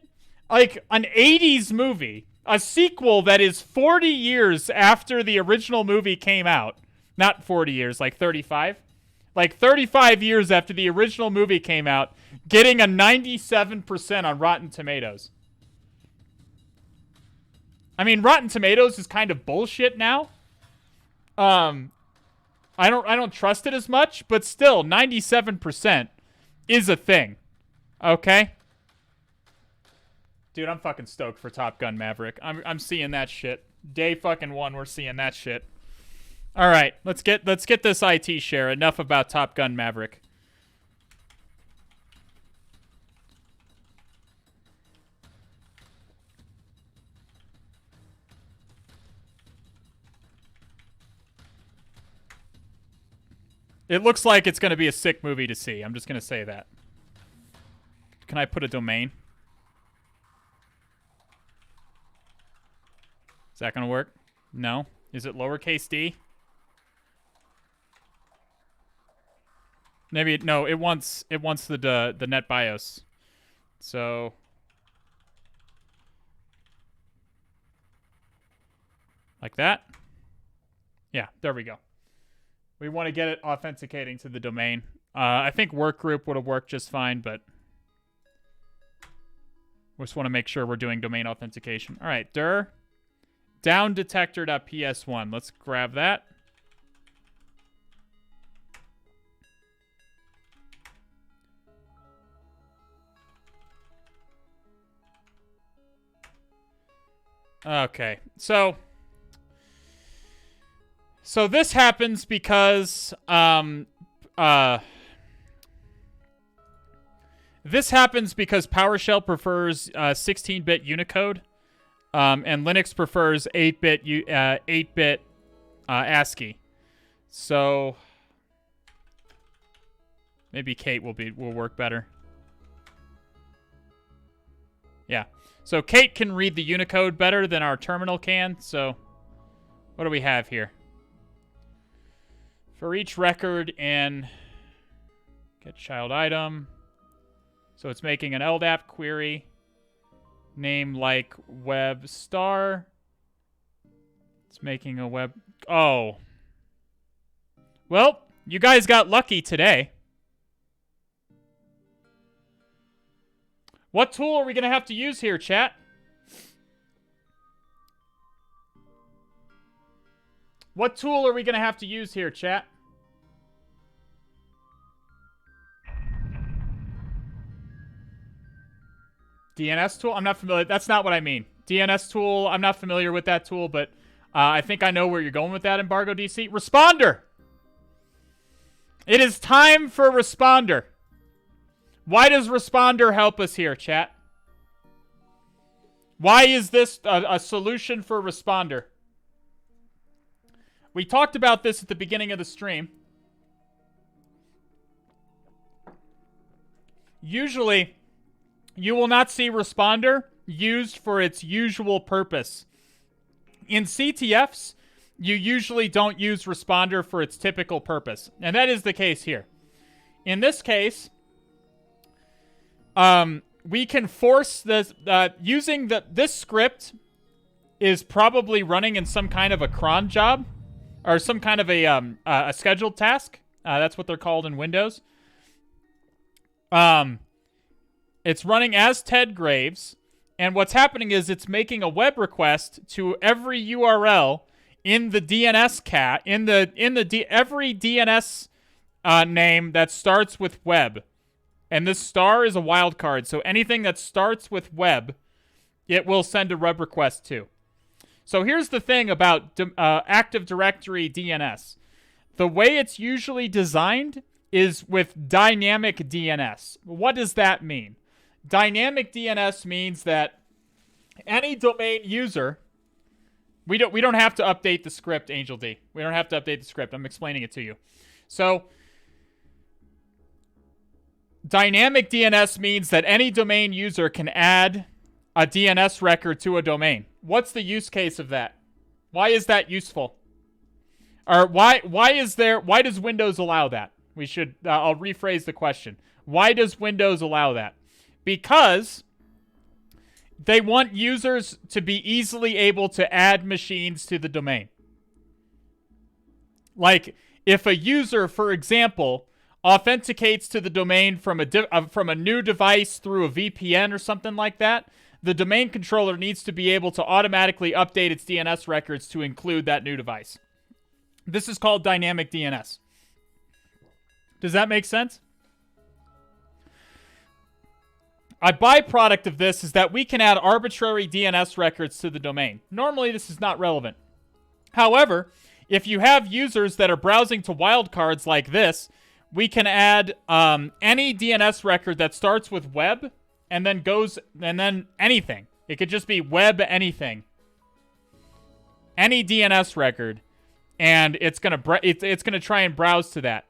like, an 80s movie, a sequel that is 40 years after the original movie came out? Not 40 years, like 35? Like 35 years after the original movie came out, getting a 97% on Rotten Tomatoes. I mean, Rotten Tomatoes is kind of bullshit now. I don't trust it as much, but still, 97% is a thing. Okay? Dude, I'm fucking stoked for Top Gun Maverick. I'm seeing that shit. Day fucking 1, we're seeing that shit. All right, let's get this IT share. Enough about Top Gun Maverick. It looks like it's going to be a sick movie to see. I'm just going to say that. Can I put a domain? Is that going to work? No. Is it lowercase d? Maybe no. It wants the net BIOS. So like that. Yeah, there we go. We want to get it authenticating to the domain. I think workgroup would have worked just fine, but we just want to make sure we're doing domain authentication. All right, dir downdetector.ps1. Let's grab that. Okay, so this happens because PowerShell prefers 16-bit Unicode, and Linux prefers 8-bit ASCII. So maybe Kate will work better. Yeah. So Kate can read the Unicode better than our terminal can. So what do we have here? For each record in get child item. So it's making an LDAP query. Name like web star. It's making a web... Oh. Well, you guys got lucky today. What tool are we going to have to use here, chat? What tool are we going to have to use here, chat? DNS tool? I'm not familiar. That's not what I mean. DNS tool, I'm not familiar with that tool, but I think I know where you're going with that, Embargo DC. Responder! It is time for Responder. Why does Responder help us here, chat? Why is this a solution for Responder? We talked about this at the beginning of the stream. Usually, you will not see Responder used for its usual purpose. In CTFs, you usually don't use Responder for its typical purpose. And that is the case here. In this case, we can force this, using this script is probably running in some kind of a cron job, or some kind of a scheduled task. That's what they're called in Windows. It's running as Ted Graves, and what's happening is it's making a web request to every URL in the DNS cat, every DNS name that starts with web. And this star is a wildcard, so anything that starts with web, it will send a web request to. So here's the thing about Active Directory DNS. The way it's usually designed is with dynamic DNS. What does that mean? Dynamic DNS means that any domain user... We don't have to update the script, Angel D. We don't have to update the script. I'm explaining it to you. So... Dynamic DNS means that any domain user can add a DNS record to a domain. What's the use case of that? Why is that useful? Or why does Windows allow that? We should, I'll rephrase the question. Why does Windows allow that? Because they want users to be easily able to add machines to the domain. Like, if a user, for example, authenticates to the domain from a new device through a VPN or something like that, the domain controller needs to be able to automatically update its DNS records to include that new device. This is called dynamic DNS. Does that make sense? A byproduct of this is that we can add arbitrary DNS records to the domain. Normally, this is not relevant. However, if you have users that are browsing to wildcards like this, we can add any DNS record that starts with web and then anything. It could just be web anything. Any DNS record, and it's gonna try and browse to that.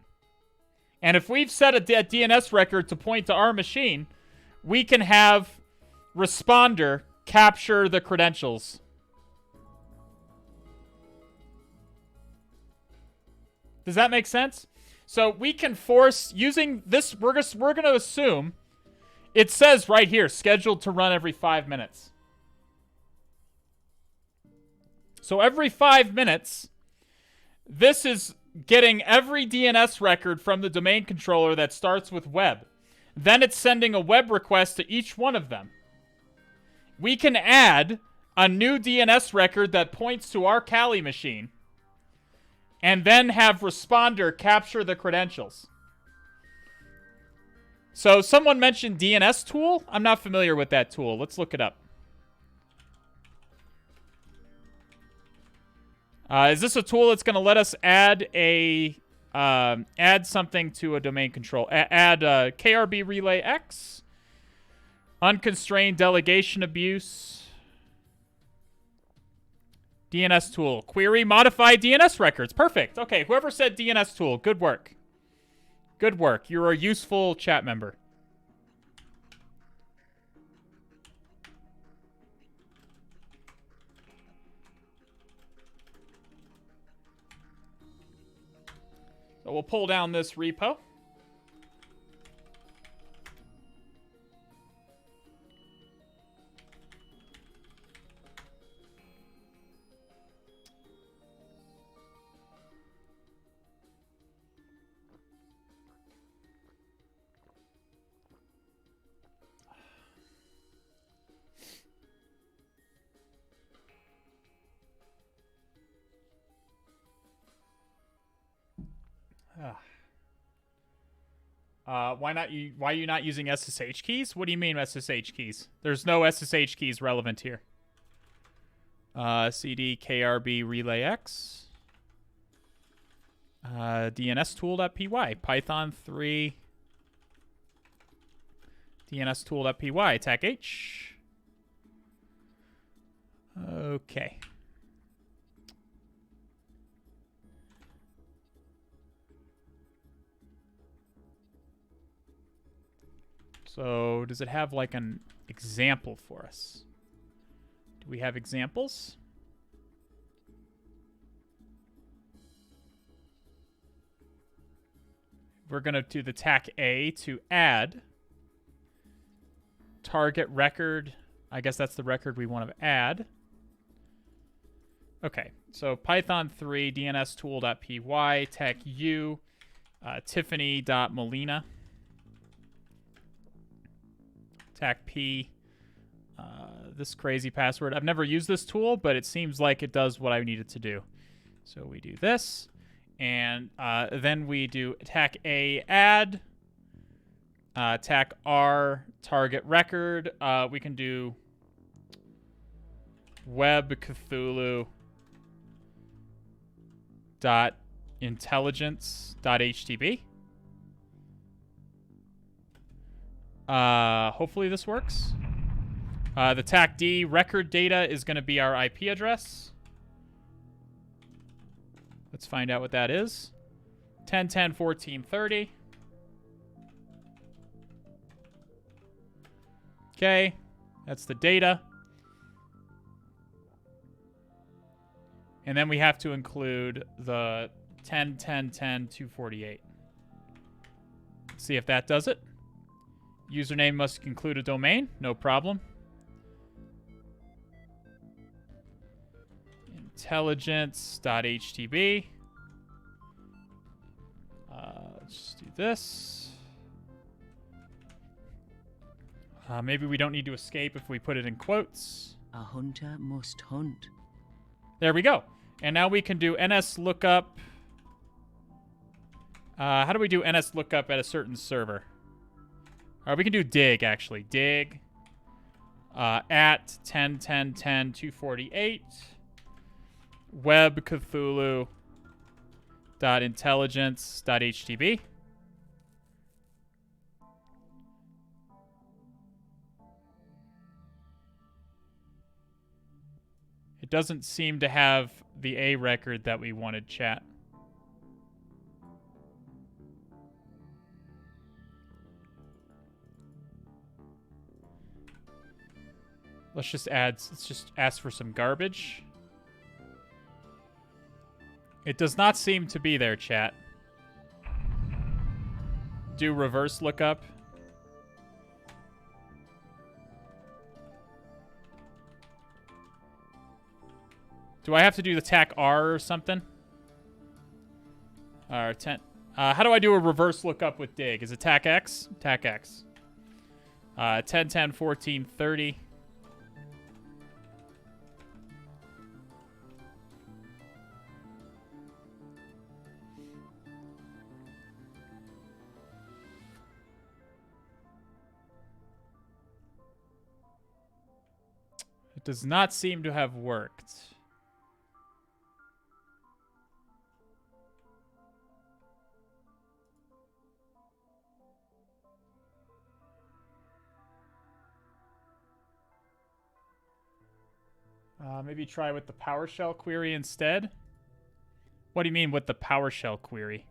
And if we've set a DNS record to point to our machine, we can have Responder capture the credentials. Does that make sense? So we can force, using this, we're going to assume, it says right here, scheduled to run every 5 minutes. So every 5 minutes, this is getting every DNS record from the domain controller that starts with web. Then it's sending a web request to each one of them. We can add a new DNS record that points to our Kali machine, and then have Responder capture the credentials. So someone mentioned DNS tool. I'm not familiar with that tool. Let's look it up. Is this a tool that's going to let us add something to a domain control? Add KRB relay X, unconstrained delegation abuse. DNS tool. Query modify DNS records. Perfect. Okay, whoever said DNS tool, good work. Good work. You're a useful chat member. So we'll pull down this repo. Why are you not using SSH keys? What do you mean SSH keys? There's no SSH keys relevant here. CD KRB relay X. DNS tool.py. Python 3. DNS tool.py. Attack H. Okay. So, does it have like an example for us? Do we have examples? We're going to do the attack A to add target record. I guess that's the record we want to add. Okay, so Python 3 DNS tool.py, tech U, Tiffany.Molina. Attack P, this crazy password. I've never used this tool, but it seems like it does what I need it to do. So we do this, and then we do attack A add, attack R target record. We can do web Cthulhu dot intelligence dot htb. Hopefully this works. The TAC D record data is going to be our IP address. Let's find out what that is. 10.10.14.30. Okay, that's the data. And then we have to include the 10.10.10.248. See if that does it. Username must include a domain. No problem. Intelligence.htb. Let's just do this. Maybe we don't need to escape if we put it in quotes. A hunter must hunt. There we go. And now we can do NS lookup. How do we do NS lookup at a certain server? We can do dig, actually. Dig at 10.10.10.248 web Cthulhu .intelligence.htb. It doesn't seem to have the A record that we wanted, chat. Let's just ask for some garbage. It does not seem to be there, chat. Do reverse lookup. Do I have to do the TAC R or something? How do I do a reverse lookup with dig? Is it TAC X? TAC X. 10.10.14.30. It does not seem to have worked. Maybe try with the PowerShell query instead. What do you mean with the PowerShell query?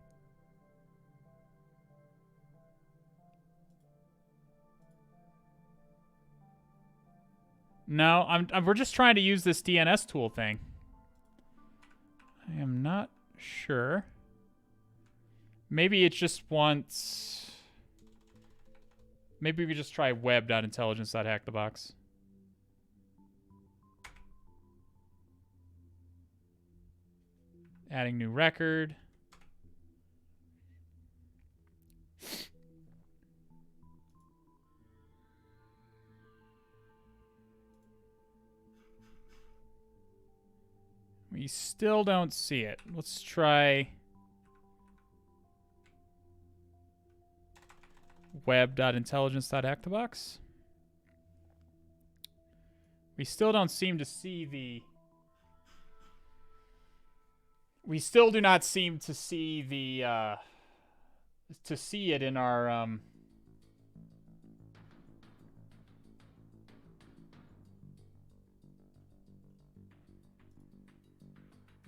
No, we're just trying to use this DNS tool thing. I am not sure. Maybe it just wants... Maybe we just try web.intelligence.hackthebox. Adding new record. We still don't see it. Let's try web.intelligence.hackthebox. We still don't seem to see the... We still do not seem to see the, to see it in our,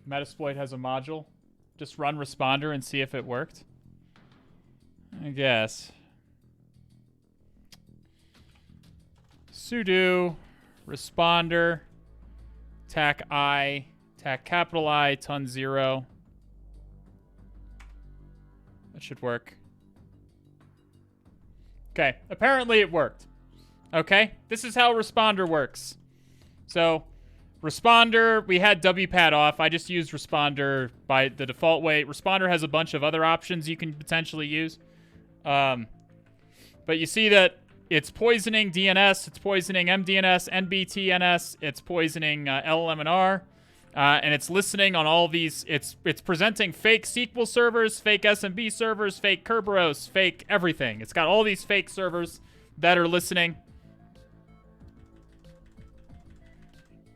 Metasploit has a module. Just run responder and see if it worked. I guess. Sudo responder tac I tac capital I ton 0. That should work. Okay, apparently it worked. Okay, this is how responder works. So responder, we had WPAT off. I just used responder by the default way. Responder has a bunch of other options you can potentially use. But you see that it's poisoning DNS, it's poisoning MDNS, NBTNS, it's poisoning LLM and R, and it's listening on all these. It's presenting fake SQL servers, fake SMB servers, fake Kerberos, fake everything. It's got all these fake servers that are listening.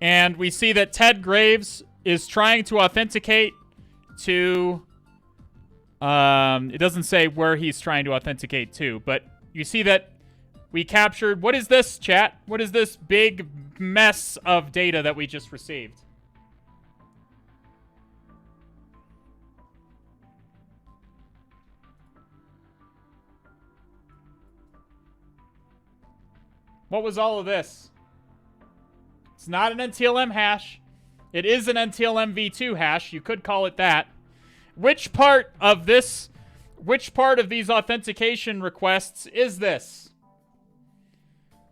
And we see that Ted Graves is trying to authenticate to... it doesn't say where he's trying to authenticate to, but you see that we captured... What is this, chat? What is this big mess of data that we just received? What was all of this? It's not an NTLM hash. It is an NTLM v2 hash. You could call it that. Which part of these authentication requests is this?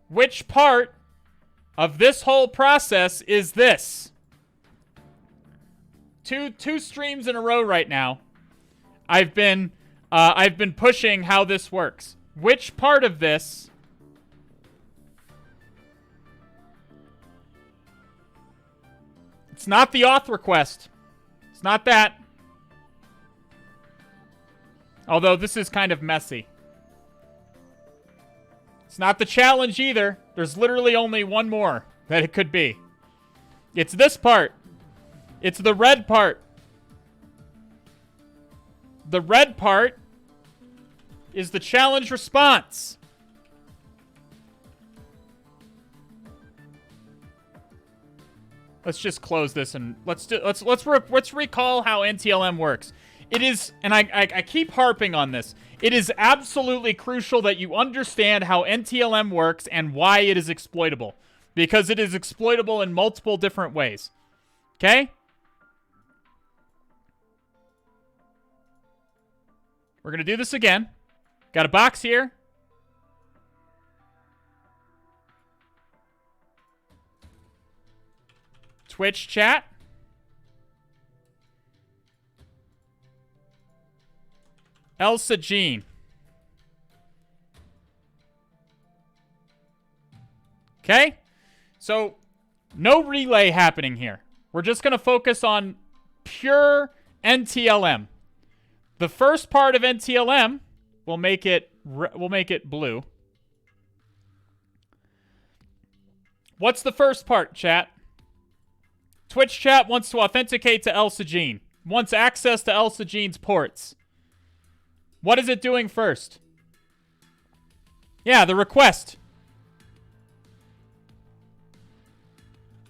Which part of this whole process is this? Two streams in a row right now. I've been pushing how this works. Which part of this It's not the auth request. It's not that. Although this is kind of messy. It's not the challenge either. There's literally only one more that it could be. It's this part. It's the red part. The red part is the challenge response. Let's just close this and let's recall how NTLM works. It is, and I keep harping on this. It is absolutely crucial that you understand how NTLM works and why it is exploitable, because it is exploitable in multiple different ways. Okay? We're gonna do this again. Got a box here. Twitch chat. Elsa Jean. Okay? So, no relay happening here. We're just going to focus on pure NTLM. The first part of NTLM, we'll make it blue. What's the first part, chat? Twitch chat wants to authenticate to Elsa Jean. Wants access to Elsa Jean's ports. What is it doing first? Yeah, the request.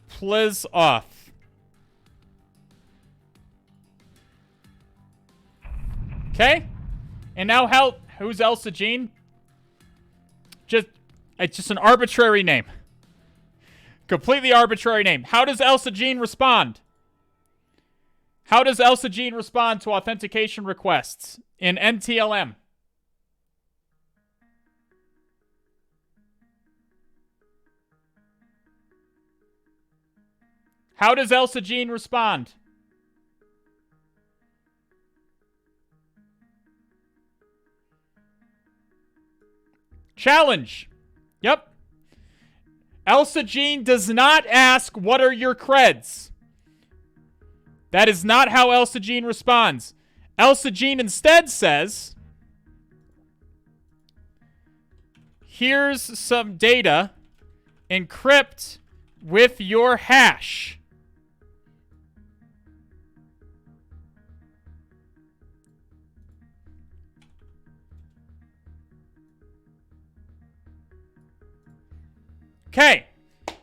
Please auth. Okay? And now who's Elsa Jean? It's just an arbitrary name. Completely arbitrary name. How does Elsa Jean respond? How does Elsa Jean respond to authentication requests in NTLM? How does Elsa Jean respond? Challenge. Yep. Elsa Jean does not ask, what are your creds? That is not how Elsa Jean responds. Elsa Jean instead says, here's some data, encrypt with your hash. Okay,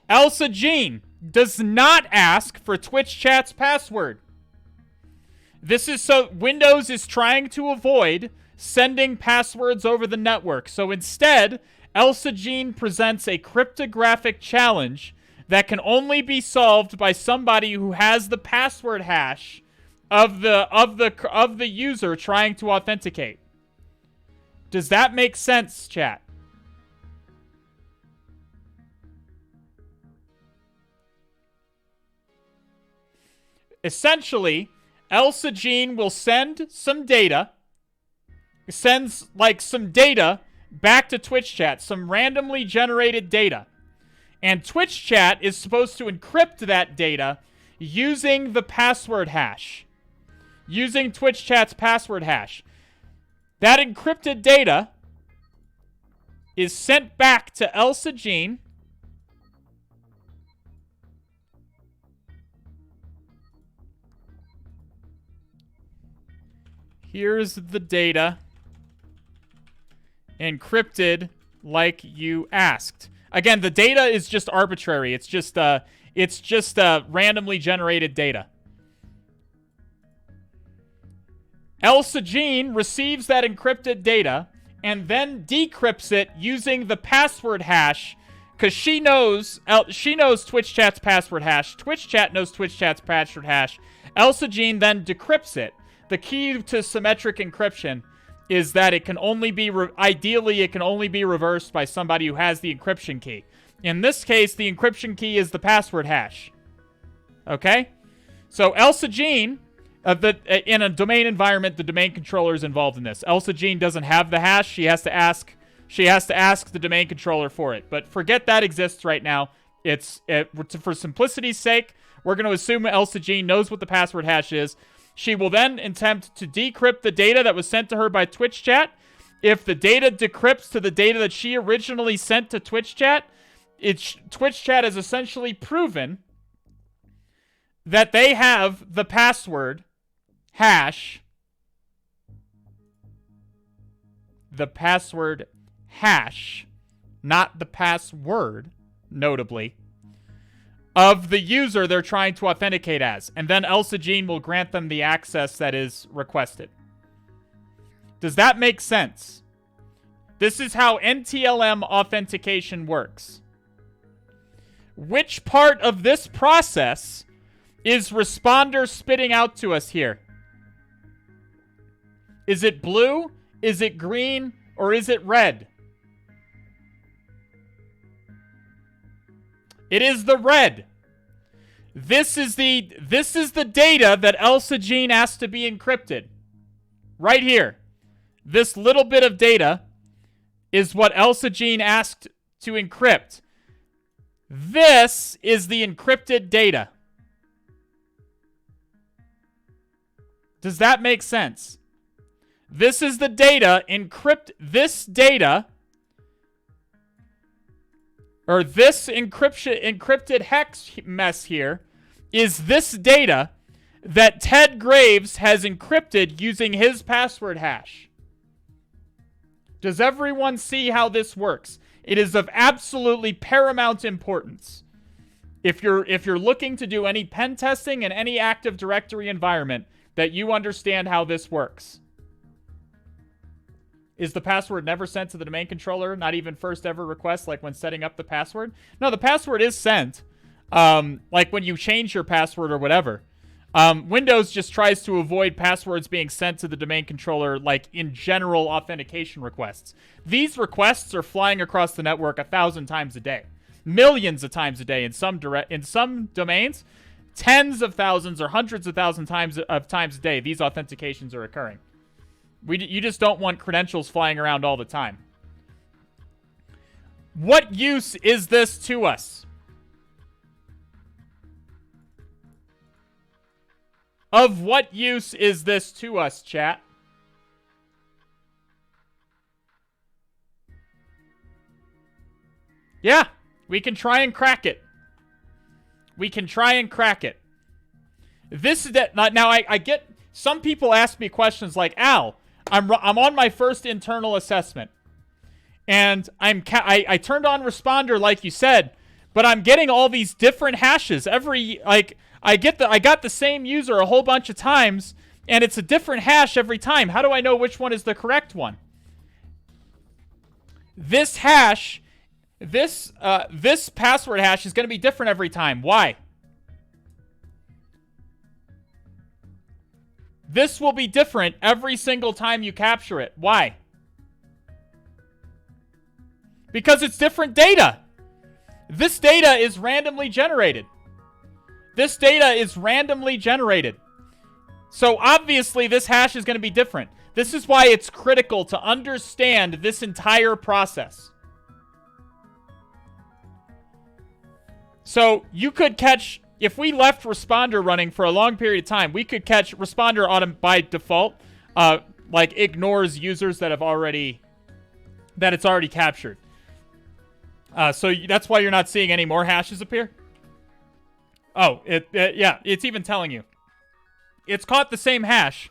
Elsa Jean does not ask for Twitch chat's password. This is so Windows is trying to avoid sending passwords over the network. So instead, Elsa Jean presents a cryptographic challenge that can only be solved by somebody who has the password hash of the user trying to authenticate. Does that make sense, chat? Essentially, Elsa Jean will send some data, sends like some data back to Twitch chat, some randomly generated data. And Twitch chat is supposed to encrypt that data using the password hash. Using Twitch chat's password hash. That encrypted data is sent back to Elsa Jean. Here's the data encrypted like you asked. Again, the data is just arbitrary. It's just randomly generated data. Elsa Jean receives that encrypted data and then decrypts it using the password hash Because she knows Twitch chat's password hash. Twitch chat knows Twitch chat's password hash. Elsa Jean then decrypts it. The key to symmetric encryption is that it can only be, ideally, it can only be reversed by somebody who has the encryption key. In this case, the encryption key is the password hash. Okay? So Elsa Jean, in a domain environment, the domain controller is involved in this. Elsa Jean doesn't have the hash. She has to ask the domain controller for it. But forget that exists right now. For simplicity's sake, we're going to assume Elsa Jean knows what the password hash is. She will then attempt to decrypt the data that was sent to her by Twitch chat. If the data decrypts to the data that she originally sent to Twitch chat, Twitch chat has essentially proven that they have the password hash. The password hash, not the password, notably, of the user they're trying to authenticate as. And then Elsa Jean will grant them the access that is requested. Does that make sense? This is how NTLM authentication works. Which part of this process is responder spitting out to us here? Is it blue? Is it green? Or is it red? It is the red. This is the data that Elsa Jean asked to be encrypted. Right here. This little bit of data is what Elsa Jean asked to encrypt. This is the encrypted data. Does that make sense? This is the data. This data, or this encrypted hex mess here, is this data that Ted Graves has encrypted using his password hash. Does everyone see how this works? It is of absolutely paramount importance. If you're looking to do any pen testing in any Active Directory environment, that you understand how this works. Is the password never sent to the domain controller? Not even first ever request, like when setting up the password? No, the password is sent. Like when you change your password or whatever. Windows just tries to avoid passwords being sent to the domain controller, like in general authentication requests. These requests are flying across the network 1,000 times a day, millions of times a day. In some domains, tens of thousands or hundreds of thousands times a day. These authentications are occurring. You just don't want credentials flying around all the time. What use is this to us? Of what use is this to us, chat? Yeah, we can try and crack it. We can try and crack it. This is that. Now, I get some people ask me questions like, Al, I'm on my first internal assessment, and I turned on responder like you said, but I'm getting all these different hashes I got the same user a whole bunch of times, and it's a different hash every time. How do I know which one is the correct one? This hash, this password hash is going to be different every time. Why? This will be different every single time you capture it. Why? Because it's different data. This data is randomly generated. This data is randomly generated. So obviously this hash is going to be different. This is why it's critical to understand this entire process. So you could catch, if we left responder running for a long period of time, we could catch responder by default, like ignores users that it's already captured. So that's why you're not seeing any more hashes appear. Oh, yeah, it's even telling you. It's caught the same hash.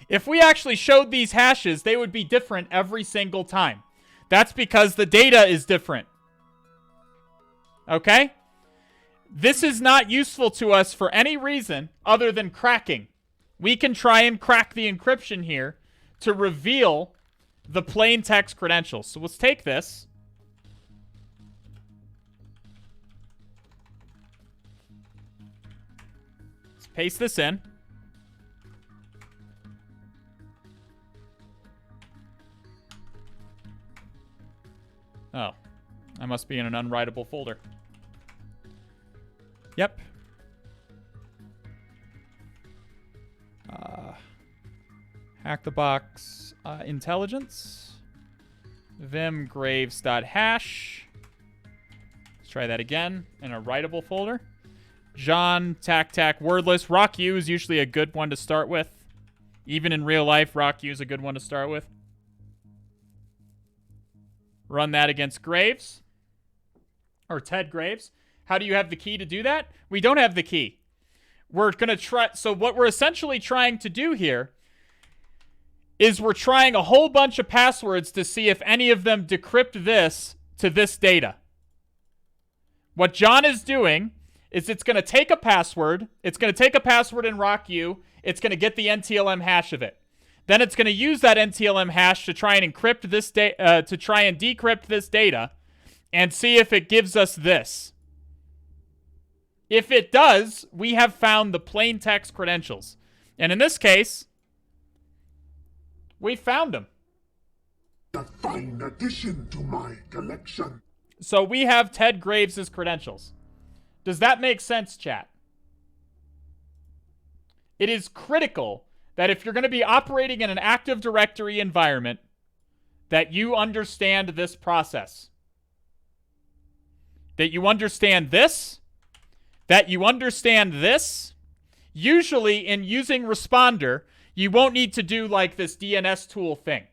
If we actually showed these hashes, they would be different every single time. That's because the data is different. Okay? This is not useful to us for any reason other than cracking. We can try and crack the encryption here to reveal the plain text credentials. So let's take this. Paste this in. Oh. I must be in an unwritable folder. Yep. HacktheBox intelligence. Vim graves.hash. Let's try that again in a writable folder. John, tac, wordless. RockU is usually a good one to start with. Even in real life, RockU is a good one to start with. Run that against Graves. Or Ted Graves. How do you have the key to do that? We don't have the key. We're going to try... So what we're essentially trying to do here is we're trying a whole bunch of passwords to see if any of them decrypt this to this data. What John is doing is it's going to take a password. It's going to take a password in RockU. It's going to get the NTLM hash of it. Then it's going to use that NTLM hash to try and encrypt this to try and decrypt this data and see if it gives us this. If it does, we have found the plain text credentials. And in this case, we found them. A fine addition to my collection. So we have Ted Graves' credentials. Does that make sense, chat? It is critical that if you're going to be operating in an Active Directory environment, that you understand this process. That you understand this. That you understand this. Usually in using Responder, you won't need to do like this DNS tool thing.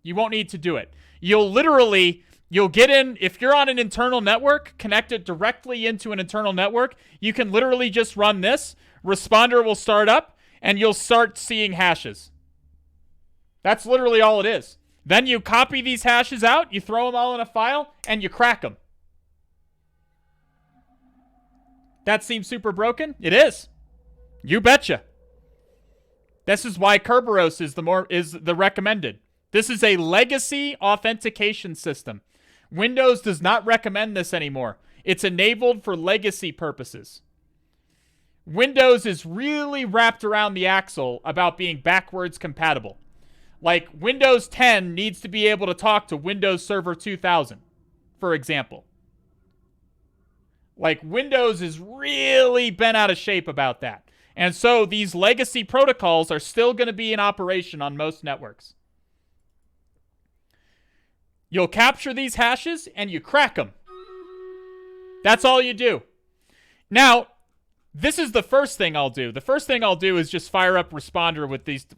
You won't need to do it. You'll get in, if you're on an internal network, connected directly into an internal network, you can literally just run this. Responder will start up, and you'll start seeing hashes. That's literally all it is. Then you copy these hashes out, you throw them all in a file, and you crack them. That seems super broken? It is. You betcha. This is why Kerberos is the recommended. This is a legacy authentication system. Windows does not recommend this anymore. It's enabled for legacy purposes. Windows is really wrapped around the axle about being backwards compatible. Like Windows 10 needs to be able to talk to Windows Server 2000, for example. Like Windows is really bent out of shape about that. And so these legacy protocols are still going to be in operation on most networks. You'll capture these hashes and you crack them. That's all you do. Now, this is the first thing I'll do. The first thing I'll do is just fire up Responder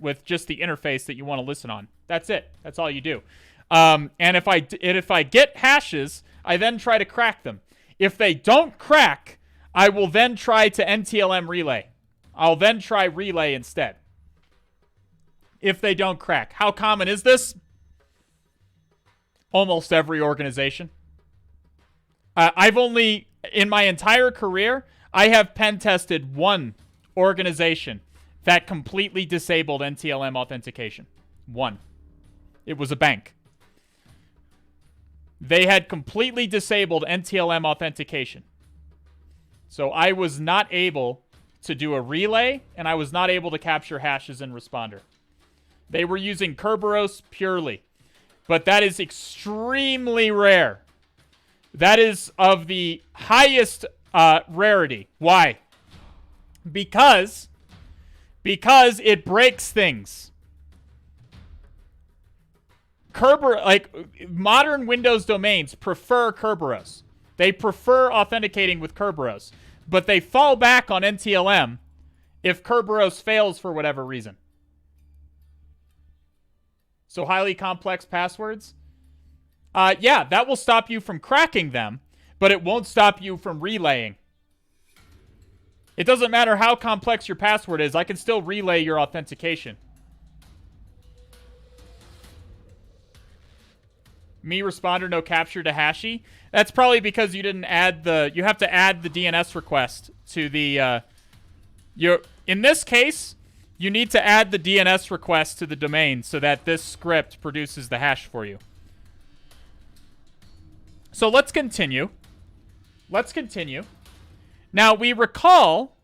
with just the interface that you want to listen on. That's it. That's all you do. And if I get hashes, I then try to crack them. If they don't crack, I will then try to NTLM relay. I'll then try relay instead. If they don't crack. How common is this? Almost every organization. In my entire career, I have pen tested one organization that completely disabled NTLM authentication. One. It was a bank. They had completely disabled NTLM authentication. So I was not able to do a relay, and I was not able to capture hashes in Responder. They were using Kerberos purely. But that is extremely rare. That is of the highest rarity. Why? Because it breaks things. Modern Windows domains prefer Kerberos. They prefer authenticating with Kerberos. But they fall back on NTLM if Kerberos fails for whatever reason. So highly complex passwords? Yeah, that will stop you from cracking them, but it won't stop you from relaying. It doesn't matter how complex your password is, I can still relay your authentication. Me Responder, no capture to Hashy. That's probably because you didn't add you have to add the DNS request to the, in this case, you need to add the DNS request to the domain so that this script produces the hash for you. So let's continue. Now we recall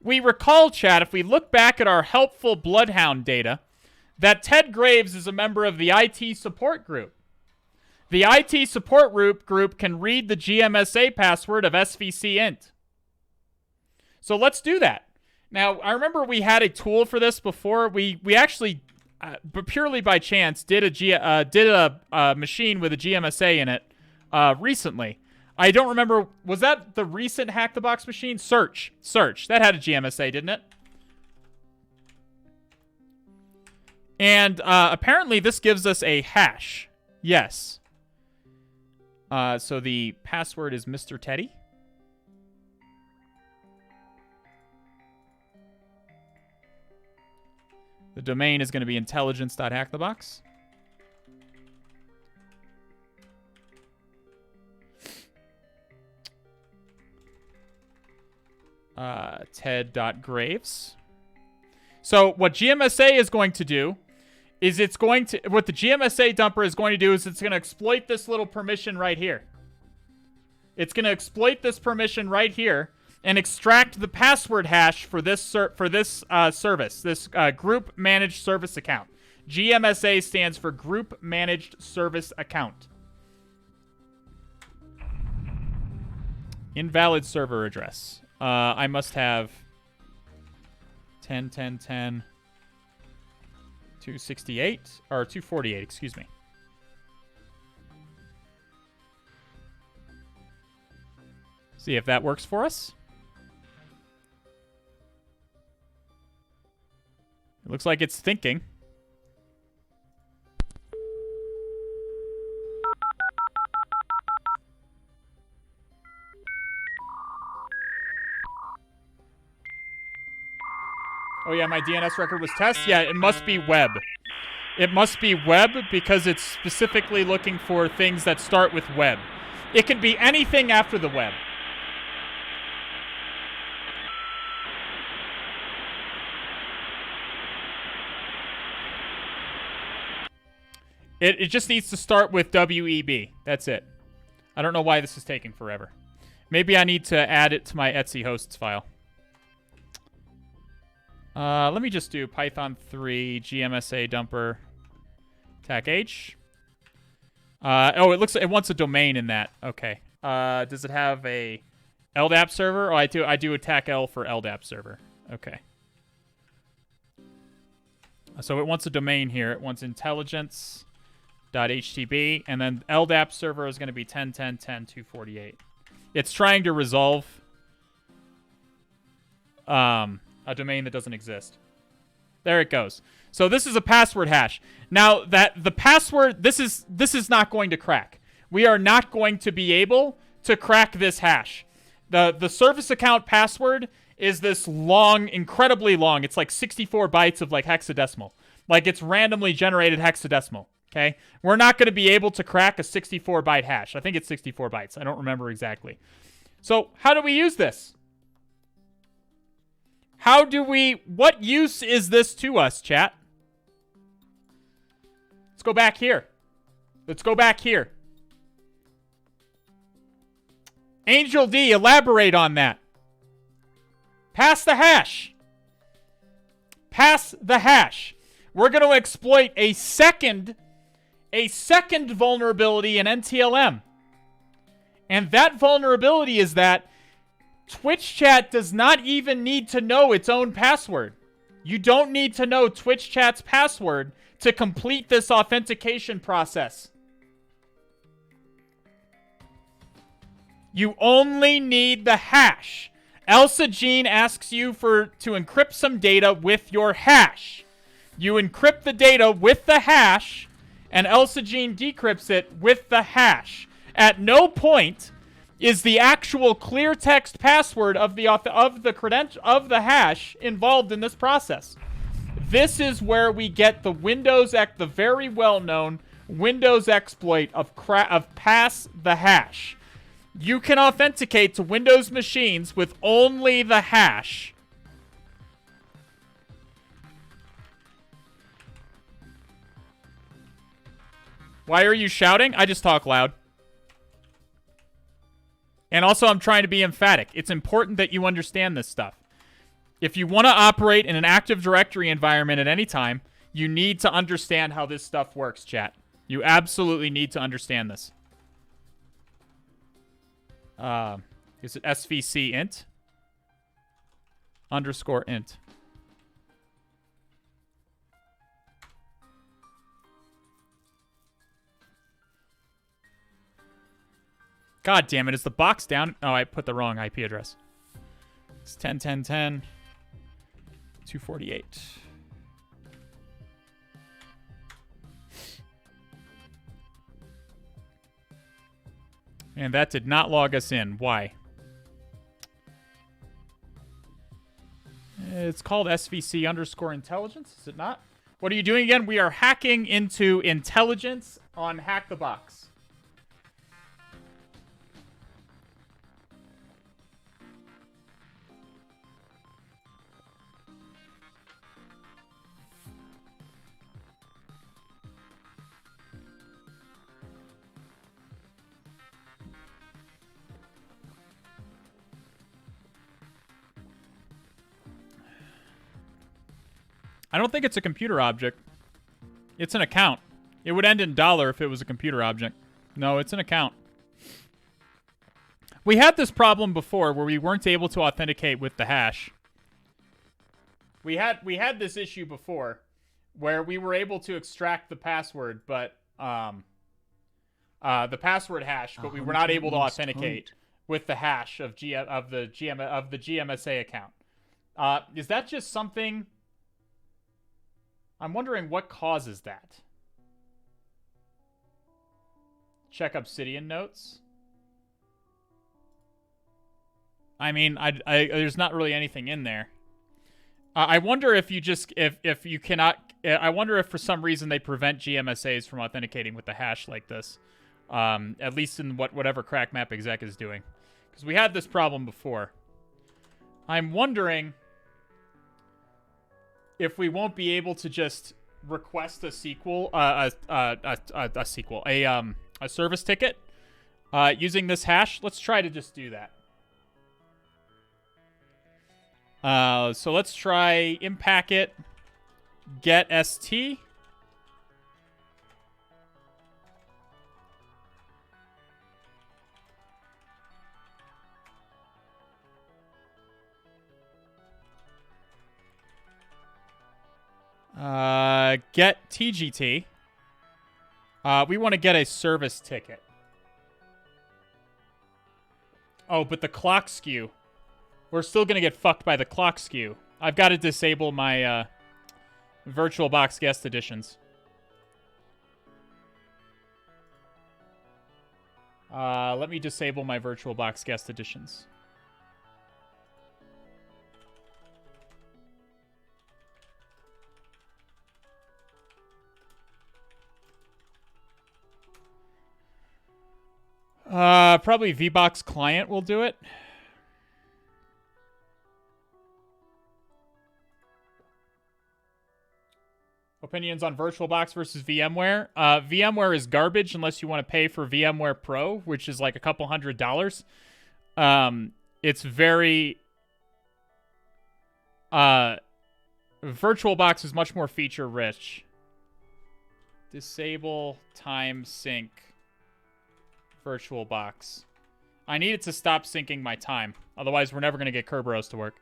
we recall, chat, if we look back at our helpful Bloodhound data, that Ted Graves is a member of the IT support group. The IT support group can read the GMSA password of SVC int. So let's do that. Now, I remember we had a tool for this before. We actually, but purely by chance, did a machine with a GMSA in it recently. I don't remember. Was that the recent Hack the Box machine? Search. That had a GMSA, didn't it? And apparently this gives us a hash. Yes. So the password is Mr. Teddy. The domain is going to be intelligence.hackthebox. Ted.graves. So what GMSA is going to do is what the GMSA dumper is going to do is it's going to exploit this little permission right here. It's going to exploit this permission right here and extract the password hash for this service, this group managed service account. GMSA stands for Group Managed Service Account. Invalid server address. I must have 10.10.10 268 or 248, excuse me. See if that works for us. It looks like it's thinking. Oh yeah, my DNS record was test? Yeah, it must be web. It must be web because it's specifically looking for things that start with web. It can be anything after the web. It just needs to start with WEB. That's it. I don't know why this is taking forever. Maybe I need to add it to my Etsy hosts file. Let me just do Python 3 GMSA dumper tac h. Oh, it looks like it wants a domain in that. Okay. Does it have a LDAP server? Oh, I do a tac L for LDAP server. Okay. So it wants a domain here. It wants intelligence.htb, and then LDAP server is going to be 10.10.10.248. It's trying to resolve a domain that doesn't exist. There it goes. So this is a password hash. Now that the password, this is not going to crack. We are not going to be able to crack this hash. The service account password is this long, incredibly long. It's like 64 bytes of like hexadecimal. Like it's randomly generated hexadecimal. Okay? We're not going to be able to crack a 64 byte hash. I think it's 64 bytes. I don't remember exactly. So how do we use this? What use is this to us, chat? Let's go back here. Angel D, elaborate on that. Pass the hash. We're going to exploit a second vulnerability in NTLM. And that vulnerability is that Twitch chat does not even need to know its own password. You don't need to know Twitch chat's password to complete this authentication process. You only need the hash. Elsa Jean asks you to encrypt some data with your hash. You encrypt the data with the hash, and Elsa Jean decrypts it with the hash. At no point is the actual clear text password of the credential of the hash involved in this process. This is where we get the the very well-known Windows exploit of pass the hash. You can authenticate to Windows machines with only the hash. Why are you shouting? I just talk loud. And also, I'm trying to be emphatic. It's important that you understand this stuff. If you want to operate in an Active Directory environment at any time, you need to understand how this stuff works, chat. You absolutely need to understand this. Is it svc int? _int. God damn it, is the box down? Oh, I put the wrong IP address. It's 10.10.10. 248. And that did not log us in. Why? It's called svc_intelligence, is it not? What are you doing again? We are hacking into intelligence on HacktheBox. I don't think it's a computer object. It's an account. It would end in $ if it was a computer object. No, it's an account. We had this problem before where we weren't able to authenticate with the hash. We had this issue before where we were able to extract the password, but the password hash, but we were not able to authenticate with the hash of the GMSA account. Is that just something? I'm wondering what causes that. Check Obsidian notes. I mean, there's not really anything in there. I wonder if you just if you cannot. I wonder if for some reason they prevent GMSAs from authenticating with the hash like this. At least in whatever crack map exec is doing, because we had this problem before. I'm wondering if we won't be able to just request a service ticket using this hash. Let's try to just do that. So let's try impacket get st. Get TGT. We want to get a service ticket. Oh, but the clock skew. We're still going to get fucked by the clock skew. I've got to disable my VirtualBox guest editions. Let me disable my VirtualBox guest editions. Probably VBox client will do it. Opinions on VirtualBox versus VMware. VMware is garbage unless you want to pay for VMware Pro, which is like a couple $100. It's very... VirtualBox is much more feature-rich. Disable time sync VirtualBox. I need it to stop syncing my time. Otherwise, we're never going to get Kerberos to work.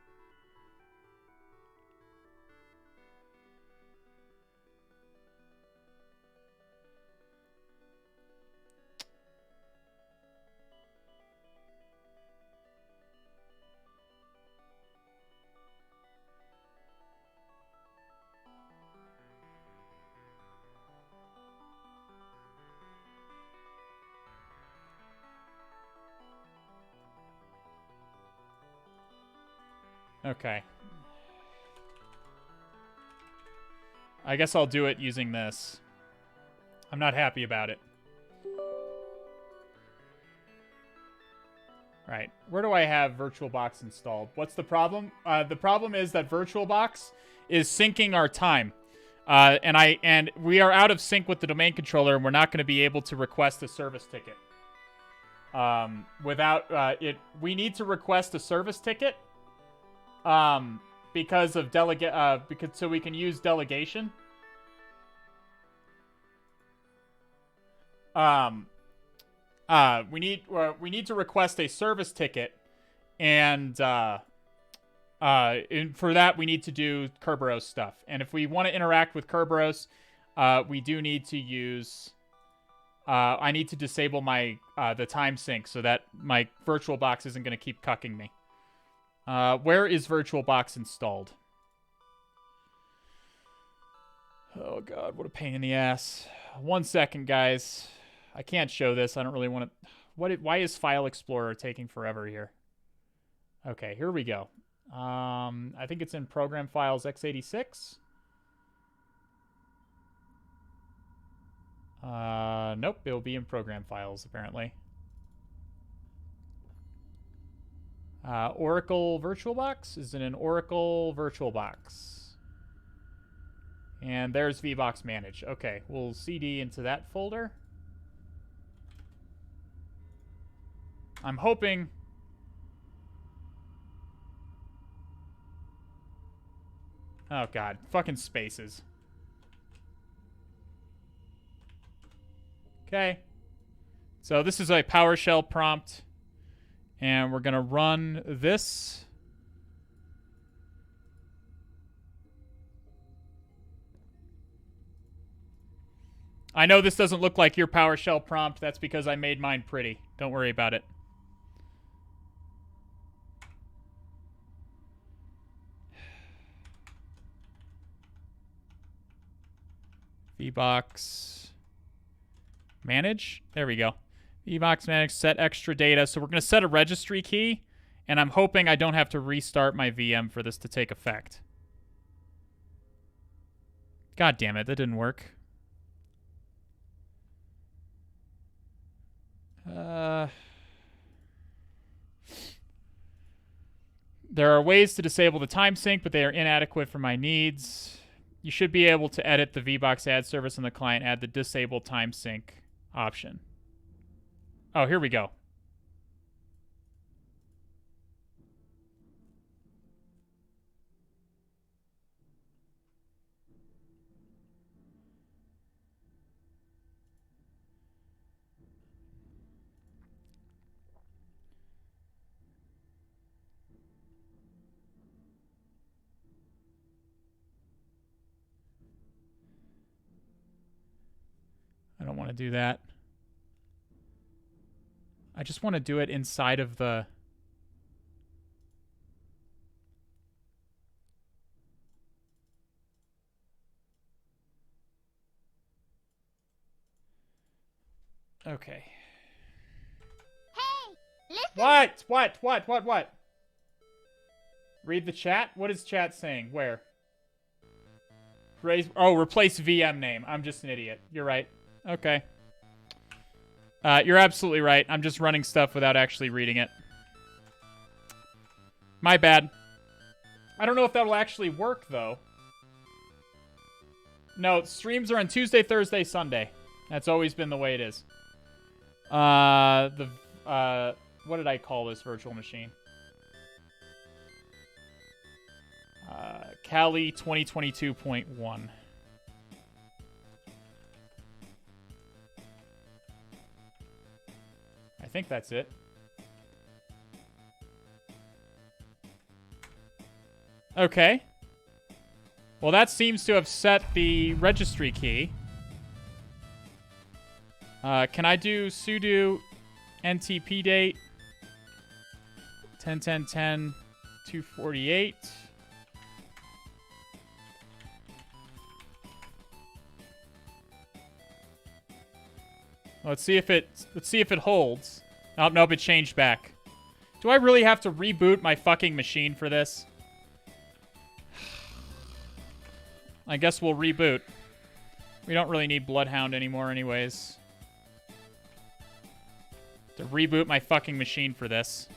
Okay. I guess I'll do it using this. I'm not happy about it. Right. Where do I have VirtualBox installed? What's the problem? The problem is that VirtualBox is syncing our time. And we are out of sync with the domain controller, and we're not going to be able to request a service ticket. Without it, we need to request a service ticket. because of so we can use delegation. We need to request a service ticket, and for that we need to do Kerberos stuff. And if we want to interact with Kerberos, we do need to use. I need to disable my the time sync so that my VirtualBox isn't going to keep cucking me. Where is VirtualBox installed? Oh god, what a pain in the ass. 1 second, guys. I can't show this. I don't really want to... Why is File Explorer taking forever here? Okay, here we go. I think it's in Program Files x86. Nope, it'll be in Program Files, apparently. Oracle VirtualBox? Is it an Oracle VirtualBox? And there's VBox Manage. Okay, we'll CD into that folder. I'm hoping... Oh, God. Fucking spaces. Okay. So this is a PowerShell prompt. And we're going to run this. I know this doesn't look like your PowerShell prompt. That's because I made mine pretty. Don't worry about it. VBox manage. There we go. VBox manage, set extra data. So we're going to set a registry key, and I'm hoping I don't have to restart my VM for this to take effect. God damn it, that didn't work. There are ways to disable the time sync, but they are inadequate for my needs. You should be able to edit the VBox ad service on the client, add the disable time sync option. Oh, here we go. I don't want to do that. I just want to do it inside of the... Okay. Hey, listen. What? Read the chat? What is chat saying? Where? Replace VM name. I'm just an idiot. You're right. Okay. You're absolutely right. I'm just running stuff without actually reading it. My bad. I don't know if that'll actually work, though. No, streams are on Tuesday, Thursday, Sunday. That's always been the way it is. What did I call this virtual machine? Kali 2022.1. I think that's it. Okay. Well, that seems to have set the registry key. Can I do sudo ntp date 10.10.10.248? Let's see if it holds. Oh, nope, it changed back. Do I really have to reboot my fucking machine for this? I guess we'll reboot. We don't really need Bloodhound anymore anyways. To reboot my fucking machine for this.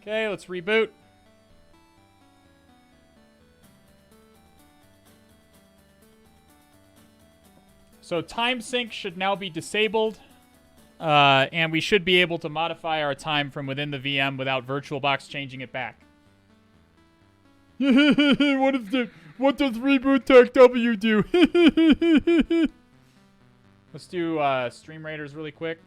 Okay, let's reboot. So time sync should now be disabled. And we should be able to modify our time from within the VM without VirtualBox changing it back. What does reboot tech W do? Let's do Stream Raiders really quick.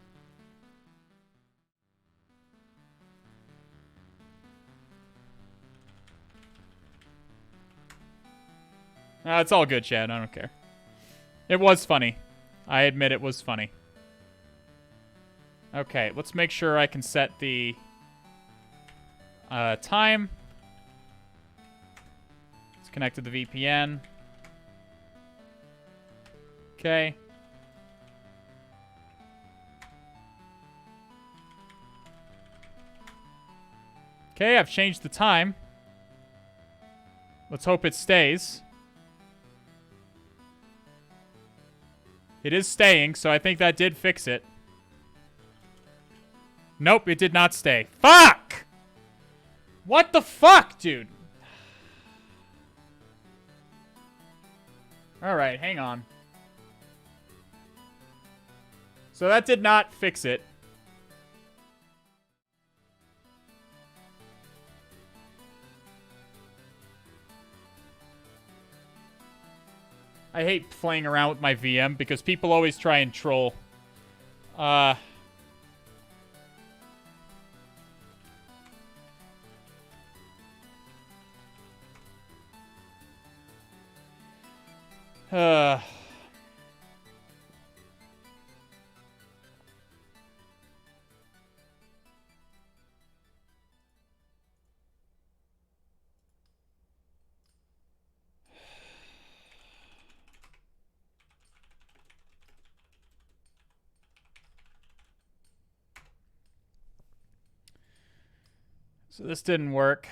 It's all good, Chad. I don't care. It was funny. I admit it was funny. Okay, let's make sure I can set the time. Let's connect to the VPN. Okay. Okay, I've changed the time. Let's hope it stays. It is staying, so I think that did fix it. Nope, it did not stay. Fuck! What the fuck, dude? Alright, hang on. So that did not fix it. I hate playing around with my VM because people always try and troll. Uh, So this didn't work.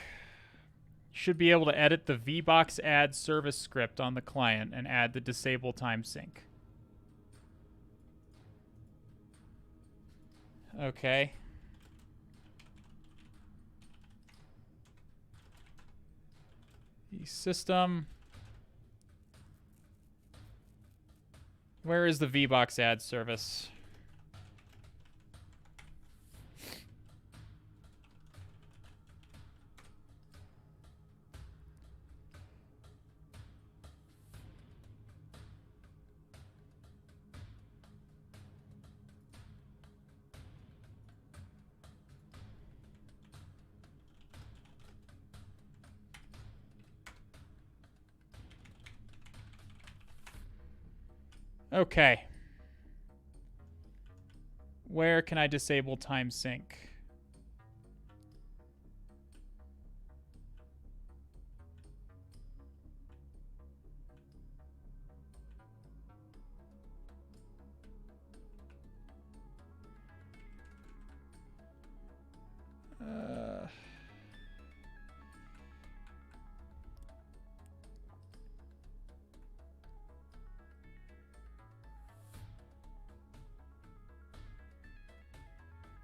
You should be able to edit the VBox add service script on the client and add the disable time sync. Okay. The system. Where is the VBox add service? Okay. Where can I disable time sync?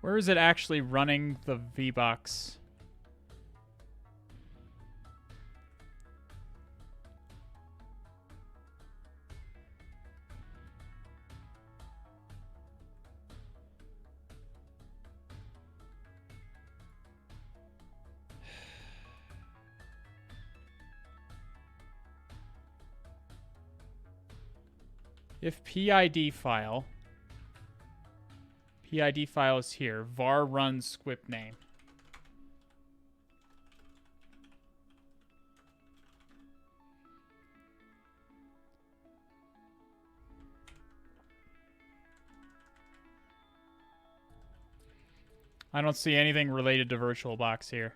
Where is it actually running the VBox? If PID file is here, var runs script name. I don't see anything related to VirtualBox here.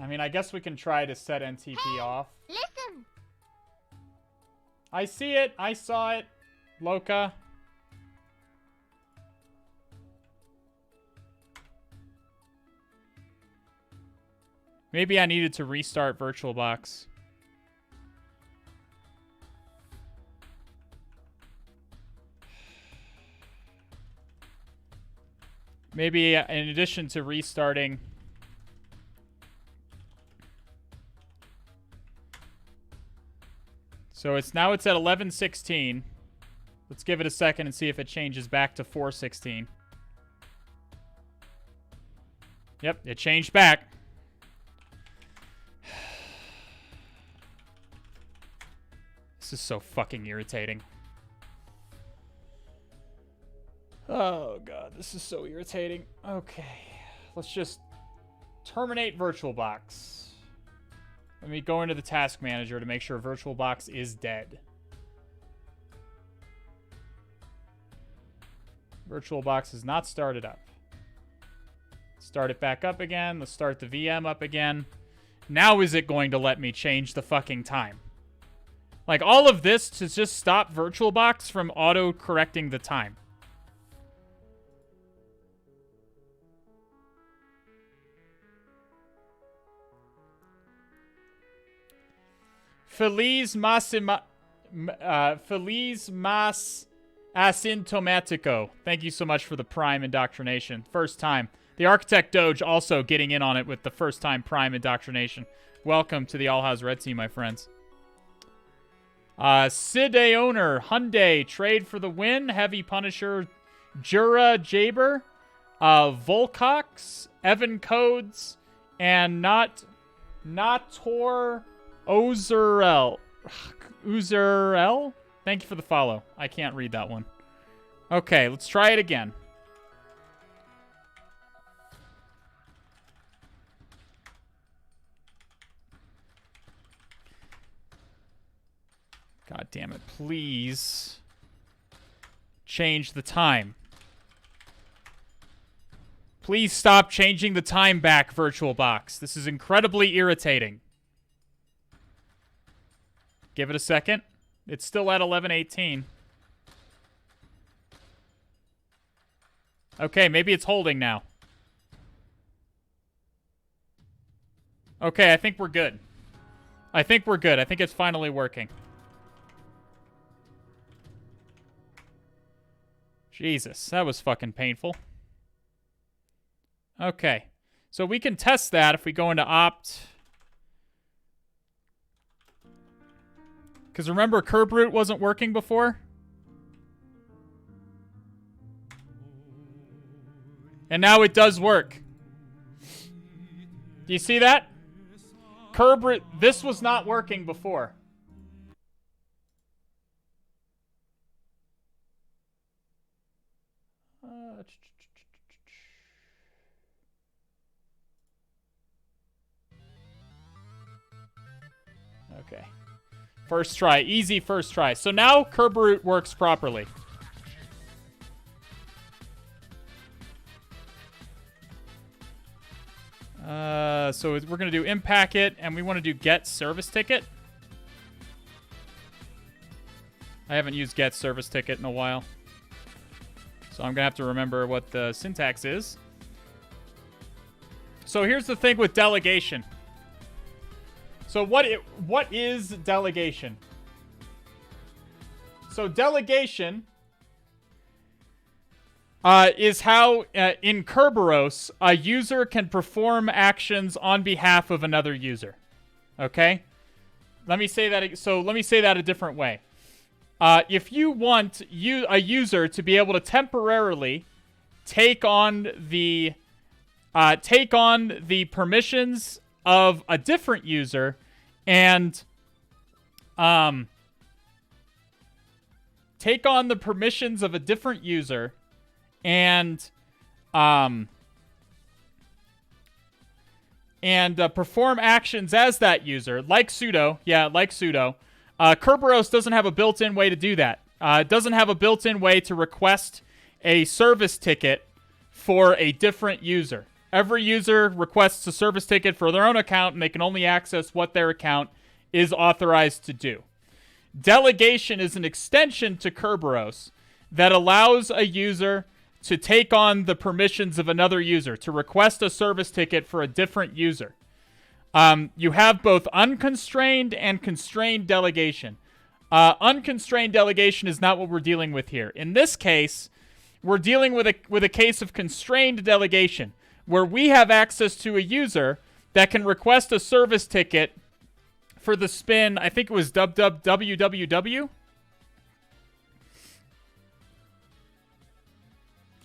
I mean, I guess we can try to set NTP off. Listen! I see it. I saw it. Loka. Maybe I needed to restart VirtualBox. Maybe in addition to restarting... So it's at 11:16. Let's give it a second and see if it changes back to 4:16. Yep, it changed back. This is so fucking irritating. Oh god, this is so irritating. Okay, let's just terminate VirtualBox. Let me go into the task manager to make sure VirtualBox is dead. VirtualBox is not started up. Start it back up again. Let's start the VM up again. Now is it going to let me change the fucking time? Like, all of this to just stop VirtualBox from auto-correcting the time. Feliz mas asymptomatico. Thank you so much for the Prime indoctrination. First time. The Architect Doge also getting in on it with the first time Prime indoctrination. Welcome to the All House Red Team, my friends. Side Owner, Hyundai, Trade for the Win, Heavy Punisher, Jura Jaber, Volcox, Evan Codes, and Nator Ozerel. Thank you for the follow. I can't read that one. Okay, let's try it again. God damn it. Please change the time. Please stop changing the time back, VirtualBox. This is incredibly irritating. Give it a second. It's still at 11:18. Okay, maybe it's holding now. Okay, I think we're good. I think it's finally working. Jesus, that was fucking painful. Okay, so we can test that if we go into opt. Because remember, curb root wasn't working before? And now it does work. Do you see that? Curb root, this was not working before. Okay. First try. Easy first try. So now curb root works properly. So we're going to do impacket, and we want to do get service ticket. I haven't used get service ticket in a while. So I'm going to have to remember what the syntax is. So here's the thing with delegation. So what is delegation? So delegation is how in Kerberos a user can perform actions on behalf of another user. Okay? Let me say that. So let me say that a different way. If you want a user to be able to temporarily take on the permissions of a different user and take on the permissions of a different user and perform actions as that user, like sudo. Yeah, like sudo. Kerberos doesn't have a built-in way to do that. It doesn't have a built-in way to request a service ticket for a different user. Every user requests a service ticket for their own account, and they can only access what their account is authorized to do. Delegation is an extension to Kerberos that allows a user to take on the permissions of another user, to request a service ticket for a different user. You have both unconstrained and constrained delegation. Unconstrained delegation is not what we're dealing with here. In this case, We're dealing with a case of constrained delegation, where we have access to a user that can request a service ticket for the spin. I think it was www.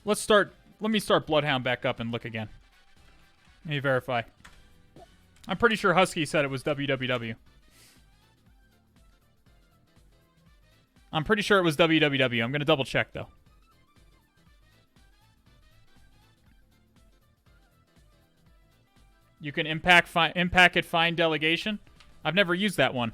Let me start Bloodhound back up and look again. Let me verify. I'm pretty sure Husky said it was www. I'm pretty sure it was www. I'm going to double check, though. You can impact it find delegation. I've never used that one.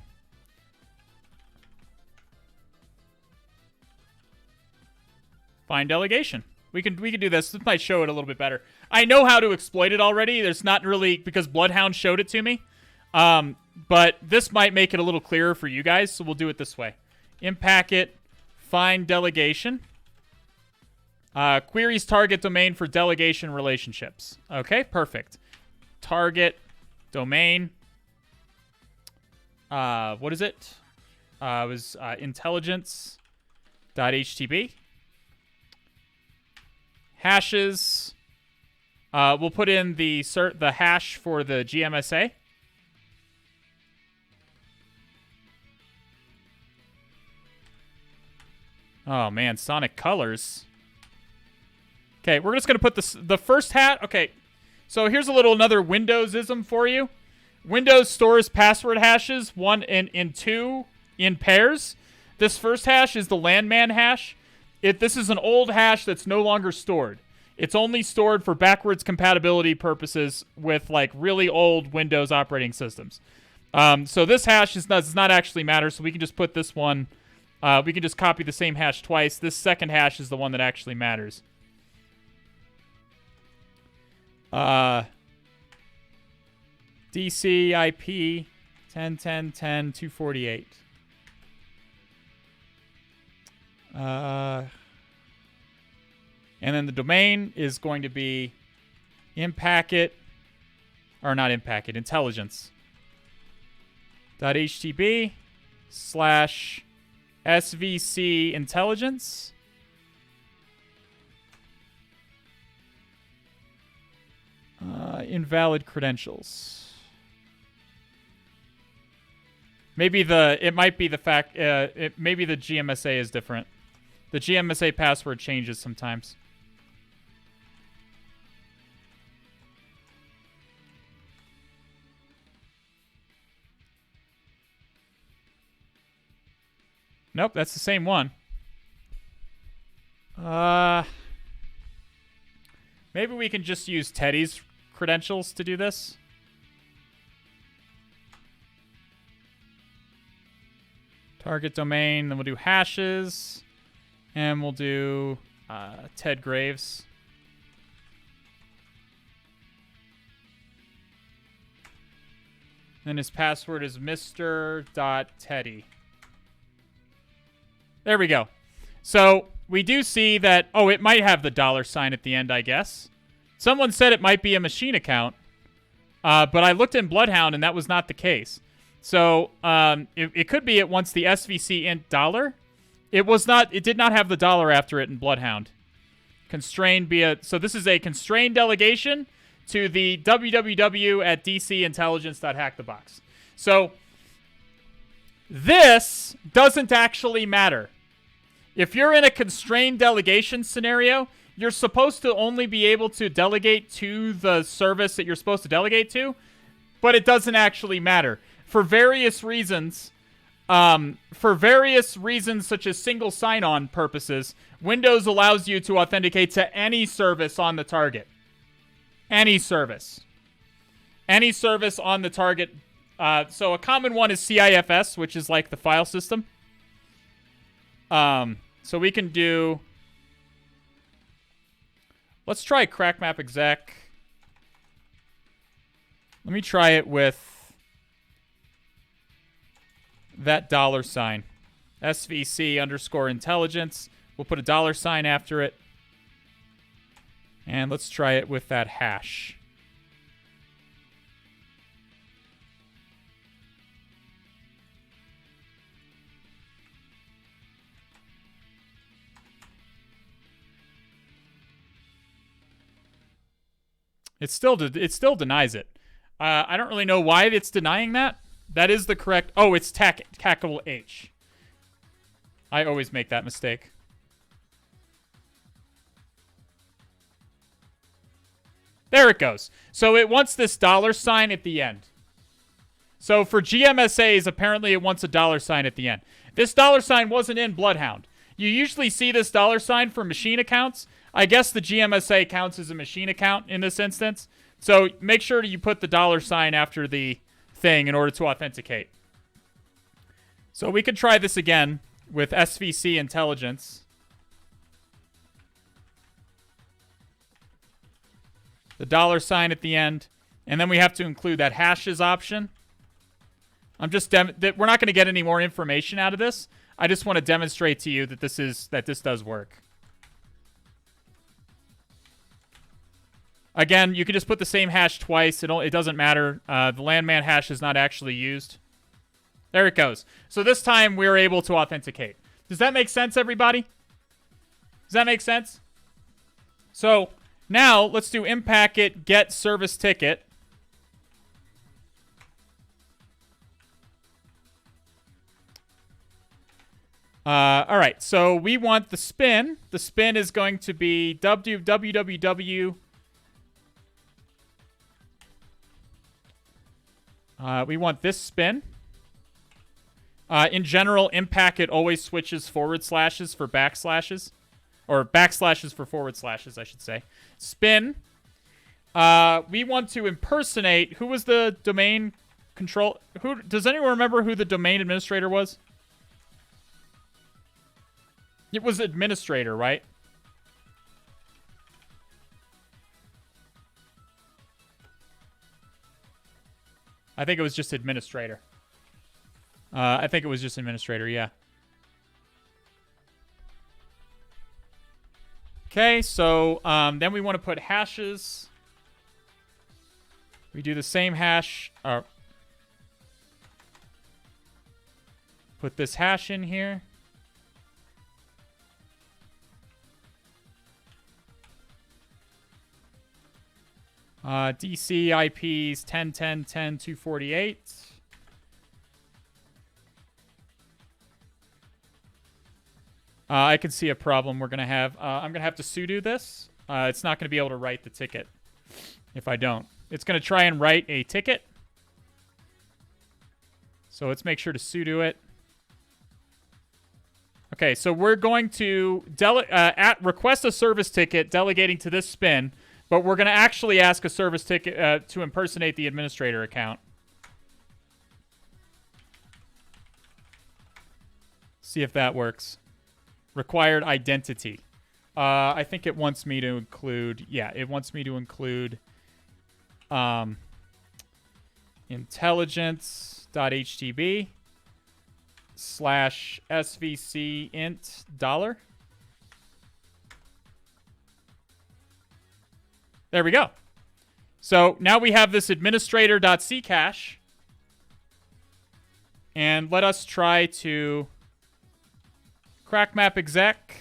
Find delegation. We can do this. This might show it a little bit better. I know how to exploit it already. There's not really, because Bloodhound showed it to me. But this might make it a little clearer for you guys, so we'll do it this way. Impact it, find delegation. Queries target domain for delegation relationships. Okay, perfect. Target domain. What is it? It was intelligence.htb. Hashes. We'll put in the hash for the GMSA. Oh man, Sonic Colors. Okay, we're just gonna put the first hat. Okay, so here's another Windows-ism for you. Windows stores password hashes 1 and 2 in pairs. This first hash is the landman hash. This is an old hash that's no longer stored. It's only stored for backwards compatibility purposes with like really old Windows operating systems. So this hash does not actually matter, so we can just put this one. We can just copy the same hash twice. This second hash is the one that actually matters. DC IP 10.10.10.248. And then the domain is going to be intelligence. .htb / svc intelligence. Invalid credentials. Maybe maybe the GMSA is different. The GMSA password changes sometimes. Nope, that's the same one. Maybe we can just use Teddy's credentials to do this. Target domain, then we'll do hashes, and we'll do Ted Graves. Then his password is Mr.Teddy. There we go. So we do see that, it might have the $sign at the end, I guess. Someone said it might be a machine account, but I looked in Bloodhound and that was not the case. So it could be it wants the SVC int $. It did not have the $. After it in Bloodhound. Constrained so this is a constrained delegation to the www at dcintelligence.hackthebox. So this doesn't actually matter. If you're in a constrained delegation scenario, you're supposed to only be able to delegate to the service that you're supposed to delegate to, but it doesn't actually matter. For various reasons, such as single sign-on purposes, Windows allows you to authenticate to any service on the target. Any service. Any service on the target. So a common one is CIFS, which is like the file system. So we can do... Let's try crackmap exec. Let me try it with that $sign. SVC underscore intelligence. We'll put a $sign after it. And let's try it with that hash. It still denies it. I don't really know why it's denying that. That is the correct... Oh, it's capital H. I always make that mistake. There it goes. So it wants this $sign at the end. So for GMSAs, apparently it wants a $sign at the end. This $sign wasn't in Bloodhound. You usually see this $sign for machine accounts. I guess the GMSA counts as a machine account in this instance. So make sure you put the $sign after the thing in order to authenticate. So we could try this again with SVC intelligence. The $sign at the end. And then we have to include that hashes option. I'm just we're not going to get any more information out of this. I just want to demonstrate to you that this does work. Again, you can just put the same hash twice. It doesn't matter. The landman hash is not actually used. There it goes. So this time we're able to authenticate. Does that make sense, everybody? Does that make sense? So now let's do impacket get service ticket. All right, so we want the spin. The spin is going to be www. We want this spin. In general, impacket always switches forward slashes for backslashes. Or backslashes for forward slashes, I should say. Spin. We want to impersonate. Who was the domain control? Does anyone remember who the domain administrator was? It was administrator, right? I think it was just administrator. I think it was just administrator, yeah. Okay, so then we want to put hashes. We do the same hash. Put this hash in here. DC IPs 10.10.10.248. I can see a problem we're going to have. I'm going to have to sudo this. It's not going to be able to write the ticket if I don't. It's going to try and write a ticket. So let's make sure to sudo it. Okay, so we're going to request a service ticket delegating to this spin, but we're going to actually ask a service ticket to impersonate the administrator account. See if that works. Required identity. I think it wants me to include... Yeah, it wants me to include... intelligence.htb / svc int $. There we go. So now we have this administrator.ccache. And let us try to crack map exec.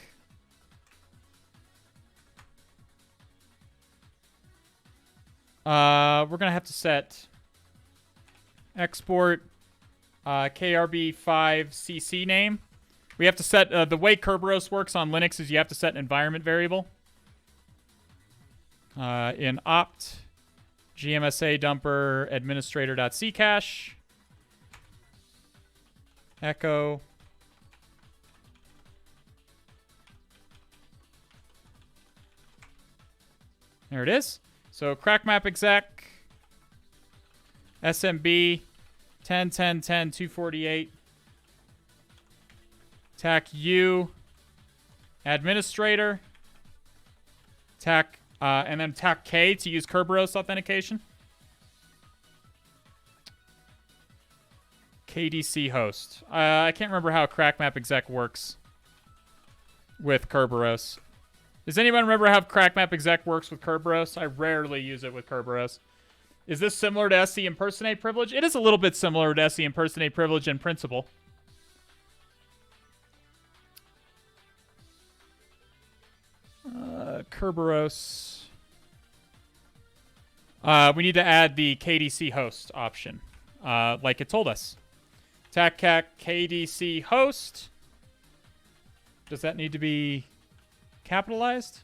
We're going to have to set export krb5cc name. We have to set the way Kerberos works on Linux is you have to set an environment variable. In opt GMSA dumper administrator.ccache echo there it is. So crack map exec SMB 10.10.10.248 tac u administrator tac and then tac k to use Kerberos authentication. KDC host. I can't remember how crack map exec works with Kerberos. Does anyone remember how crack map exec works with Kerberos? I rarely use it with Kerberos. Is this similar to SC impersonate privilege? It is a little bit similar to SC impersonate privilege in principle. Kerberos. We need to add the KDC host option, like it told us. TACCAC KDC host. Does that need to be capitalized?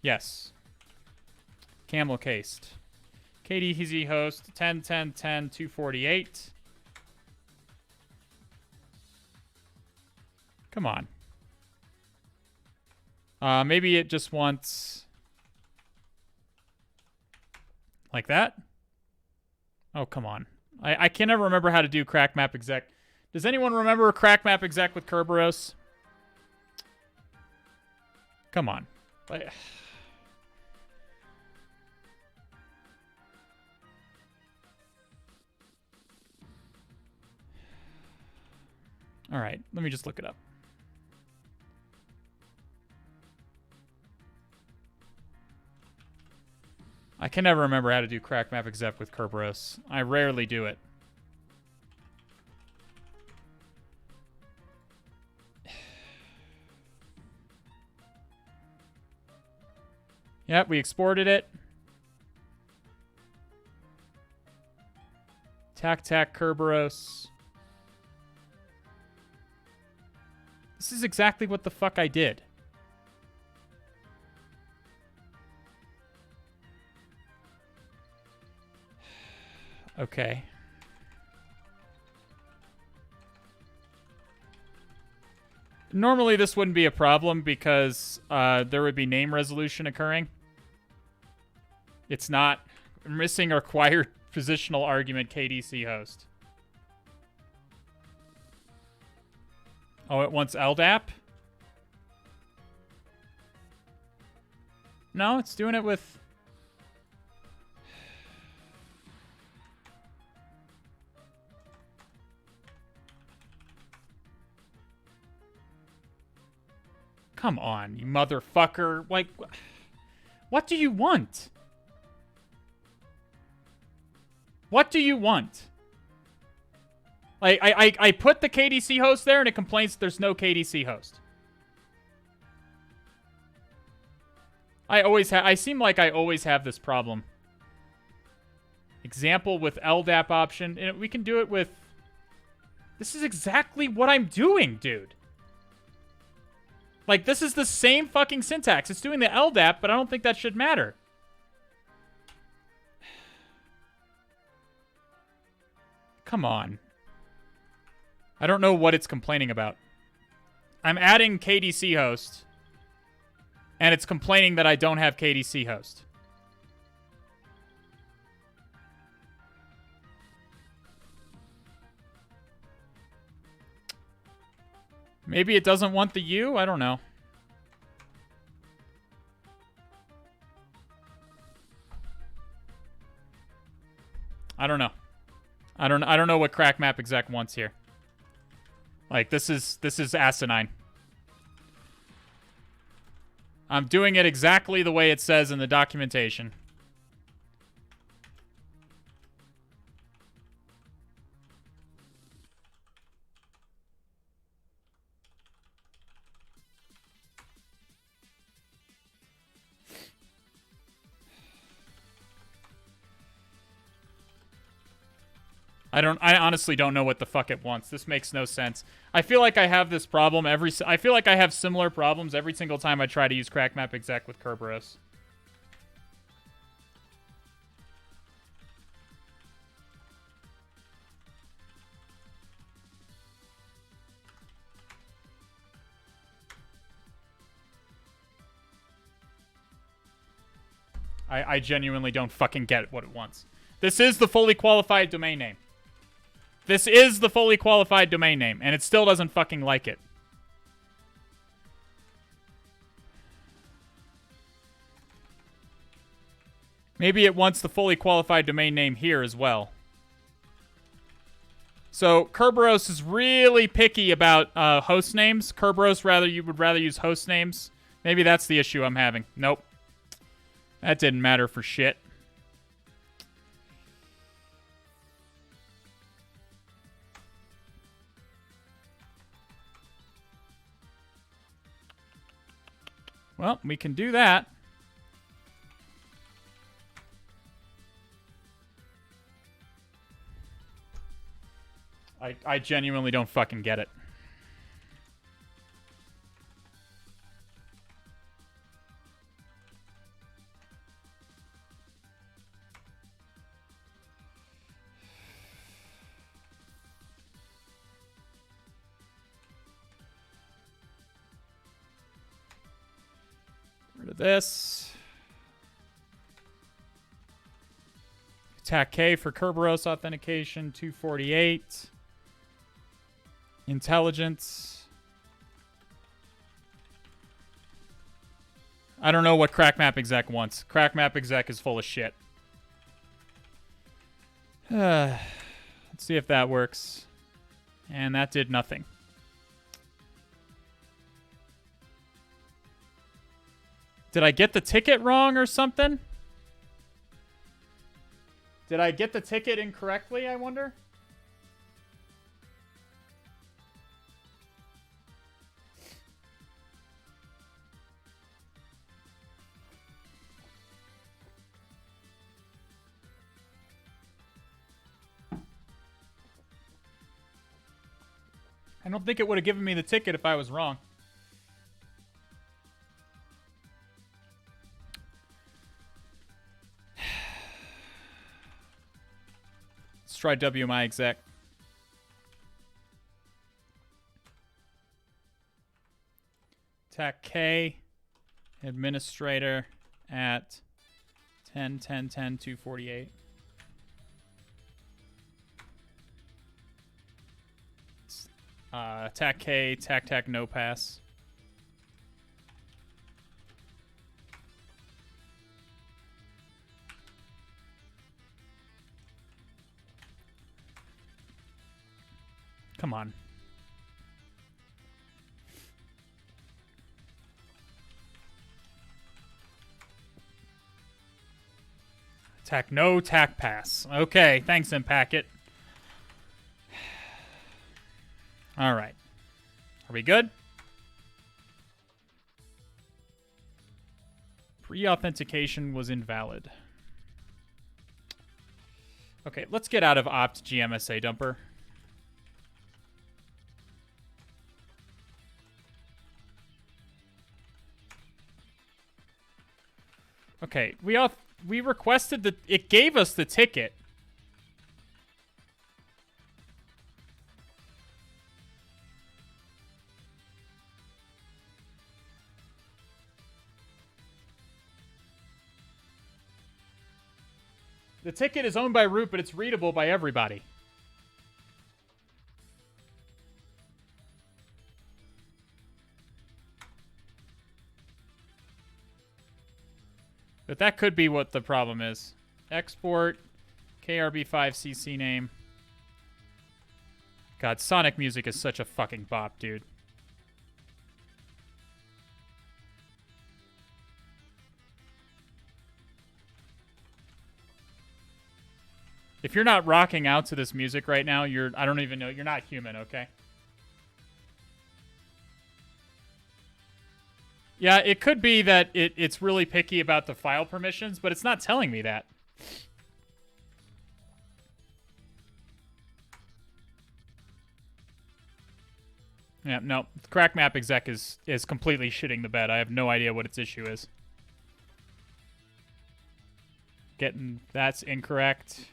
Yes. Camel cased. KDC host 10.10.10.248. Come on. Maybe it just wants like that. Oh, come on. I can never remember how to do crack map exec. Does anyone remember crack map exec with Kerberos? Come on. All right, let me just look it up. I can never remember how to do crack map exec with Kerberos. I rarely do it. Yep, we exported it. Tac Kerberos. This is exactly what the fuck I did. Okay. Normally this wouldn't be a problem because there would be name resolution occurring. It's not. Missing required positional argument KDC host. Oh, it wants LDAP? No, it's doing it with... Come on, you motherfucker. Like, what do you want? What do you want? Like, I put the KDC host there and it complains there's no KDC host. I seem like I always have this problem. Example with LDAP option. And we can do it with... This is exactly what I'm doing, dude. Like, this is the same fucking syntax. It's doing the LDAP, but I don't think that should matter. Come on. I don't know what it's complaining about. I'm adding KDC host, and it's complaining that I don't have KDC host. Maybe it doesn't want the U? I don't know. I don't know. I don't know what crack map exec wants here. Like, this is asinine. I'm doing it exactly the way it says in the documentation. I honestly don't know what the fuck it wants. This makes no sense. I feel like I have this problem I feel like I have similar problems every single time I try to use crack map exec with Kerberos. I genuinely don't fucking get what it wants. This is the fully qualified domain name. This is the fully qualified domain name, and it still doesn't fucking like it. Maybe it wants the fully qualified domain name here as well. So Kerberos is really picky about host names. Kerberos would rather use host names. Maybe that's the issue I'm having. Nope. That didn't matter for shit. Well, we can do that. I genuinely don't fucking get it. Rid of this. Attack K for Kerberos authentication, 248. Intelligence. I don't know what Crack Map Exec wants. Crack Map Exec is full of shit. Let's see if that works. And that did nothing. Did I get the ticket wrong or something? Did I get the ticket incorrectly, I wonder? I don't think it would have given me the ticket if I was wrong. Let's try WMI exec. Attack K, administrator at 10, 10, 10, 248. Attack K, tac, no pass. Come on. Tac, no, tac, pass. Okay, thanks, Impacket. All right. Are we good? Pre-authentication was invalid. Okay, let's get out of opt GMSA dumper. Okay, we requested it gave us the ticket. The ticket is owned by Root, but it's readable by everybody. But that could be what the problem is. Export, KRB5CC name. God, Sonic music is such a fucking bop, dude. If you're not rocking out to this music right now, I don't even know, you're not human, okay? Yeah, it could be that it's really picky about the file permissions, but it's not telling me that. Yeah, no. Crack Map Exec is completely shitting the bed. I have no idea what its issue is. That's incorrect.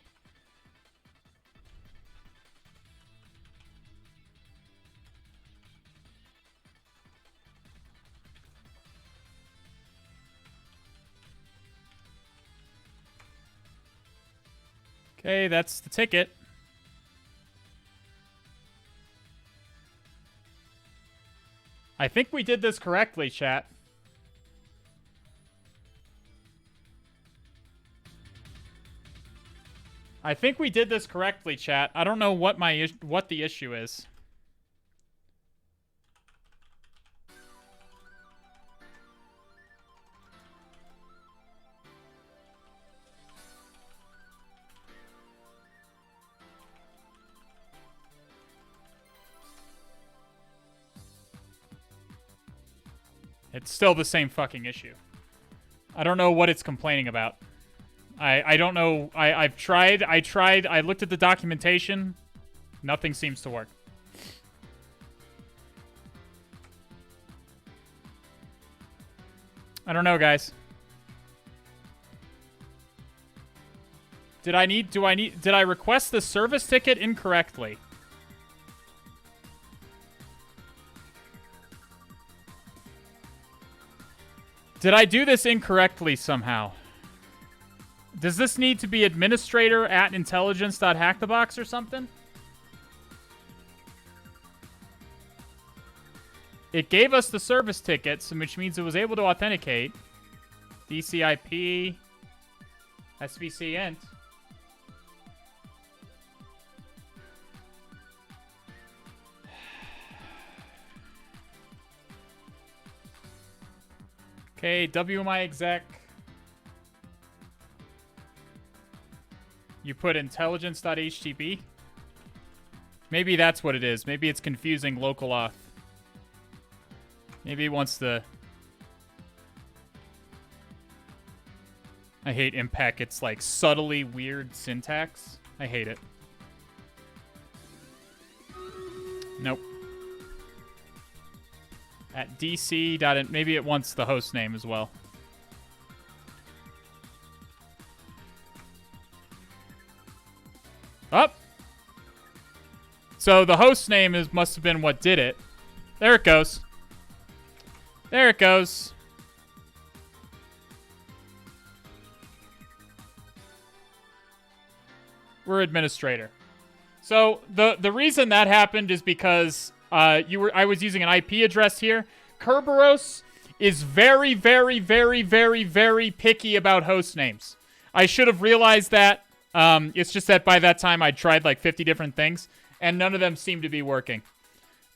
Okay, that's the ticket. I think we did this correctly, chat. I think we did this correctly, chat. I don't know what the issue is. It's still the same fucking issue. I don't know what it's complaining about. I don't know. I looked at the documentation. Nothing seems to work. I don't know, guys. Did I request the service ticket incorrectly? Did I do this incorrectly somehow? Does this need to be administrator at intelligence.hackthebox or something? It gave us the service tickets, which means it was able to authenticate. DCIP, SVC int. Okay, WMI exec. You put intelligence.htb. Maybe that's what it is. Maybe it's confusing local auth. Maybe it wants the... I hate Impact. It's like subtly weird syntax. I hate it. Nope. At DC. Maybe it wants the host name as well. Up. So the host name must have been what did it. There it goes. There it goes. We're administrator. So the reason that happened is because I was using an IP address here. Kerberos is very, very, very, very, very picky about host names. I should have realized that. It's just that by that time I'd tried like 50 different things, and none of them seemed to be working.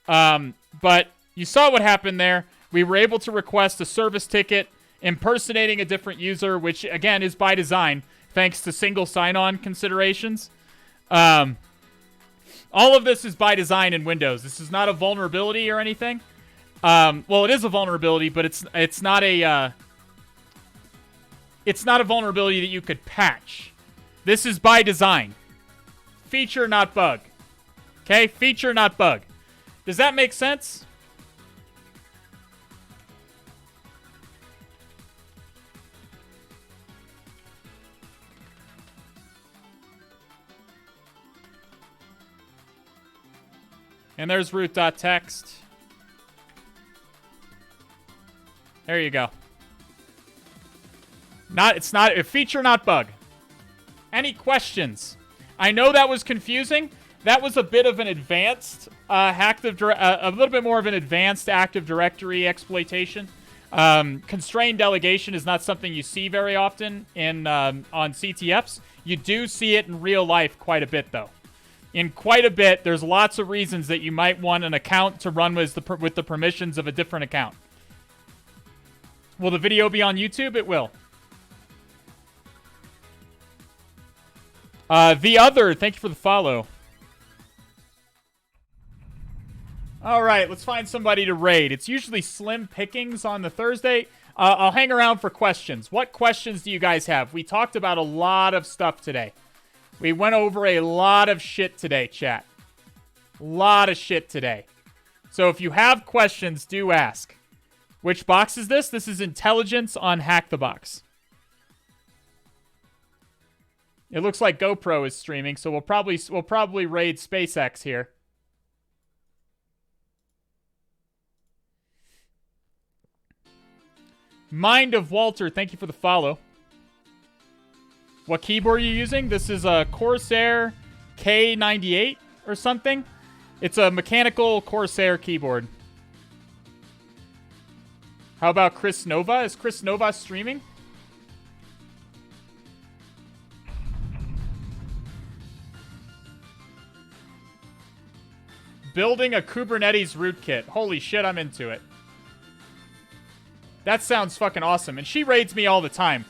But you saw what happened there. We were able to request a service ticket impersonating a different user, which, again, is by design, thanks to single sign-on considerations. All of this is by design in Windows. This is not a vulnerability or anything. Well, it is a vulnerability, but it's not a vulnerability that you could patch. This is by design. Feature, not bug. Okay? Feature, not bug. Does that make sense? And there's root.txt. There you go. It's not a feature, not bug. Any questions? I know that was confusing. That was a bit of an advanced a little bit more of an advanced Active Directory exploitation. Constrained delegation is not something you see very often on CTFs. You do see it in real life quite a bit, though. In quite a bit, there's lots of reasons that you might want an account to run with the permissions of a different account. Will the video be on YouTube? It will. The other, thank you for the follow. All right, let's find somebody to raid. It's usually slim pickings on the Thursday. I'll hang around for questions. What questions do you guys have? We talked about a lot of stuff today. We went over a lot of shit today, chat. A lot of shit today. So if you have questions, do ask. Which box is this? This is intelligence on HacktheBox. It looks like GoPro is streaming, so we'll probably raid SpaceX here. Mind of Walter, thank you for the follow. What keyboard are you using? This is a Corsair K98 or something. It's a mechanical Corsair keyboard. How about Chris Nova? Is Chris Nova streaming? Building a Kubernetes rootkit. Holy shit, I'm into it. That sounds fucking awesome. And she raids me all the time.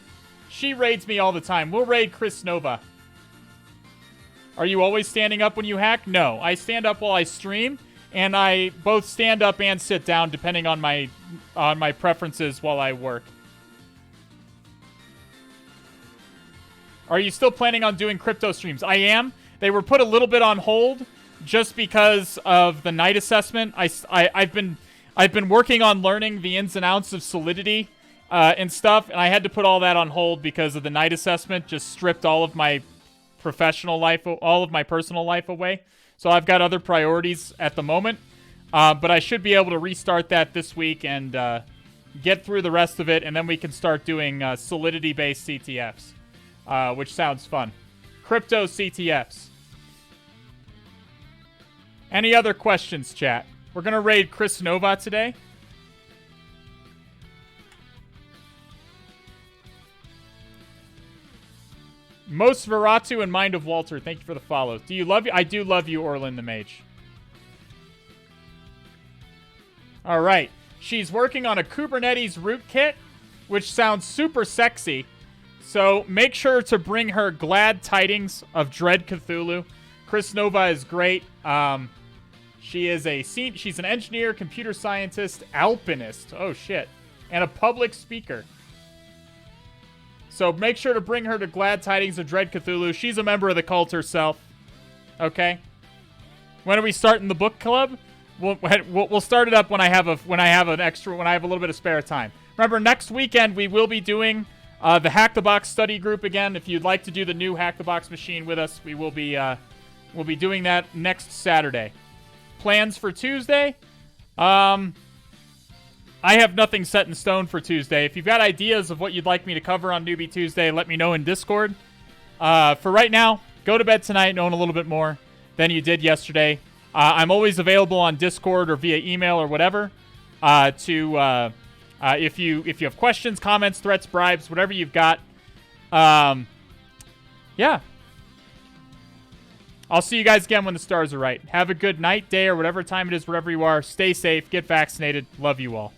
We'll raid Chris Nova. Are you always standing up when you hack? No. I stand up while I stream, and I both stand up and sit down depending on my preferences while I work. Are you still planning on doing crypto streams? I am. They were put a little bit on hold just because of the night assessment. I've been working on learning the ins and outs of Solidity and stuff, and I had to put all that on hold because of the night assessment. Just stripped all of my professional life, all of my personal life away. So I've got other priorities at the moment, but I should be able to restart that this week and get through the rest of it, and then we can start doing Solidity-based CTFs, which sounds fun. Crypto CTFs. Any other questions, chat? We're going to raid Chris Nova today. Most Veratu and Mind of Walter, thank you for the follow. Do you love you? I do love you, Orlin the Mage. All right. She's working on a Kubernetes rootkit, which sounds super sexy. So make sure to bring her glad tidings of Dread Cthulhu. Chris Nova is great. She's an engineer, computer scientist, alpinist. Oh, shit. And a public speaker. So make sure to bring her to Glad Tidings of Dread Cthulhu. She's a member of the cult herself. Okay? When are we starting the book club? We'll start it up when I have a little bit of spare time. Remember, next weekend we will be doing the Hack the Box study group again. If you'd like to do the new Hack the Box machine with us, we'll be doing that next Saturday. Plans for Tuesday? I have nothing set in stone for Tuesday. If you've got ideas of what you'd like me to cover on Newbie Tuesday, let me know in Discord. For right now, go to bed tonight knowing a little bit more than you did yesterday. I'm always available on Discord or via email or whatever. If you have questions, comments, threats, bribes, whatever you've got. Yeah. I'll see you guys again when the stars are right. Have a good night, day, or whatever time it is, wherever you are. Stay safe. Get vaccinated. Love you all.